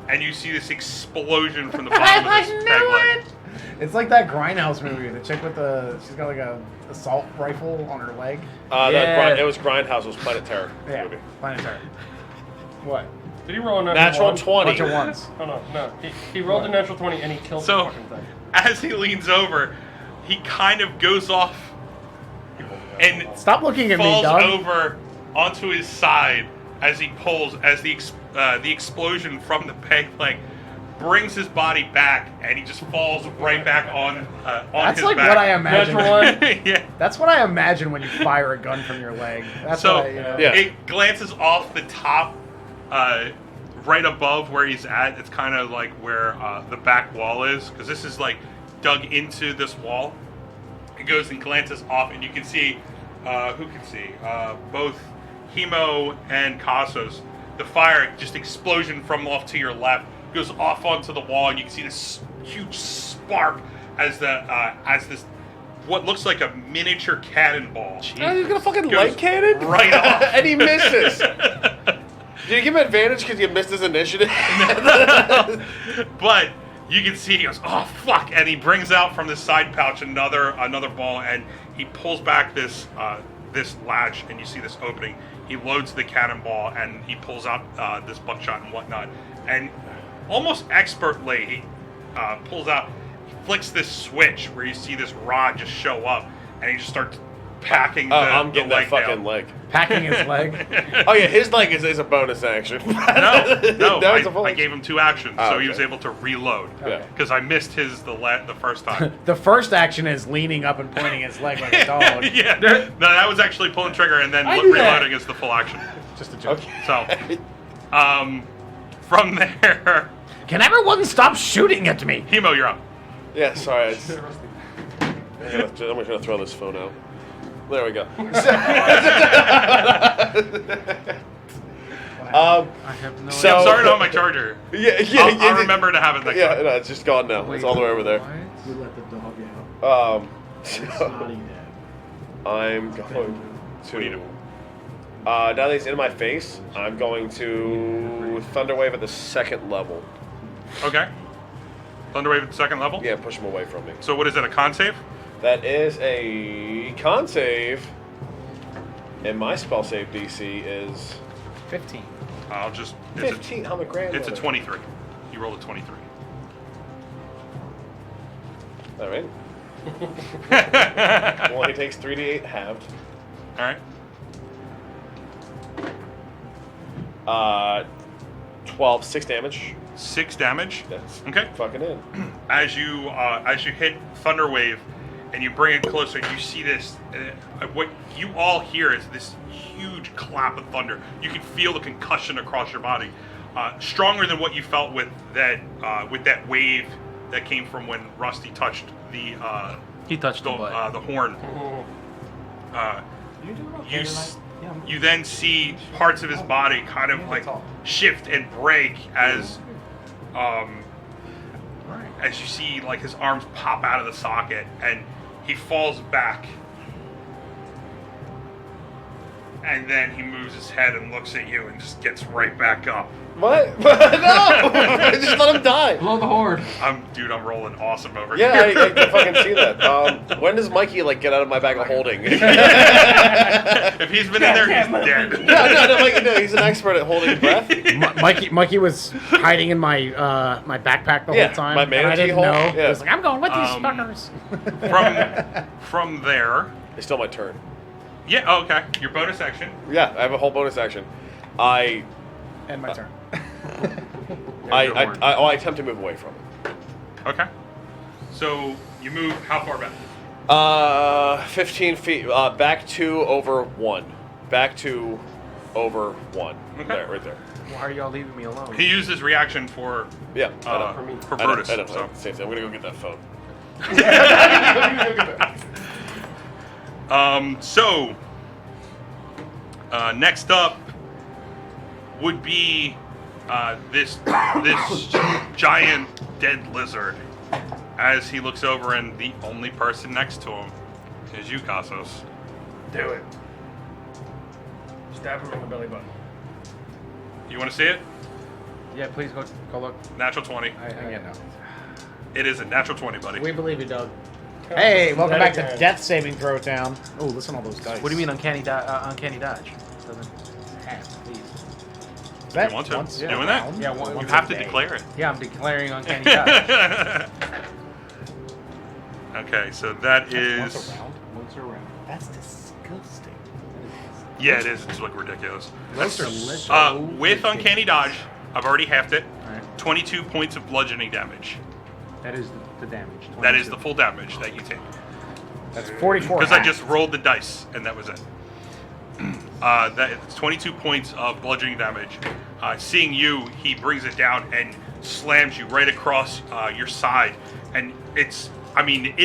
and you see this explosion from the bottom of this peg leg. It's like that Grindhouse movie. The chick with she's got like a assault rifle on her leg. It was Grindhouse. It was Planet Terror movie. Planet Terror. What? Did he roll a Natural 20. Bunch of ones. Oh no. He rolled a natural 20 and he killed the fucking thing. As he leans over, he kind of goes off and Stop looking at me, falls dog. over onto his side as he pulls, as the explosion from the peg leg brings his body back, and he just falls right back on That's his like back. what I imagine. Natural one. Yeah. That's what I imagine when you fire a gun from your leg. That's So what Yeah. it glances off the top, right above where he's at. It's kind of like where the back wall is, because this is like dug into this wall. It goes and glances off, and you can see, who can see? Both Hemo and Casos. The fire, just explosion from off to your left, goes off onto the wall, and you can see this huge spark as this what looks like a miniature cannonball. Oh, he's gonna fucking Goes light cannon right off. and he misses. Did you give him advantage because you missed his initiative? But you can see he goes, oh fuck, and he brings out from the side pouch another ball, and he pulls back this latch, and you see this opening. He loads the cannonball, and he pulls out this buckshot and whatnot, and almost expertly he pulls out, he flicks this switch where you see this rod just show up, and he just starts packing I'm the getting leg that fucking down. leg. Packing his leg. Oh yeah, his leg is a bonus action. No, That was a full I gave him 2 actions, Oh, so he okay. was able to reload. Yeah. Because I missed his the first time. The first action is leaning up and pointing his leg like a dog. Yeah, no, that was actually pulling trigger, and then I do that. reloading is the full action. Just a joke. Okay. So, from there, Can everyone stop shooting at me? Hemo, you're up. Yeah, sorry. I'm just gonna throw this phone out. There we go. I have no So- Yeah, I'm sorry, not my charger. Yeah, I'll remember to have it next Yeah, time. no, it's just gone now. It's all the way over there. We let the dog out. So It's naughty dad. I'm going do you to. do? Now that he's in my face, I'm going to Thunderwave at the 2nd level. Okay. Thunderwave at the 2nd level? Yeah, push him away from me. So what is it, a con save? That is a con save, and my spell save DC is 15. I'll just... 15. I'm a grandmother. It's a 23. You rolled a 23. All right. Well, he takes 3d8 halved. Alright. 12, 6 damage. 6 damage. That's Okay. fucking in. As you hit Thunderwave and you bring it closer, you see this. What you all hear is this huge clap of thunder. You can feel the concussion across your body, stronger than what you felt with that wave that came from when Rusty touched the He touched the butt. the horn. You then see parts of his body kind of like shift and break as you see like his arms pop out of the socket and he falls back. And then he moves his head and looks at you and just gets right back up. What? No! Just let him die. Blow the horn. I'm rolling awesome over Yeah, here. I can fucking see that. When does Mikey get out of my bag of holding? If he's been in there, he's dead. No, he's an expert at holding breath. Mikey was hiding in my my backpack the Yeah, whole time. my and I manatee didn't hole, know. yeah. I was like, I'm going with these fuckers. From there, It's still my turn. yeah. Oh, okay, your bonus action. Yeah, I have a whole bonus action. I And my turn. I attempt to move away from it. Okay. So you move how far back? 15 feet. Back 2 over 1. Back 2 over 1. Okay. There, right there. Why are y'all leaving me alone? He used his reaction for Yeah. I know. for I know, Brutus. I know. So. Same thing. I'm gonna go get that phone. So next up would be this giant dead lizard. As he looks over, and the only person next to him Here's you, Cassos. Do it. Stab him in the belly button. You want to see it? Yeah, please go look. Natural 20. I get no. It is a natural 20, buddy. We believe you, Doug. Hey, welcome back to Again. Death Saving Throw Town. Oh, listen to all those dice. What do you mean uncanny dodge? Doesn't have, please. Is that You want to? once Doing a that? round? Yeah, Or you You once have a to day? declare it. Yeah, I'm declaring uncanny dodge. Okay, so that Once is. a round? Once around. That's disgusting. Yeah, it is. It's like ridiculous. Those are delicious. With uncanny dodge, I've already halved it. Alright. 22 points of bludgeoning damage. That is the damage. That is 22. the full damage that you take. That's 44. Because I half. just rolled the dice, and that was it. That's 22 points of bludgeoning damage. Seeing you, he brings it down and slams you right across your side. And it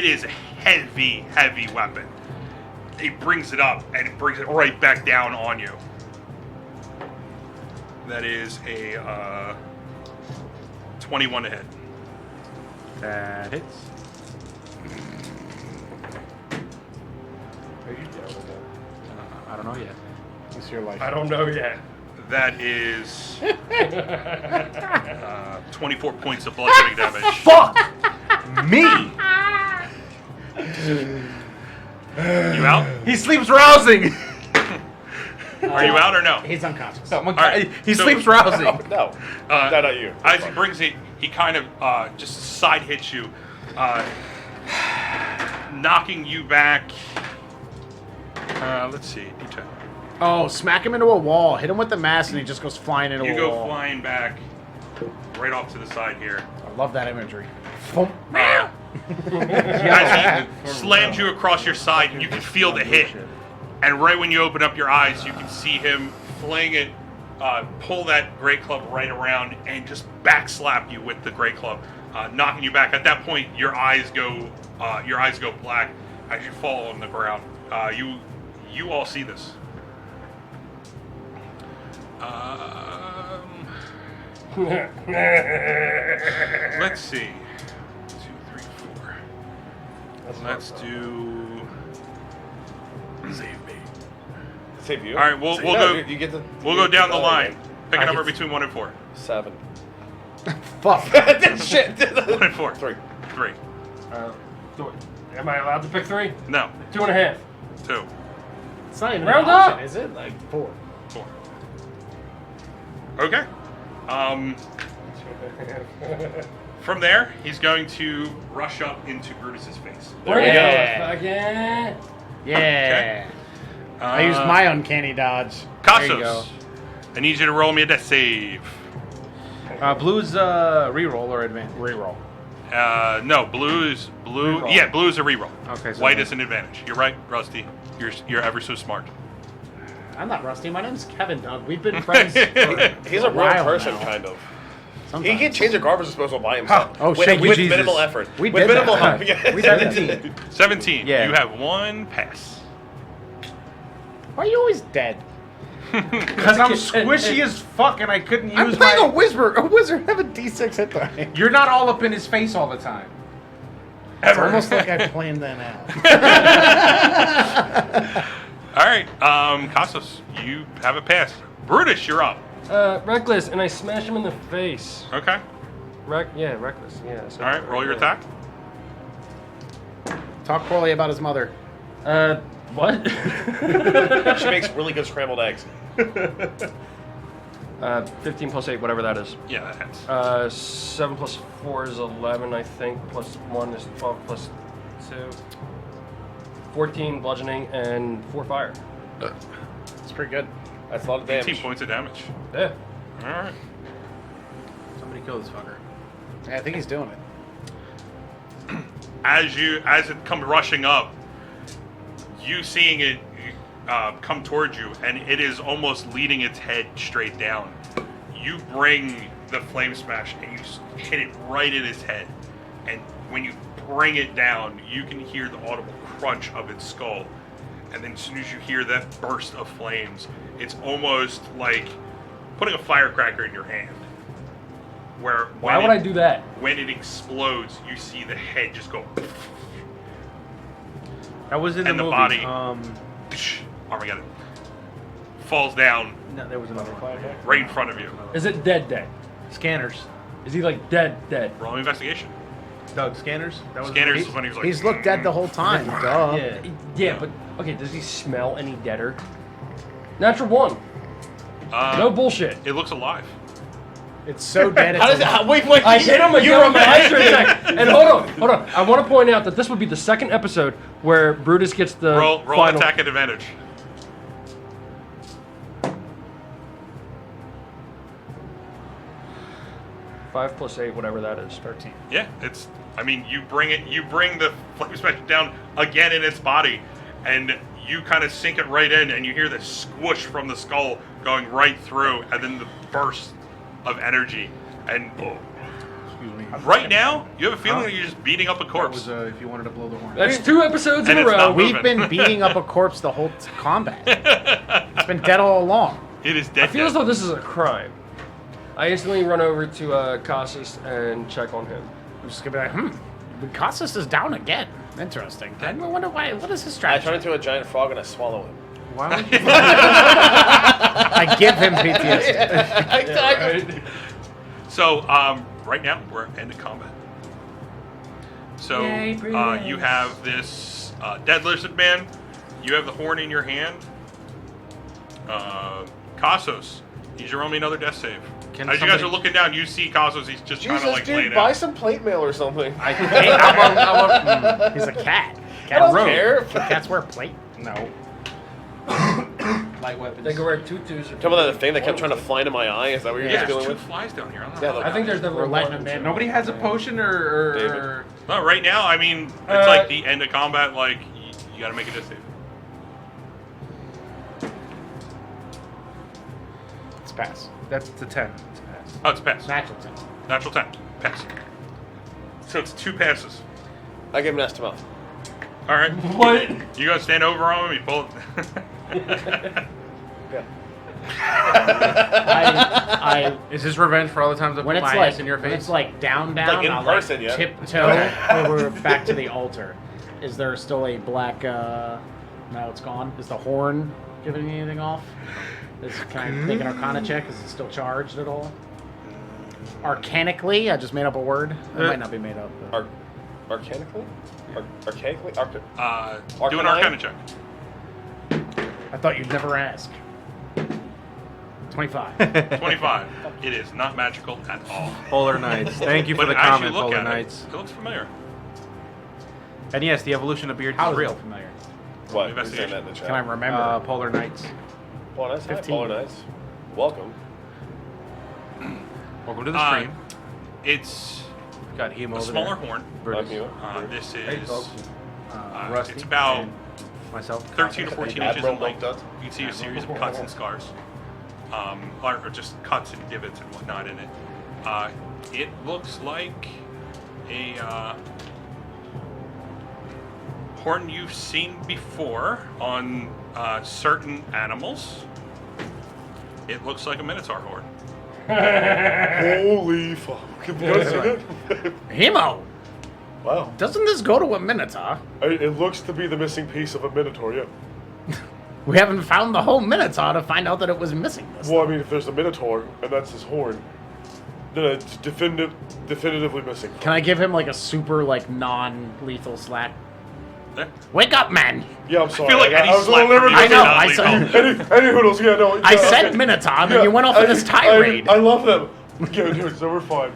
is a heavy, heavy weapon. It brings it up, and it brings it right back down on you. That is a 21 to hit. That hits. Are you down with I don't know yet. It's your life. that? I don't know yet. That is 24 points of bludgeoning damage. Fuck me. You out? He sleeps rousing. Are you out or no? He's unconscious. right, He so- sleeps rousing. No, no, not you. As he brings it, he kind of just side hits you, knocking you back. Let's see. D10. Oh, smack him into a wall. Hit him with the mask, and he just goes flying into You a go wall. flying back, right off to the side here. I love that imagery. As he slams you across your side, and you can feel the hit. And right when you open up your eyes, you can see him fling it, pull that great club right around, and just backslap you with the great club, knocking you back. At that point, your eyes go black as you fall on the ground. You all see this. Let's see. 2, 3, 4. Let's do. Save me. Save you. All right, we'll No, go. You get the. We'll go down the Oh, line. Pick a I number get- between 1 and 4. 7. Fuck. Shit. 1 and 4. 3. 3. Am I allowed to pick 3? No. 2.5. 2. It's not even Round an option, up. is it? Like 4. 4. Okay. From there, he's going to rush up into Brutus's face. There we go. Again. Yeah. I used my uncanny dodge. There you go. Cassos. I need you to roll me a death save. Blue's reroll or advance? Reroll. No, blue is blue. Reroll. Yeah, blue is a reroll. Okay, so White then- is an advantage. You're right, Rusty. You're ever so smart. I'm not Rusty. My name's Kevin, Doug. We've been friends for He's a real while person, now. kind of. Sometimes. He can change a garbage disposal by himself. Oh, with, shit, with Jesus. minimal effort. We with did minimal that. help. Yeah. We did that. 17. Yeah. You have 1 pass. Why are you always dead? Because I'm squishy as fuck and I couldn't use I'm playing my... a wizard. A wizard have a D6 hit die. You're not all up in his face all the time. It's almost like I planned that out. All right, Cassos, you have a pass. Brutus, you're up. Reckless, and I smash him in the face. Okay. Reckless. Yeah. So All right, roll your attack. Talk poorly about his mother. What? She makes really good scrambled eggs. 15 plus 8, whatever that is. Yeah, that hits. 7 plus 4 is 11, I think. Plus 1 is 12 plus 2. 14 bludgeoning and 4 fire. It's pretty good. That's a lot of 18 damage. points of damage. Yeah. All right. Somebody kill this fucker. Yeah, I think he's doing it. As it comes rushing up, you seeing it come towards you, and it is almost leading its head straight down. You bring the flame smash and you hit it right in its head, and when you bring it down, you can hear the audible crunch of its skull. And then as soon as you hear that burst of flames, it's almost like putting a firecracker in your hand. Where Why would I do that? when it explodes, you see the head just go. I was in the and the movie. body Armageddon falls down No, there was another one. right in front of you. Is it dead? Scanners. Is he like dead? Roll an investigation. Doug, scanners? That was Scanners is when he was like, He's looked dead the whole time. Duh. Yeah. Yeah, but okay. Does he smell any deader? Natural 1. Uh, No bullshit. It looks alive. It's so dead. How does it? Wait. I hit him you again with my remind extra me. attack. And hold on. I want to point out that this would be the second episode where Brutus gets the Roll final. attack at advantage. 5 + 8, whatever that is. 13. Yeah, it's. I mean, you bring the flame spectre down again in its body, and you kind of sink it right in, and you hear the squish from the skull going right through, and then the burst of energy. And Excuse me. right now, you have a feeling that you're just beating up a That corpse. was if you wanted to blow the horn. That's 2 episodes in And a it's row. not We've been beating up a corpse the whole combat. It's been dead all along. It is dead. I feel as though this is a crime. I instantly run over to Casas and check on him. I'm just gonna be like, Casas is down again. Interesting. I wonder why. What is his I strategy? turn into a giant frog and I swallow him. Why would you? I give him PTSD. So, right now, we're end of combat. So, Yay, Brutus. you have this dead lizard man. You have the horn in your hand. Casos, you need to roll me another death save. Can As you guys somebody- are looking down, you see Casos. He's just trying to Jesus, like lay dude, down. buy some plate mail or something. I hate. He's a cat. I Cat don't rogue. care. Cats wear plate. No. Light weapons. They can wear tutus or Tell me that the thing that kept trying to fly into my eye. Is that what you're Yeah, guys there's dealing two with? flies down here. I don't Yeah, know. look. I think there's We're letting him in. Nobody has a potion or David. No, right now, I mean, it's like the end of combat. Like you got to make a death save. It's pass. That's the 10. It's a pass. Oh, it's a pass. Natural 10. Natural 10. Pass. So it's 2 passes. I give him an estimate. All right. What? You gonna stand over on him? You pull it. I Is this revenge for all the times I when put it's my like ass in your when face? it's like down, Like in I'll person, yeah. tiptoe over back to the altar. Is there still a black? No, it's gone. Is the horn giving anything off? Can I make an Arcana check? Is it still charged at all? Arcanically, I just made up a word. It might not be made up. But. Arcanically? Archaically? Do an Arcanine? Arcana check. I thought you'd never ask. 25. 25. It is not magical at all. Polar Knights. Thank you for But the as comment, you look Polar at Knights. it looks familiar. And yes, the evolution of beards How is is real. it familiar? What? Investigation. Who's saying that in the chat? Can I remember? Polar Knights. Polar Knights? Hi, 15. Polar Knights. Welcome. Welcome to the stream. It's We've got Hemo a over smaller there. horn. I'm you. This Hey, is folks. Rusty. it's about and myself. 13 or 14 inches Admiral in length. Milk Duds? You can see a series of cuts and scars, or just cuts and divots and whatnot in it. It looks like a horn you've seen before on certain animals. It looks like a minotaur horn. Holy fuck. Hemo! Wow. Doesn't this go to a Minotaur? It looks to be the missing piece of a Minotaur, yeah. We haven't found the whole Minotaur to find out that it was missing this. Well, I mean, if there's a Minotaur and that's his horn, then it's definitively missing. Can I give him like a super like non-lethal slap? Yeah. Wake up, man! Yeah, I'm sorry. feel like any I was a slap little from you limited. is I know, not I lethal. saw- Any hoodles, yeah, no. I yeah, said okay. Minotaur, and Yeah, then you went off on this tirade. I love them. Yeah, dude, so we're fine.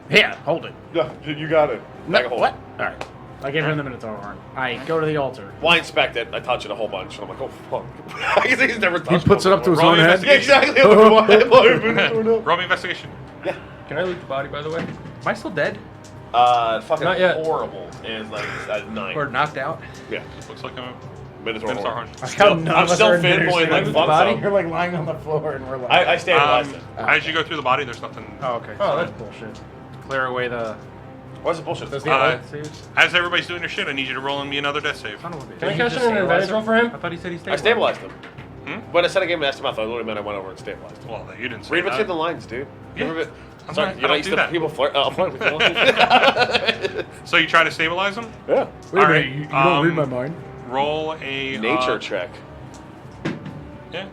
Here, hold it. Yeah, you got it. Back a hole. What? Alright. I gave him the Minotaur horn. I go to the altar. Well, I inspect it. I touch it a whole bunch, and I'm like, oh fuck. He's never touched puts it up to his Roll own me head. Yeah, investigation. exactly. Roll me investigation. Can I loot the body, by the way? Am I still dead? Fucking Not yet. horrible. And like at 9. Or knocked out? Yeah, Looks like a Minotaur minotaur horn. horn. I'm still fanboying like fuck body. so. You're like lying on the floor, and we're like, I stabilized it. As you go through the body, there's nothing. Oh, okay. oh, that's bullshit. Clear away the... What's the bullshit? Does Uh, saves. As everybody's doing their shit, I need you to roll me another death save. Son of a bitch. Can I Did he cast just an advantage stabilize roll for him? I thought he said he I stabilized. stabilized him. When I said I gave him an estimate, I literally meant I went over and stabilized him. Well, you didn't say Read that. between the lines, dude. Yeah. You ever I'm sorry, not- you're I not don't used do to that. people flirt. I'll flirt with you. So you trying to stabilize him? Yeah. Wait All a right, minute, you don't read um, my mind. roll a Nature check. Yeah.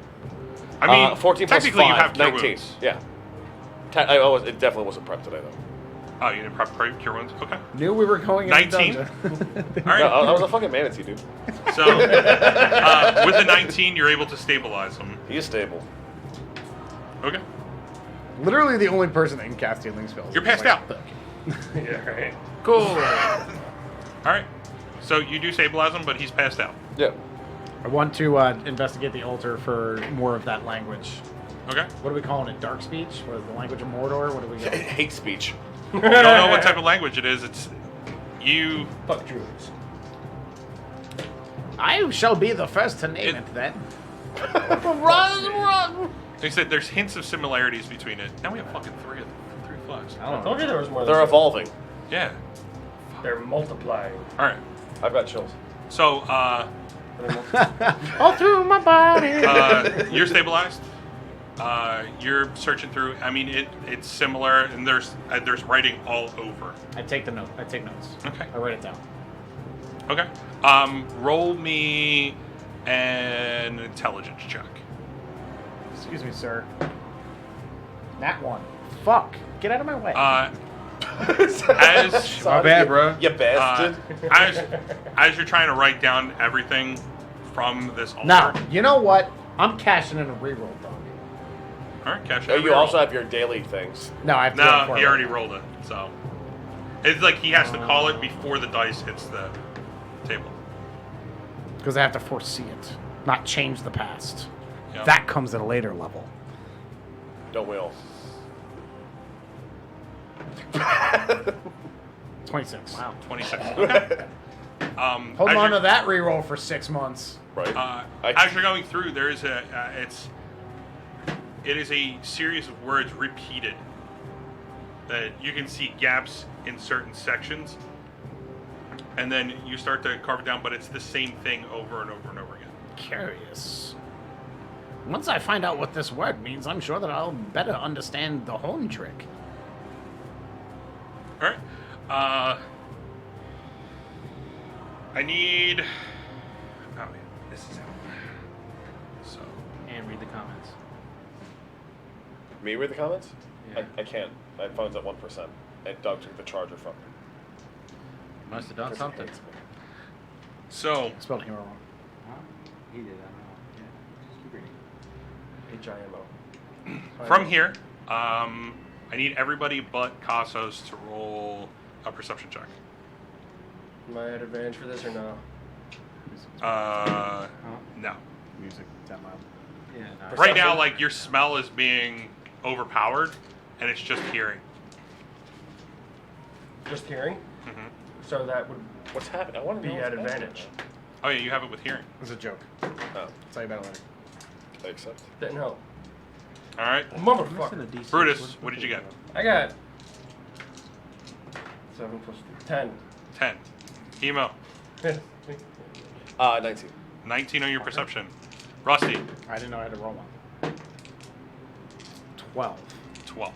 I mean, 14 plus technically 5, you have cure 19. wounds. Yeah. It definitely wasn't prepped today, though. Oh, you didn't prep cure wounds? Okay. Knew we were going in 19. the dungeon. All right. No, I was a fucking manatee, dude. So, with the 19, you're able to stabilize him. He is stable. Okay. Literally the only person that can cast healing spells. You're passed out. Yeah, right. Cool. All right. So you do stabilize him, but he's passed out. Yeah. I want to investigate the altar for more of that language. Okay. What are we calling it? Dark speech? What is the language of Mordor? What do we call it? Hate speech. You don't know what type of language it is. It's you. Fuck druids. I shall be the first to name it then. Run! They said there's hints of similarities between it. Now we have fucking three flags. I told you there was more. They're evolving. Yeah. They're multiplying. All right. I've got chills. So, All through my body. you're stabilized. You're searching through. I mean, it's similar, and there's writing all over. I take notes. Okay. I write it down. Okay. Roll me an intelligence check. Excuse me, sir. That one. Fuck. Get out of my way. As My bad, bro. You bastard. as you're trying to write down everything from this altar. now, you know what? I'm cashing in a reroll, dog. All right, cash. Oh, you also have your daily things. No, I have to do it No, before he I- already rolled it. So it's like he has to call it before the dice hits the table. Because I have to foresee it, not change the past. Yep. That comes at a later level. Don't we all? 26. Wow. 26. Okay. Hold as on you're- to that reroll for 6 months. Right. As you're going through, there is it is a series of words repeated that you can see gaps in certain sections, and then you start to carve it down, but it's the same thing over and over and over again. Curious. Once I find out what this word means, I'm sure that I'll better understand the horn trick. All right. I need. Oh man, this is how. So And read the comments. Me read the comments? Yeah. I can't. My phone's at 1%. And Doug took the charger from me. Must have done something. so Spelled hero wrong. He did. I don't know. Yeah. Just keep reading. HIMO. from here, I need everybody but Cassos to roll a perception check. Am I at advantage for this or no? No. Music, that loud. Yeah. No. Right now, like your smell is being overpowered, and it's just hearing. Just hearing? Mhm. So that would What's happening? I want to be know at what's advantage. Oh yeah, you have it with hearing. It was a joke. happening. Oh, Tell you about it later. I accept. Didn't help. All right, Motherfucker. Brutus, what did you get? I got 7 plus 10. 10. Emo, 19. 19 on your perception. Rusty, I didn't know I had to roll one. 12. 12.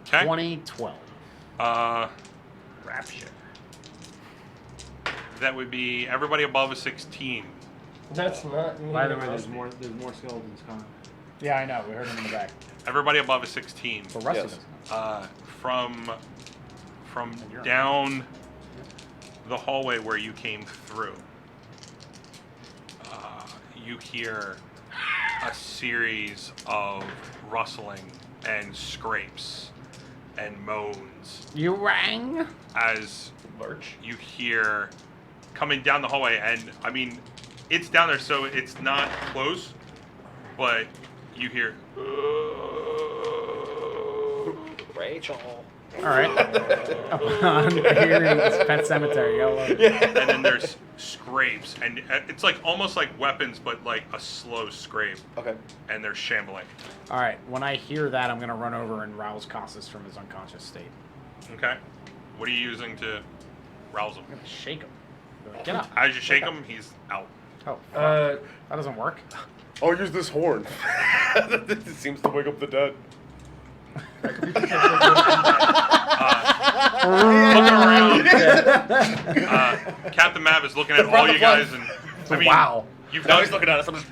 Okay. 2012. Rapture. That would be everybody above a 16. That's not me. By the way, there's more skeletons coming. Yeah, I know. We heard him in the back. Everybody above a 16. But Rusty Yes. doesn't. From you're- down the hallway where you came through, you hear a series of rustling and scrapes and moans You rang? as Lurch. you hear coming down the hallway. And I mean, it's down there, so it's not close, but you hear. Rachel. All right. On hearing this Pet Cemetery. Yellow. And then there's scrapes, and it's like almost like weapons, but like a slow scrape, Okay. and they're shambling. All right. When I hear that, I'm going to run over and rouse Cassus from his unconscious state. Okay, what are you using to rouse him? I'm going to shake him. Get up. As you shake him, he's out. Oh, fuck. That doesn't work. I'll use this horn. It seems to wake up the dead. looking around. Captain Mav is looking at all you guys, and I mean, Wow. You've Now done, he's looking at us. I'm just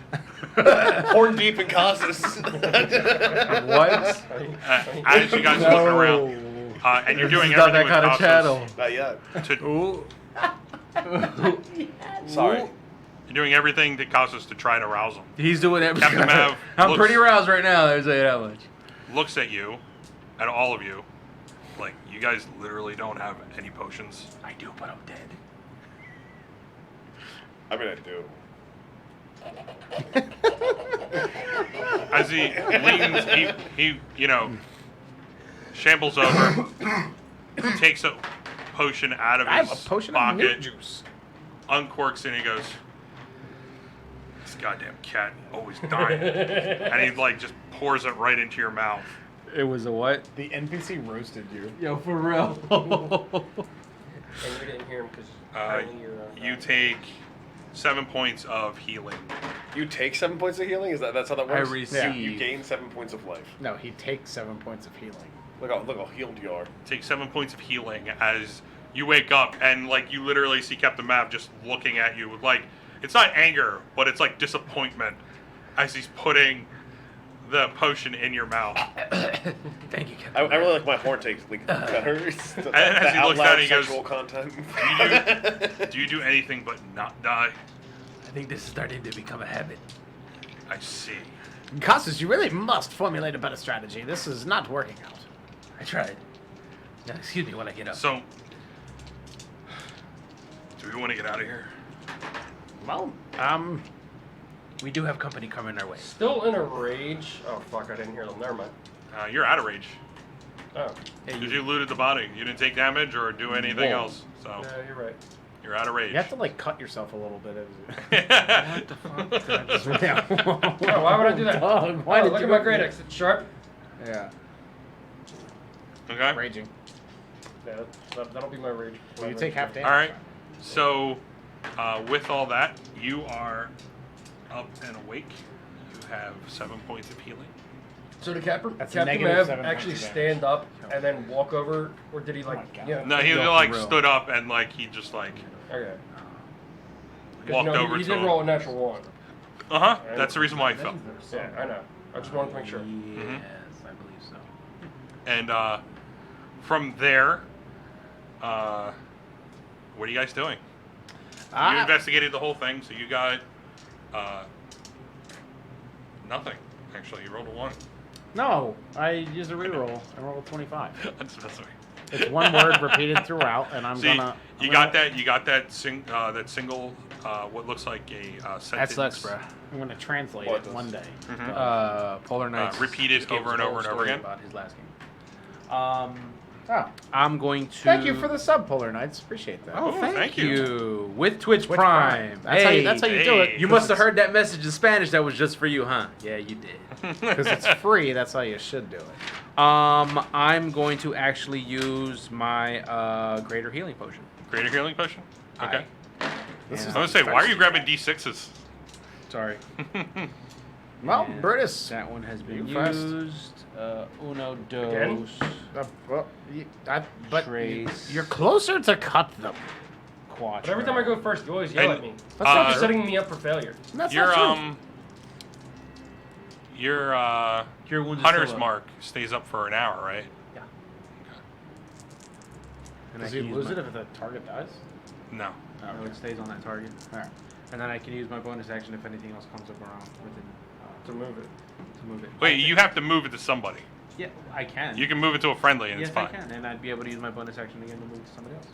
horn deep in Casas. What? as you guys are looking around, and you're doing Not everything that with kind of Casas channel. to, Sorry. you're doing everything to Casas to try to rouse him. He's doing everything. Captain Mav I'm looks- pretty roused right now. There's that much. Looks at you, at all of you, like you guys literally don't have any potions. I do, but I'm dead. I mean, I do. As he leans, he shambles over, takes a potion out of I have his a potion of newt pocket, juice. uncorks it, and he goes, "This goddamn cat always dying," and he like just pours it right into your mouth. It was a what? The NPC roasted you. Yo, for real. And we didn't hear him because You take 7 points of healing. You take 7 points of healing? That's how that works? I receive. You gain 7 points of life. No, he takes 7 points of healing. Look how healed you are. Take 7 points of healing as you wake up, and like you literally see Captain Mav just looking at you with like, it's not anger, but it's like disappointment as he's putting the potion in your mouth. Thank you, Captain. I really like my horn takes like better. And as he looks down, he goes, sexual content. Do you do anything but not die? I think this is starting to become a habit. I see. Casas, you really must formulate a better strategy. This is not working out. I tried. Now, excuse me when I get up. So, do we want to get out of here? Well, We do have company coming our way. Still in a rage. Oh fuck! I didn't hear them. Never mind. You're out of rage. Oh, Hey, Because you looted the body. You didn't take damage or do anything Whoa. else. So, yeah, you're right. you're out of rage. you have to like cut yourself a little bit. What the fuck? Yeah. Oh, why would I do that? Dog, why Oh, did look you at my go- great X. It's sharp. Yeah. Okay? Raging. Yeah, that'll be my rage. Well, you take half damage. All right. So, with all that, you are up and awake. You have 7 points of healing. So did Captain That's Mav negative 7 actually points of stand up and then walk over, or did he like? Oh my God. Yeah. No, he No, like for real. stood up and like he just like Okay. 'Cause, walked over he to did him. roll a natural one. That's the reason why he fell. Yeah, I know. I just wanted to make sure. Yes, I believe so. And from there, what are you guys doing? You investigated the whole thing, so you got nothing. Actually, you rolled a 1. No, I used a reroll. I rolled a 25. That's sorry. It's one word repeated throughout, and I'm See, gonna. you got that. You got that. That single. What looks like a That sentence. sucks, bro. I'm gonna translate What? it one day. Polar Knights. repeat it just gave over us and a over whole and over story again? about his last game. Oh, I'm going to. thank you for the sub, Polar Knights. Appreciate that. Oh, Oh, thank, thank you. you. With Twitch Twitch Prime. That's how you do it. hey. You must have heard that message in Spanish that was just for you, huh? Yeah, you did. Because it's free. That's how you should do it. I'm going to actually use my greater healing potion. Greater healing potion. Okay. This Yeah. is I was gonna say, why are you grabbing D6s? Sorry. well, And Brutus. That one has been You first. used. Uno, Again? dos, But Trace. you're closer to cut them. quattro. But every time I go first, you always yell And, at me. That's That's not not true. setting me up for failure. That's Your not true. your Cure wounds is hunter's still up. mark stays up for an hour, right? And I Does can he use lose my- it if the target dies? No. No, it stays on that target. Alright. And then I can use my bonus action if anything else comes up around within To move it. to move it. Wait, you have to move it to somebody. Yeah, I can. You can move it to a friendly, and yes, it's I fine. can, and I'd be able to use my bonus action again to move it to somebody else.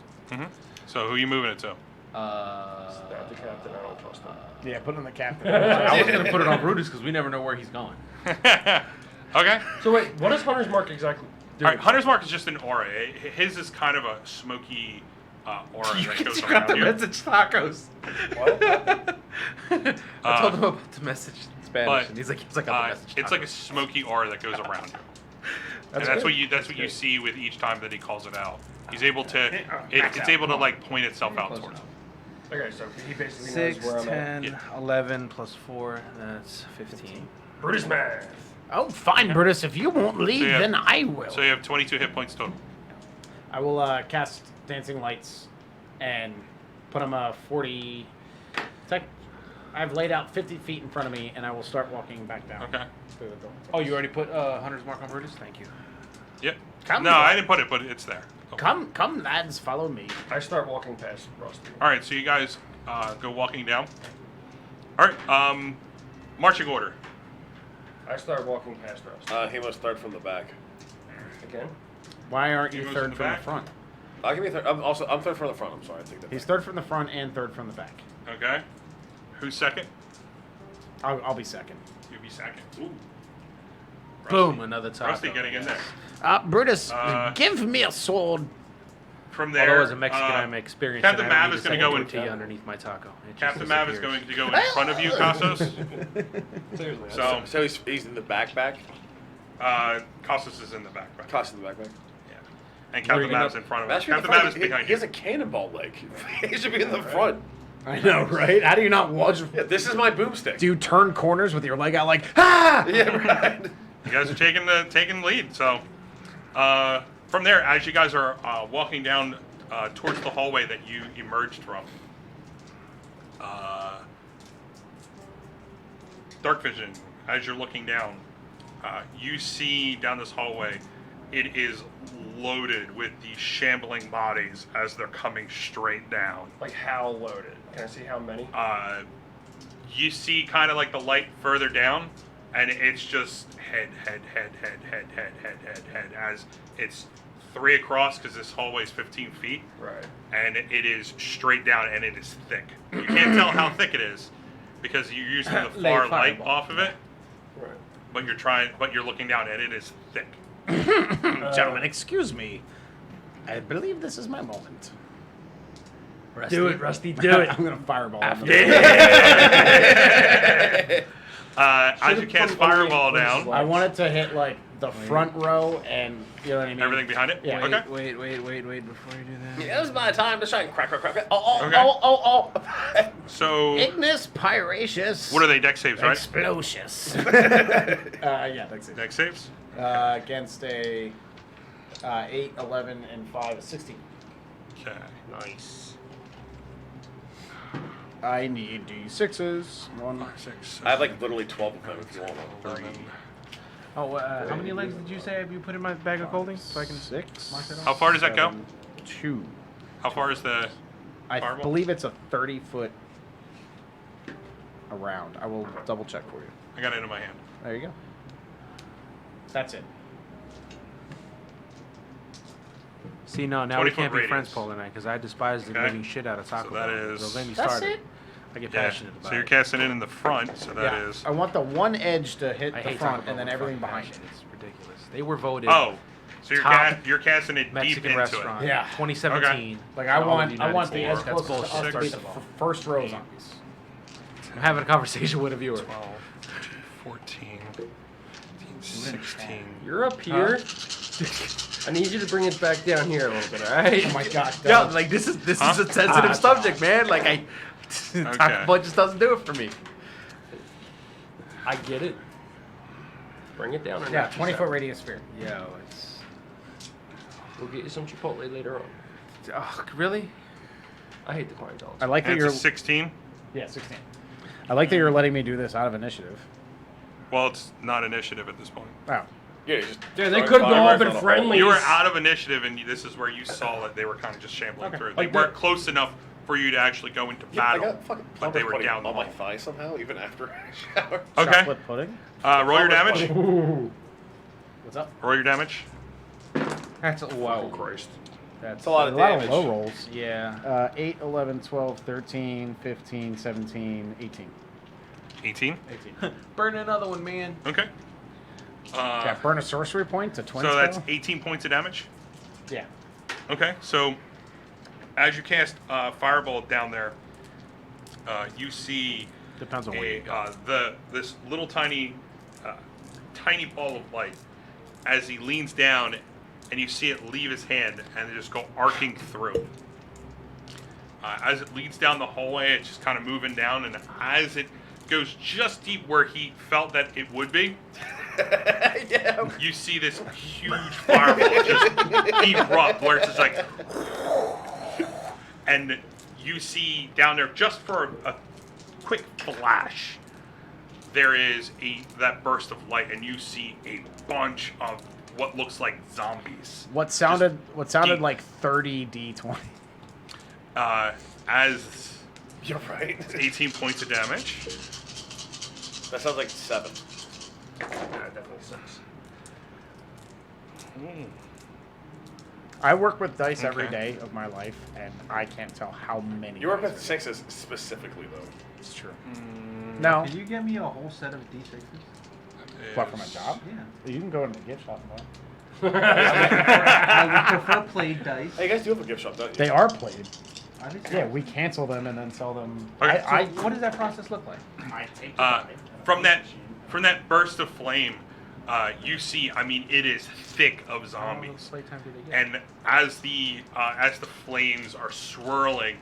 So who are you moving it to? Stab the captain. I don't trust him. Yeah, put it on the captain. I was gonna put it on Brutus because we never know where he's going. Okay. So wait, what does Hunter's Mark exactly do? All right. Hunter's mark is just an aura. His is kind of a smoky aura that goes around you. tacos. I told him about the message in Spanish, but, and he's like, I got the message. it's like a smoky aura that goes around you. And that's what you see with each time that he calls it out. He's able to it's able to like point itself out towards him. Okay, so he basically 6, knows where I'm at. 10, Yeah. 11 plus 4, that's 15. Brutus math. Oh, fine, Brutus. If you won't leave, So you have- then I will. So you have 22 hit points total. I will cast dancing lights and put them 40. I've laid out 50 feet in front of me, and I will start walking back down. Okay. Through the door. Oh, you already put Hunter's Mark on Brutus? Thank you. Yep. Come No, on. I didn't put it, but it's there. Okay. Come, lads, follow me. I start walking past Rusty. All right, so you guys go walking down. All right, marching order. I start walking past Rusty. He must start from the back. Again? Why aren't He you goes third in the from back? the front? Give me third. I'm third from the front. I'm sorry. I take that. He's third from the front and third from the back. Okay. Who's second? I'll be second. You be second. Ooh. Boom, another taco. Rusty getting in there. Brutus, Uh, give me a sword. From there, Although as a Mexican, I'm experienced. Captain and I don't Mav need is to going to say go in. tortilla underneath my taco. It just Captain Mav is disappears. going to go in front of you, Castos. So he's in the backpack. Castos is in the backpack. Cost in the backpack. Yeah. And Captain Mav's in front of him. Captain Mav is behind He you. has a cannonball leg. He should be in the front. I know, right? How do you not watch? Yeah, this is my boomstick. Do you turn corners with your leg out like, ah? Yeah, right. You guys are taking the lead. So from there, as you guys are walking down towards the hallway that you emerged from, dark vision. As you're looking down, you see down this hallway, it is loaded with these shambling bodies as they're coming straight down. Like how loaded? Can I see how many? You see kind of like the light further down, and it's just head, as it's 3 across because this hallway is 15 feet. Right. And it is straight down, and it is thick. You can't tell how thick it is because you're using the far light off of it, Right. but you're looking down, and it is thick. Gentlemen, excuse me. I believe this is my moment. Rusty. Do it, Rusty. Do it. I'm gonna fireball. As you cast put fireball only- down, I want it to hit like the front row and you know what I mean. everything behind it. Yeah. Okay. Wait, before you do that. Yeah, it was my time to shine. Crack. Okay. Oh. So Ignis pyraceus. what are they? Dex saves, right? Explosious. Yeah, that's it. Dex saves. Against a 8, 11, and 5, a 16. Okay. Nice. I need D6s. 1. 5, 6. I have like literally 12 of them if you want them. 11. Oh, how many legs did you say you put in my bag of clothing? So I can 6. mark it off? How far does that go? 2. How far is the? I Fireball? believe it's a 30-foot around. I will double check for you. I got it in my hand. There you go. That's it. See, no, now we 20-foot can't be radius. friends, Paul, tonight, because I despise the Okay. living shit out of taco. So that Bell. is- Don't get me That's started. it? I get Yeah. passionate about So you're it. casting it in the front. So that is. I want the one edge to hit I the hate front Taco and then Bell with everything fucking behind passion. it. It's ridiculous. They were voted Oh, so Top you're casting it deep Mexican into restaurant. it. Yeah. 2017. Like I in all of want the the United edge States. That's closest to us to be bullshit. the First of all. first row zombies. I'm having a conversation with a viewer. 12, 14, 15, 16. You're up here. I need you to bring it back down here a little bit, all right? Oh my god. Yeah, like this is a sensitive subject, man. Like Taco Bell just doesn't do it for me. I get it. Bring it down. Yeah, 20-foot radius sphere. Yo, it's We'll get you some Chipotle later on. really. I hate the clientele. I like that And you're it's a 16. Yeah, 16. I like that you're letting me do this out of initiative. Well, it's not initiative at this point. Oh. Yeah, you just Dude, they throw could've all fireworks been on a hole. friendly. You were out of initiative, and this is where you saw that they were kind of just shambling Okay. through. They Like weren't that- close enough for you to actually go into Yeah, I battle. got fucking but they were pudding down the on my hall. thigh somehow, even after I showered. Okay. Chocolate pudding. Roll your damage. What's up? Roll your damage. That's wow. Christ. That's a lot of damage. low rolls. Yeah. 8, 11, 12, 13, 15, 17, 18. 18. 18. Burn another one, man. Okay. Yeah, burn a sorcery point to twin So that's spell? 18 points of damage. Yeah. Okay. So as you cast Fireball down there, you see Depends on where you go. this little tiny ball of light as he leans down, and you see it leave his hand and just go arcing through. As it leads down the hallway, it's just kind of moving down, and as it goes just deep where he felt that it would be, Yeah. you see this huge fireball just erupt, where it's just like And you see down there, just for a quick flash, there is that burst of light, and you see a bunch of what looks like zombies. What sounded deep. like 30 D20. As You're right. 18 points of damage. That sounds like 7. Yeah, it definitely sucks. I work with dice every Okay. day of my life, and I can't tell how many. You work dice with are- sixes specifically, though. It's true. No, Can you get me a whole set of D6s? what from a job? Yeah. You can go into the gift shop and buy. I would prefer played dice. Hey, you guys do have a gift shop, don't you? They are played. I think Yeah, we cancel them and then sell them. Okay. I What does that process look like? take From that burst of flame, you see, I mean, it is thick of zombies. Playtime do they get? And as the flames are swirling,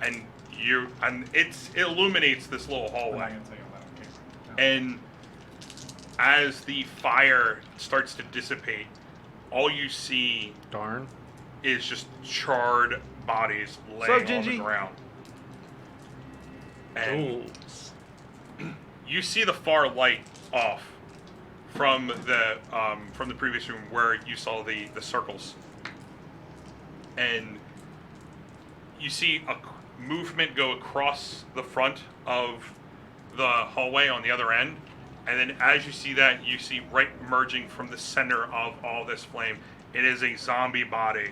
and it illuminates this little hallway. And as the fire starts to dissipate, all you see Darn. is just charred bodies laying on the Gingy? ground. And you see the far light off from the previous room where you saw the circles, and you see a movement go across the front of the hallway on the other end, and then as you see that, you see right emerging from the center of all this flame, it is a zombie body,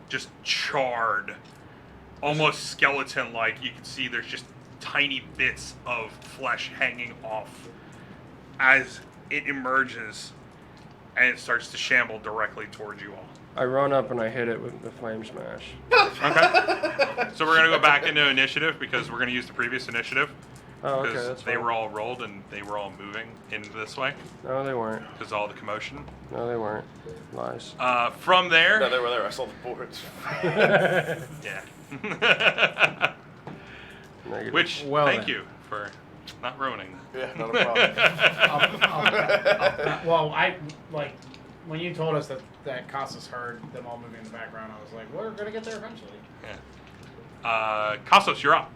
just charred, almost skeleton-like. You can see there's just tiny bits of flesh hanging off as it emerges, and it starts to shamble directly towards you all. I run up and I hit it with the flame smash. Okay. So we're gonna go back into initiative because we're gonna use the previous initiative Oh, okay, because that's they fine. were all rolled and they were all moving in this way No, they weren't. because all the commotion. No, they weren't. Lies. From there, No, they were there. I saw the boards. yeah. Negative. Which Well thank then. you for not ruining. Yeah, not a problem. Well, I like when you told us that Casas heard them all moving in the background. I was like, we're gonna get there eventually. Yeah. Kostos, you're up.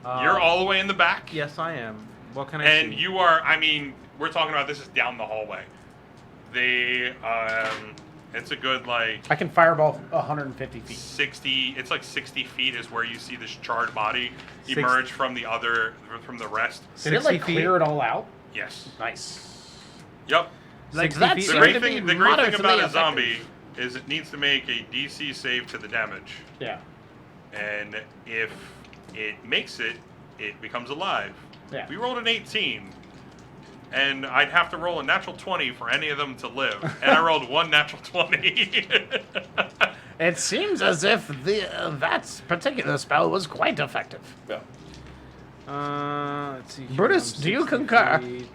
You're all the way in the back. Yes, I am. What can I And see? you are, I mean, we're talking about this is down the hallway. It's a good, like, I can fireball 150 feet. 60, it's like 60 feet is where you see this charred body Six- emerge from the rest. Did it like 60 clear it all out? Yes. Nice. Yep. Like that feet- The seemed great to thing, be the great thing moderately about a effective. zombie is it needs to make a DC save to the damage. Yeah. And if it makes it, it becomes alive. Yeah. We rolled an 18. And I'd have to roll a natural 20 for any of them to live. And I rolled one natural 20. It seems as if that particular spell was quite effective. Yeah. Let's see. here. Brutus, I'm do you 60 concur? feet.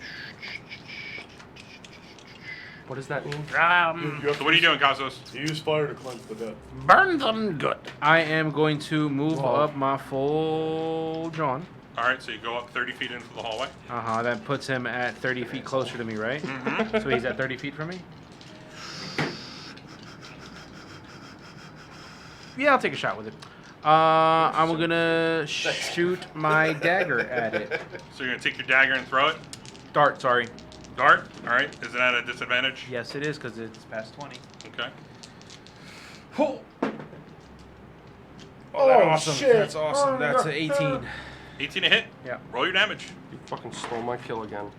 What does that mean? So what are you doing, Kostos? Use fire to cleanse the dead. Burn them good. I am going to move Whoa. up my full John. All right, so you go up 30 feet into the hallway. That puts him at 30 feet closer to me, right? Mm-hmm. So he's at 30 feet from me? Yeah, I'll take a shot with it. I'm gonna shoot my dagger at it. So you're going to take your dagger and throw it? Dart, sorry. Dart? All right. Is it at a disadvantage? Yes, it is, because it's past 20. Okay. Oh, awesome. shit. That's awesome. That's an 18. 18 to hit. Yeah. Roll your damage. You fucking stole my kill again.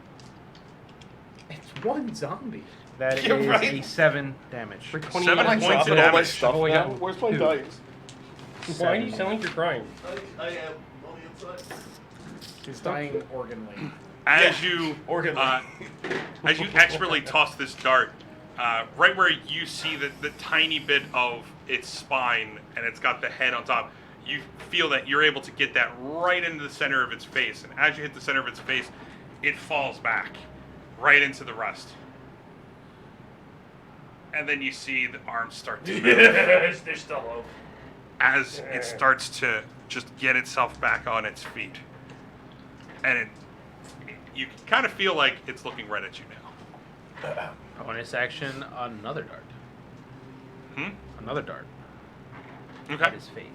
It's one zombie. That You're is right. a 7 damage. For 20 7 minutes. points of Dropping all my damage. stuff Oh, we now? got Where's my two. dice? Why do you sound like you're crying? I am on the inside. He's dying organly. As you Organ. as you expertly toss this dart, right where you see the tiny bit of its spine and it's got the head on top, you feel that you're able to get that right into the center of its face. And as you hit the center of its face, it falls back right into the rest. And then you see the arms start to move They're still low. as it starts to just get itself back on its feet. And you kind of feel like it's looking right at you now. Bonus action, another dart. Hmm? Another dart Okay. at his face.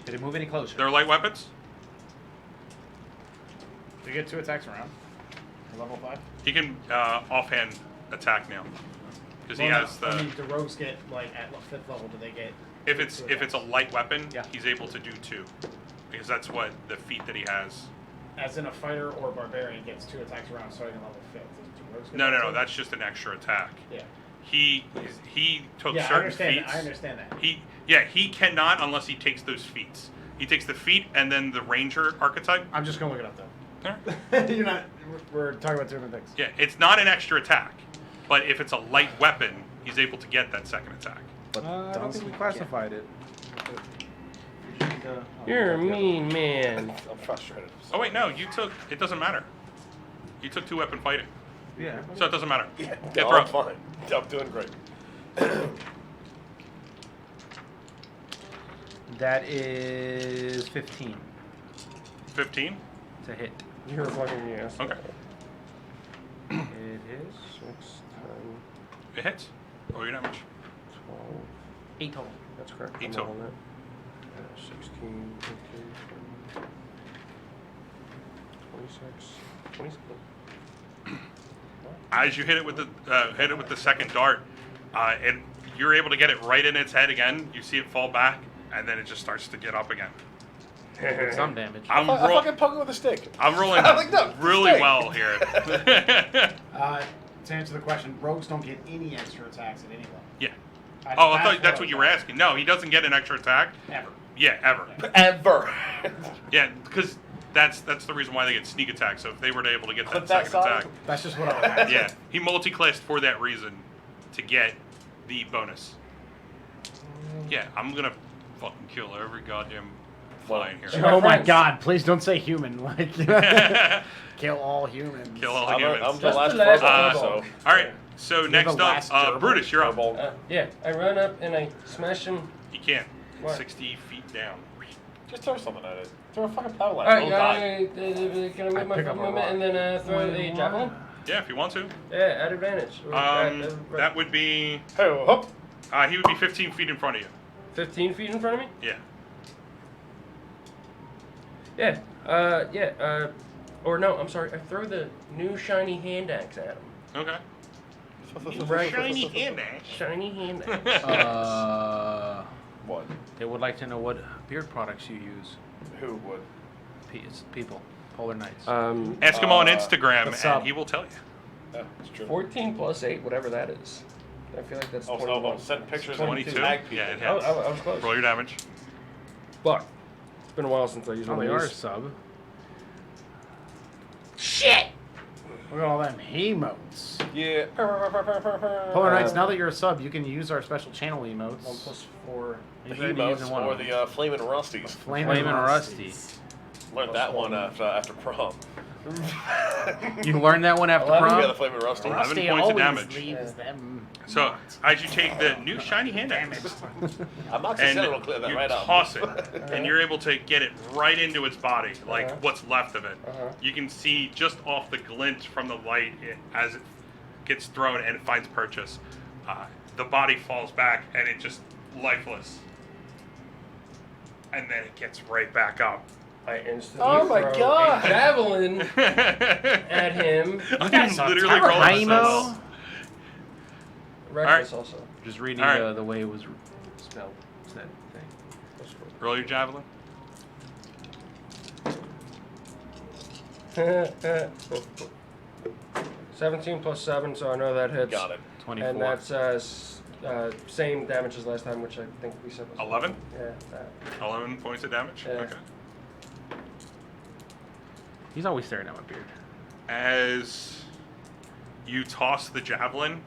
Did it move any closer? They're light weapons. Do you get 2 attacks around? Level 5? He can offhand attack now because he has the. I mean, the rogues get like at 5th level. Do they get? If it's 2 if it's a attacks? light weapon, Yeah. he's able to do 2, because that's what the feat that he has. As in a fighter or barbarian gets 2 attacks around starting at level 5th. Do rogues get No, that no, no. too? That's just an extra attack. Yeah. He took Yeah, I certain understand. feats. I understand that. He cannot unless he takes those feats. He takes the feat and then the ranger archetype. I'm just gonna look it up though. Yeah. You're not. We're talking about 2 different things. Yeah, it's not an extra attack, but if it's a light weapon, he's able to get that second attack. I don't think we classified it. You're a mean man. I'm frustrated. Oh wait, no, you took. It doesn't matter. You took 2 weapon fighting, Yeah. so it doesn't matter. Yeah, Yeah, no, throw. I'm fine. I'm doing great. That is 15 15. to hit. You're a fucking ass. Okay, It is 6, 10, it hits. Roll your damage. 12. 8 total. That's correct. 8 I'm total. on that. 16, 18, 26, 27. As you hit it with the second dart, and you're able to get it right in its head again. You see it fall back, and then it just starts to get up again. Some damage. I'm, I ro- fucking poke it with a stick. I'm rolling I'm like, no, really stay. well here. To answer the question, rogues don't get any extra attacks at any level. Yeah. Oh, I thought that's what you were asking. asking. No, he doesn't get an extra attack. Ever. Yeah, ever. Ever. Yeah, because that's the reason why they get sneak attack. So if they were able to get that Clip that second side. attack, That's just what I was asking. yeah, he multi-classed for that reason to get the bonus. Yeah, I'm gonna fucking kill every goddamn fly in here. Oh my friends. God! Please don't say human. Like, kill all humans. Kill all the I'm humans. the last the last furball, furball. so. All right. So next the up, last gerbil? Brutus, you're up. Furball. Yeah, I run up and I smash him. You can't. What? 60 feet down. Just throw something at it. Throw a fucking power line. Alright, It'll die. can I make my pick up full a movement rock. and then throw a javelin? Yeah, if you want to. Yeah, at advantage. That would be. Hey, hop. He would be 15 feet in front of you. 15 feet in front of me? Yeah. Yeah. Or no, I'm sorry. I throw the new shiny hand axe at him. Okay. Right. Shiny hand axe. Shiny hand axe. What? They would like to know what beard products you use. Who would? People. Polar Knights. Ask him on Instagram, what's and up? he will tell you. Yeah, it's true. 14 plus 8, whatever that is. I feel like that's 21. Send pictures 22. and tag people. Yeah, it I hits. was close. Roll your damage. Fuck. It's been a while since I used one Oh, they of are a these. sub. Look at all them emotes. Yeah. Polar Knights, now that you're a sub, you can use our special channel 1 emotes. plus 4. The He's already using emotes one or of them. the Flamin' Rusties. Flamin' Rusty. Learned that one after prom. You learned that one after 11? Yeah, the prom? Flamin' Rusty. 11 Rusty points of always damage. leaves them. So, as you take the new shiny hand axe, I'm not and saying it'll clear that you right up. toss it, and you're able to get it right into its body, like Uh-huh. what's left of it. Uh-huh. You can see just off the glint from the light as it gets thrown and it finds purchase. The body falls back and it just lifeless, and then it gets right back up. I instantly Oh my throw God. a javelin at him. I'm guys are literally terrible. rolling this Imo? well. Reckless also. Just reading All right. the way it was spelled. It's that thing. Roll your javelin. 17 plus 7, so I know that hits. Got it. 24. And that's same damage as last time, which I think we said was 11? Yeah, that. 11 points of damage. Yeah. Okay. He's always staring at my beard. As you toss the javelin,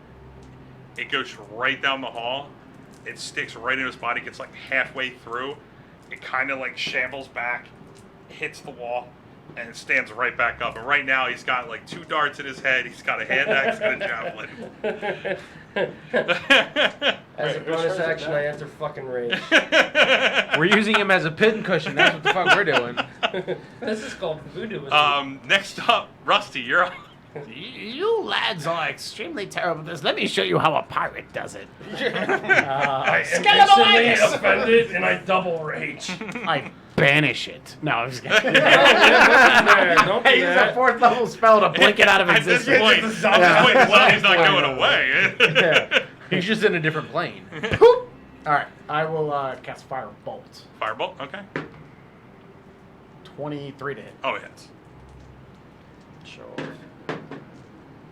it goes right down the hall. It sticks right in his body, gets like halfway through. It kind of like shambles back, hits the wall, and stands right back up. And right now, he's got like 2 darts in his head. He's got a hand axe and a javelin. As a Wait, whose bonus turn is it action, now? I enter fucking rage. We're using him as a pin cushion. That's what the fuck we're doing. This is called voodoo. Next up, Rusty, you're up. You lads are extremely terrible at this. Let me show you how a pirate does it. I am instantly offended and I double rage. I banish it. No, I'm just kidding. Don't I do use a that. 4th level spell to blink it out of At this existence. point, well, he's not going away. Yeah. He's just in a different plane. Alright, I will cast Firebolt. Firebolt, okay. 23 to hit. Oh, it hits. Sure.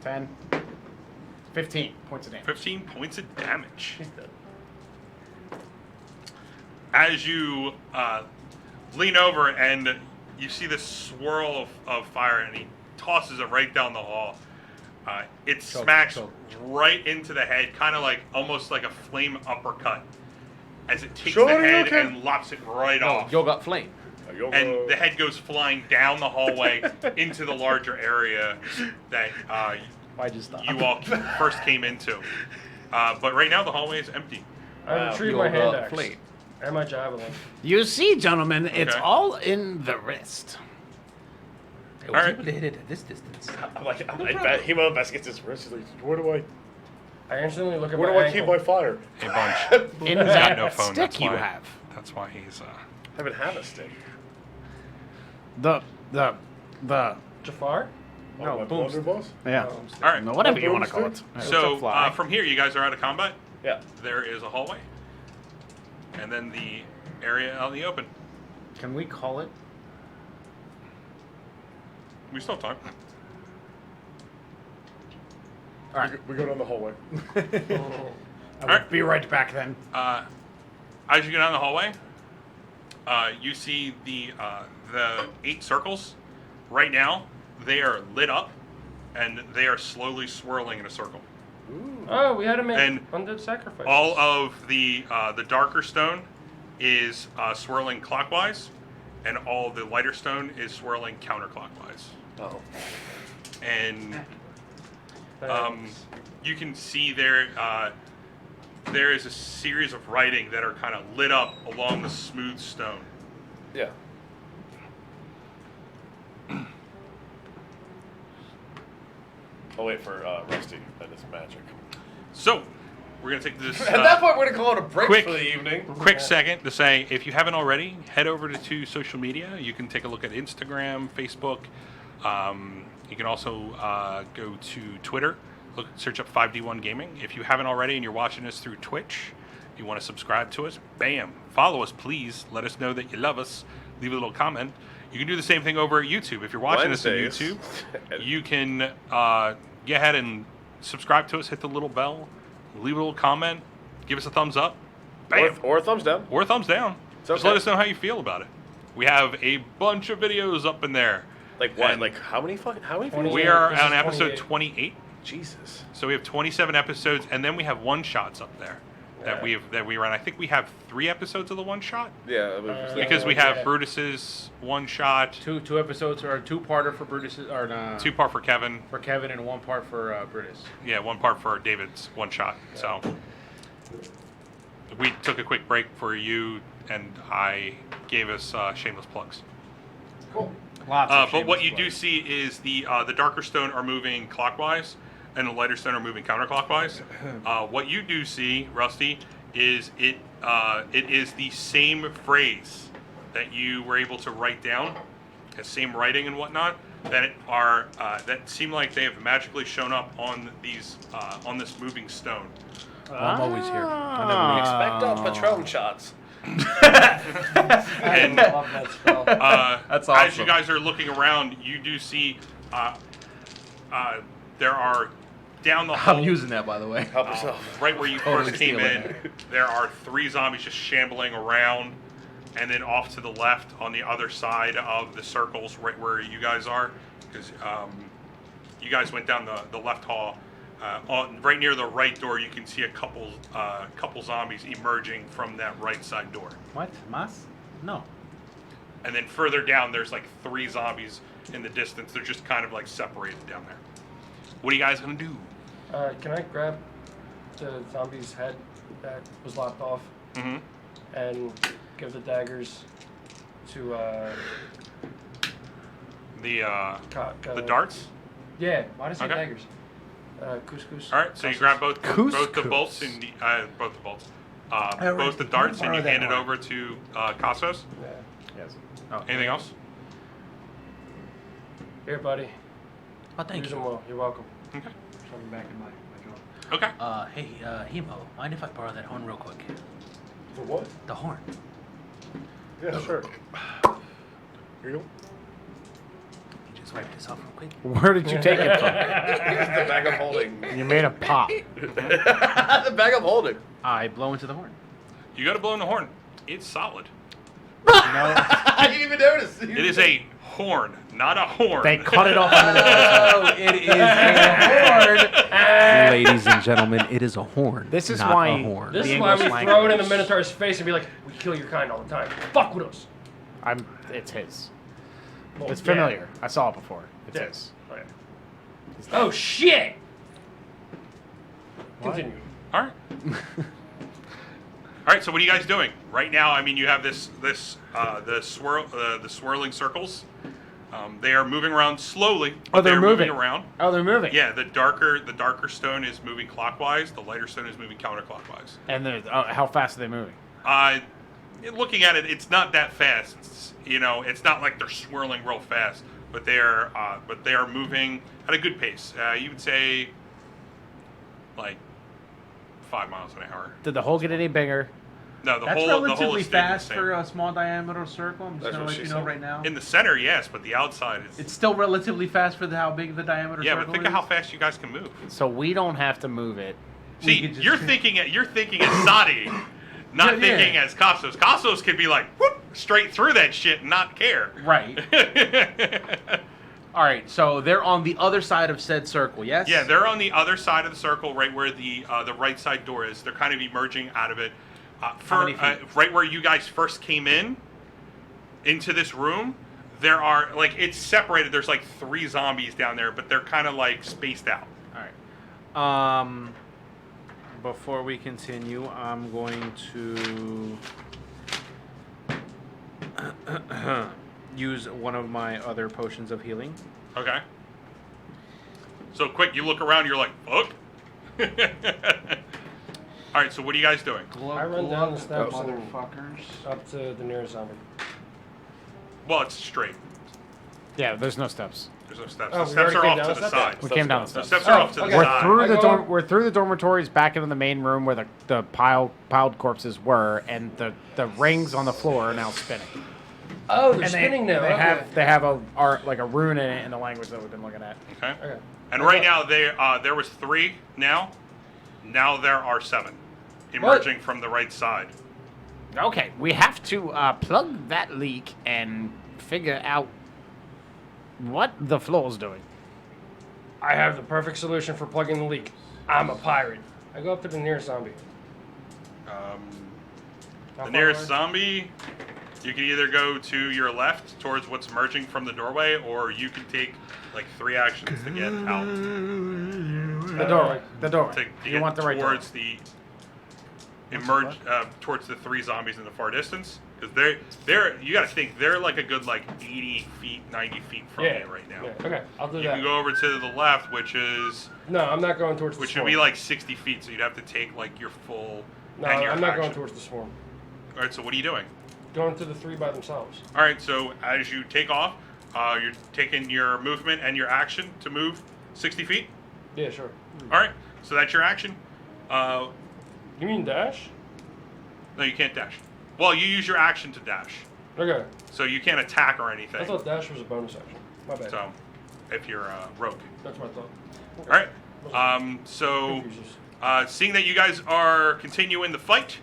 10. 15 points of damage. 15 points of damage. As you lean over and you see this swirl of fire, and he tosses it right down the hall. It smacks right into the head, kind of like almost like a flame uppercut, as it takes the head and lops it right off. Yo got flame. And the head goes flying down the hallway into the larger area that Why just stop? you all first came into. But right now the hallway is empty. I retrieve Yo my hand got axe flame. and my javelin. You see, gentlemen, it's Okay. all in the wrist. I was Alright. able to hit it at this distance. I'm like, Hemo investigates his wrist. He's like, where do I instantly look at I my keep ankle. my fire? A bunch. In He's got that no phone, stick that's you why. have. That's why he's. I haven't had a stick. The Jafar? No, my boom. blunderbuss? Yeah. Oh, All right. No, whatever you want to call it. So fly. from here, you guys are out of combat. Yeah. There is a hallway, and then the area out in the open. Can we call it? We still have time. All right. We go down the hallway. I will be right back then. As you go down the hallway, you see the 8 circles. Right now, they are lit up, and they are slowly swirling in a circle. Oh, we had to make And undead sacrifices. All of the darker stone is swirling clockwise, and all the lighter stone is swirling counterclockwise. Oh. And Thanks. you can see there there is a series of writing that are kind of lit up along the smooth stone. Yeah. I'll wait for Rusty and his magic. So, we're going to take this At that point, we're going to call it a break quick- for the evening. quick second to say, if you haven't already, head over to social media. You can take a look at Instagram, Facebook. You can also go to Twitter. Search up 5D1 Gaming. If you haven't already and you're watching us through Twitch, you want to subscribe to us, bam. Follow us, please. Let us know that you love us. Leave a little comment. You can do the same thing over at YouTube. If you're watching us on Wednesdays. YouTube, you can go ahead and subscribe to us, hit the little bell, leave a little comment, give us a thumbs up, bam. Or a thumbs down. Or a thumbs down. Just okay. let us know how you feel about it. We have a bunch of videos up in there. Like what? And Like how many videos? 28. we are This on is episode 28. 28. Jesus. So we have 27 episodes, and then we have one shots up there that we run. I think we have 3 episodes of the one shot Yeah. It was because we have yeah. Brutus's one shot, Two episodes, or a 2-parter for Brutus, or 2-part for Kevin. for Kevin, and 1 part for Brutus. Yeah, 1 part for David's one shot. So we took a quick break for you, and I gave us shameless plugs. Lots of But what shameless you do plugs. see is the darker stone are moving clockwise, and the lighter stone are moving counterclockwise. What you do see, Rusty, is it is the same phrase that you were able to write down, the same writing and whatnot, that seem like they have magically shown up on these on this moving stone. I'm always here. Expect Patron shots. And I love that spell. That's as awesome. you guys are looking around, you do see there are down the hall. I'm using that, by the way. Help yourself. Right where you Totally first came stealing in, there are 3 zombies just shambling around, and then off to the left on the other side of the circles, right where you guys are, because you guys went down the left hall. Right near the right door, you can see a couple zombies emerging from that right side door. What? Mas? No. And then further down, there's like 3 zombies in the distance. They're just kind of like separated down there. What are you guys gonna do? Can I grab the zombie's head that was lopped off Mm-hmm. and give the daggers to The Co- darts. Yeah, why does it say Okay. daggers? Couscous. All right, so you grab both the bolts and both the bolts, both the darts, and you hand it over to Cassos. Yeah. Yes. Anything else? Here, buddy. Oh, thank Use you. them well. You're welcome. Okay. Something back in my jaw. Okay. Hey, Hemo, mind if I borrow that horn real quick? For what? The horn. Yeah, sure. Here you go. Just wipe this off real quick. Where did you take it from? Here's the bag I'm holding. You made a pop. The bag I'm holding. I blow into the horn. You got to blow in the horn. It's solid. I didn't even notice. It is a horn, not a horn. They cut it off on the Oh, it is a horn. Ladies and gentlemen, it is a horn. This is not why- a horn. This The is why we English throw it in the language. Minotaur's face and be like, we kill your kind all the time. Fuck with us. It's his. Well, It's yeah. familiar. I saw it before. It's Yeah. his. Oh, shit! Continue. All right. All right. So what are you guys doing right now? I mean, you have the swirling circles. They are moving around slowly. Oh, they're moving moving. around. Oh, they're moving. Yeah, the darker stone is moving clockwise. The lighter stone is moving counterclockwise. And how fast are they moving? Looking at it, it's not that fast. It's not like they're swirling real fast, but they are moving at a good pace. You would say like 5 miles an hour. Did the hole get any bigger? No, the That's hole relatively is staying the fast same. for a small diameter circle. I'm just That's gonna what let she you know said. right now. In the center, yes, but the outside is. It's still relatively fast for how big the diameter Yeah, circle but think is. of how fast you guys can move. So we don't have to move it. We See, could just- you're thinking as Sadi, not Yeah. thinking as Cassos. Cassos can be like whoop, straight through that shit and not care. Right. All right, so they're on the other side of said circle, yes? Yeah, they're on the other side of the circle, right where the right side door is. They're kind of emerging out of it. How many feet? Right where you guys first came into this room, there are it's separated. There's 3 zombies down there, but they're kind of spaced out. All right. Before we continue, I'm going to use one of my other potions of healing. Okay. So quick, you look around. You're like, fuck. All right. So what are you guys doing? I run down the steps and motherfuckers. up to the nearest zombie. Well, it's straight. Yeah, there's no steps. There's no steps. Oh, The we steps already are came off down to the the steps? side. We came down the The steps. steps are off to the okay. We're side. through I the go- we're through the dormitories back into the main room where the piled corpses were, and the rings on the floor are now spinning. Oh, they're And spinning now. They okay. have a rune in it in the language that we've been looking at. Okay. Okay. And right now there was 3 now. Now there are 7 emerging from the right side. Okay, we have to plug that leak and figure out what the floor's doing. I have the perfect solution for plugging the leak. I'm a pirate. I go up to the nearest zombie. How The far nearest away? zombie, you can either go to your left towards what's emerging from the doorway, or you can take 3 actions to get out. The doorway. The doorway. To You get want the right towards doorway. towards the 3 zombies in the far distance, because they're you got to think they're a good 80 feet, 90 feet from Yeah. you right now. Yeah. Okay, I'll do You that. can go over to the left, which No, I'm not going towards the would swarm. be 60 feet, so you'd have to take your full. No, and your I'm not action. going towards the swarm. All right, so what are you doing? Going to the 3 by themselves. All right, so as you take off, you're taking your movement and your action to move 60 feet. Yeah, sure. All right, so that's your action. You mean dash? No, you can't dash. Well, you use your action to dash, Okay. so you can't attack or anything. I thought dash was a bonus action. My bad. So, if you're a rogue. That's what I thought. All right. So, Confuses. seeing that you guys are continuing the fight,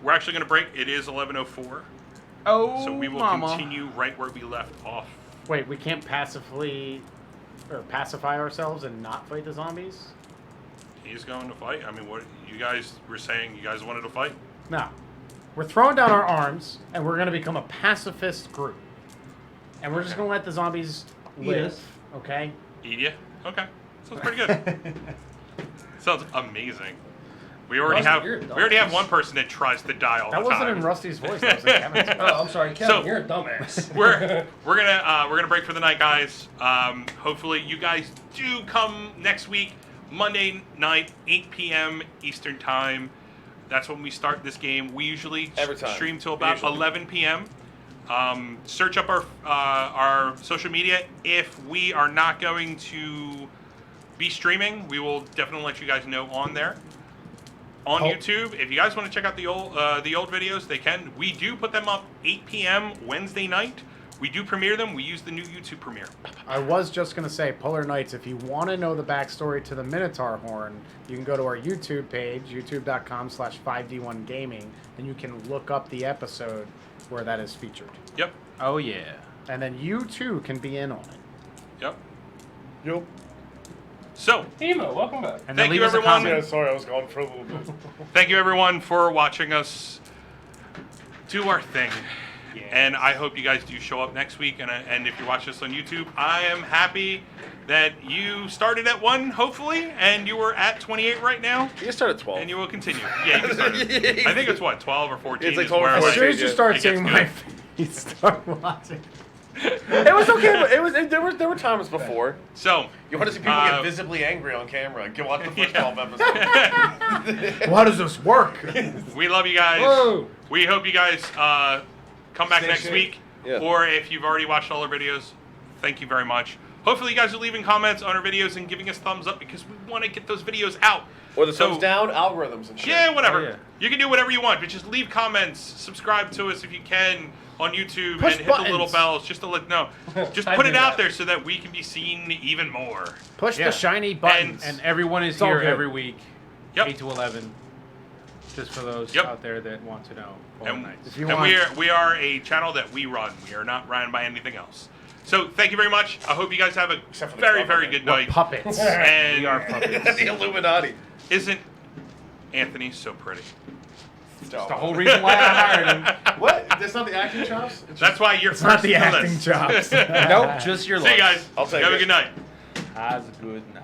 we're actually going to break. It is 11:04, Oh, so we will mama. continue right where we left off. Wait, we can't pacify ourselves and not fight the zombies? He's going to fight. I mean, what you guys were saying? You guys wanted to fight? No. We're throwing down our arms, and we're going to become a pacifist group. And we're just going to let the zombies live, Yes. okay? Eat ya? Okay. Sounds pretty good. Sounds amazing. We already Rusty, have you're a we already have dumbass. one person that tries to die all That the time. wasn't in Rusty's voice. That was in Kevin's voice. Oh, I'm sorry, Kevin. So- You're a dumbass. we're gonna break for the night, guys. Hopefully you guys do come next week, Monday night, 8 p.m. Eastern time. That's when we start this game. We usually Every time. stream till about Usually. 11 p.m. Search up our social media. If we are not going to be streaming, we will definitely let you guys know on there. On YouTube, if you guys want to check out the old videos, they can. We do put them up 8 p.m. Wednesday night. We do premiere them. We use the new YouTube premiere. I was just going to say, Polar Knights, if you want to know the backstory to the Minotaur horn, you can go to our YouTube page, youtube.com/5d1gaming, and you can look up the episode where that is featured. Yep. Oh yeah. And then you too can be in on it. Yep. Yep. So, Emo, welcome back. And Thank then you, leave us a everyone. comment. Yeah, sorry, I was gone for a little bit. thank you everyone for watching us do our thing. And I hope you guys do show up next week. And if you watch this on YouTube, I am happy that you started at 1, hopefully, and you were at 28 right now, You start at 12. and you will continue. Yeah, you can start. I think it's what, 12 or 14? It's like is 12 or where As like, soon as you yeah. start It gets seeing my good. face, start watching. It was okay, but there were times before. So, You want to see people get visibly angry on camera? Go watch the first 12 episodes. Well, how does this work? we love you guys. Whoa. We hope you guys come back Stay next safe. week. Yeah. Or if you've already watched all our videos, thank you very much. Hopefully you guys are leaving comments on our videos and giving us thumbs up because we want to get those videos out. Or the So- thumbs down, algorithms and shit. Yeah, whatever. Oh, yeah. You can do whatever you want, but just leave comments, subscribe to us if you can on YouTube, Push and hit the little buttons. bells just to let know. Just I put do it out that. there so that we can be seen even more. Push Yeah. the shiny buttons. And everyone is It's all here good. every week, Yep. 8 to 11. Just for those Yep. out there that want to know. Polar And, Knights. If you and want- we are a channel that we run. We are not run by anything else. So thank you very much. I hope you guys have a Except for the very, cover, very man. good We're night. puppets. And We are puppets. The Illuminati. isn't Anthony so pretty? Stop. The whole reason why I hired him. What? That's not the acting chops? It's That's why you're It's first not the on acting list. chops. Nope, just your See you looks. guys. I'll take Have a it. good night. Has a good night.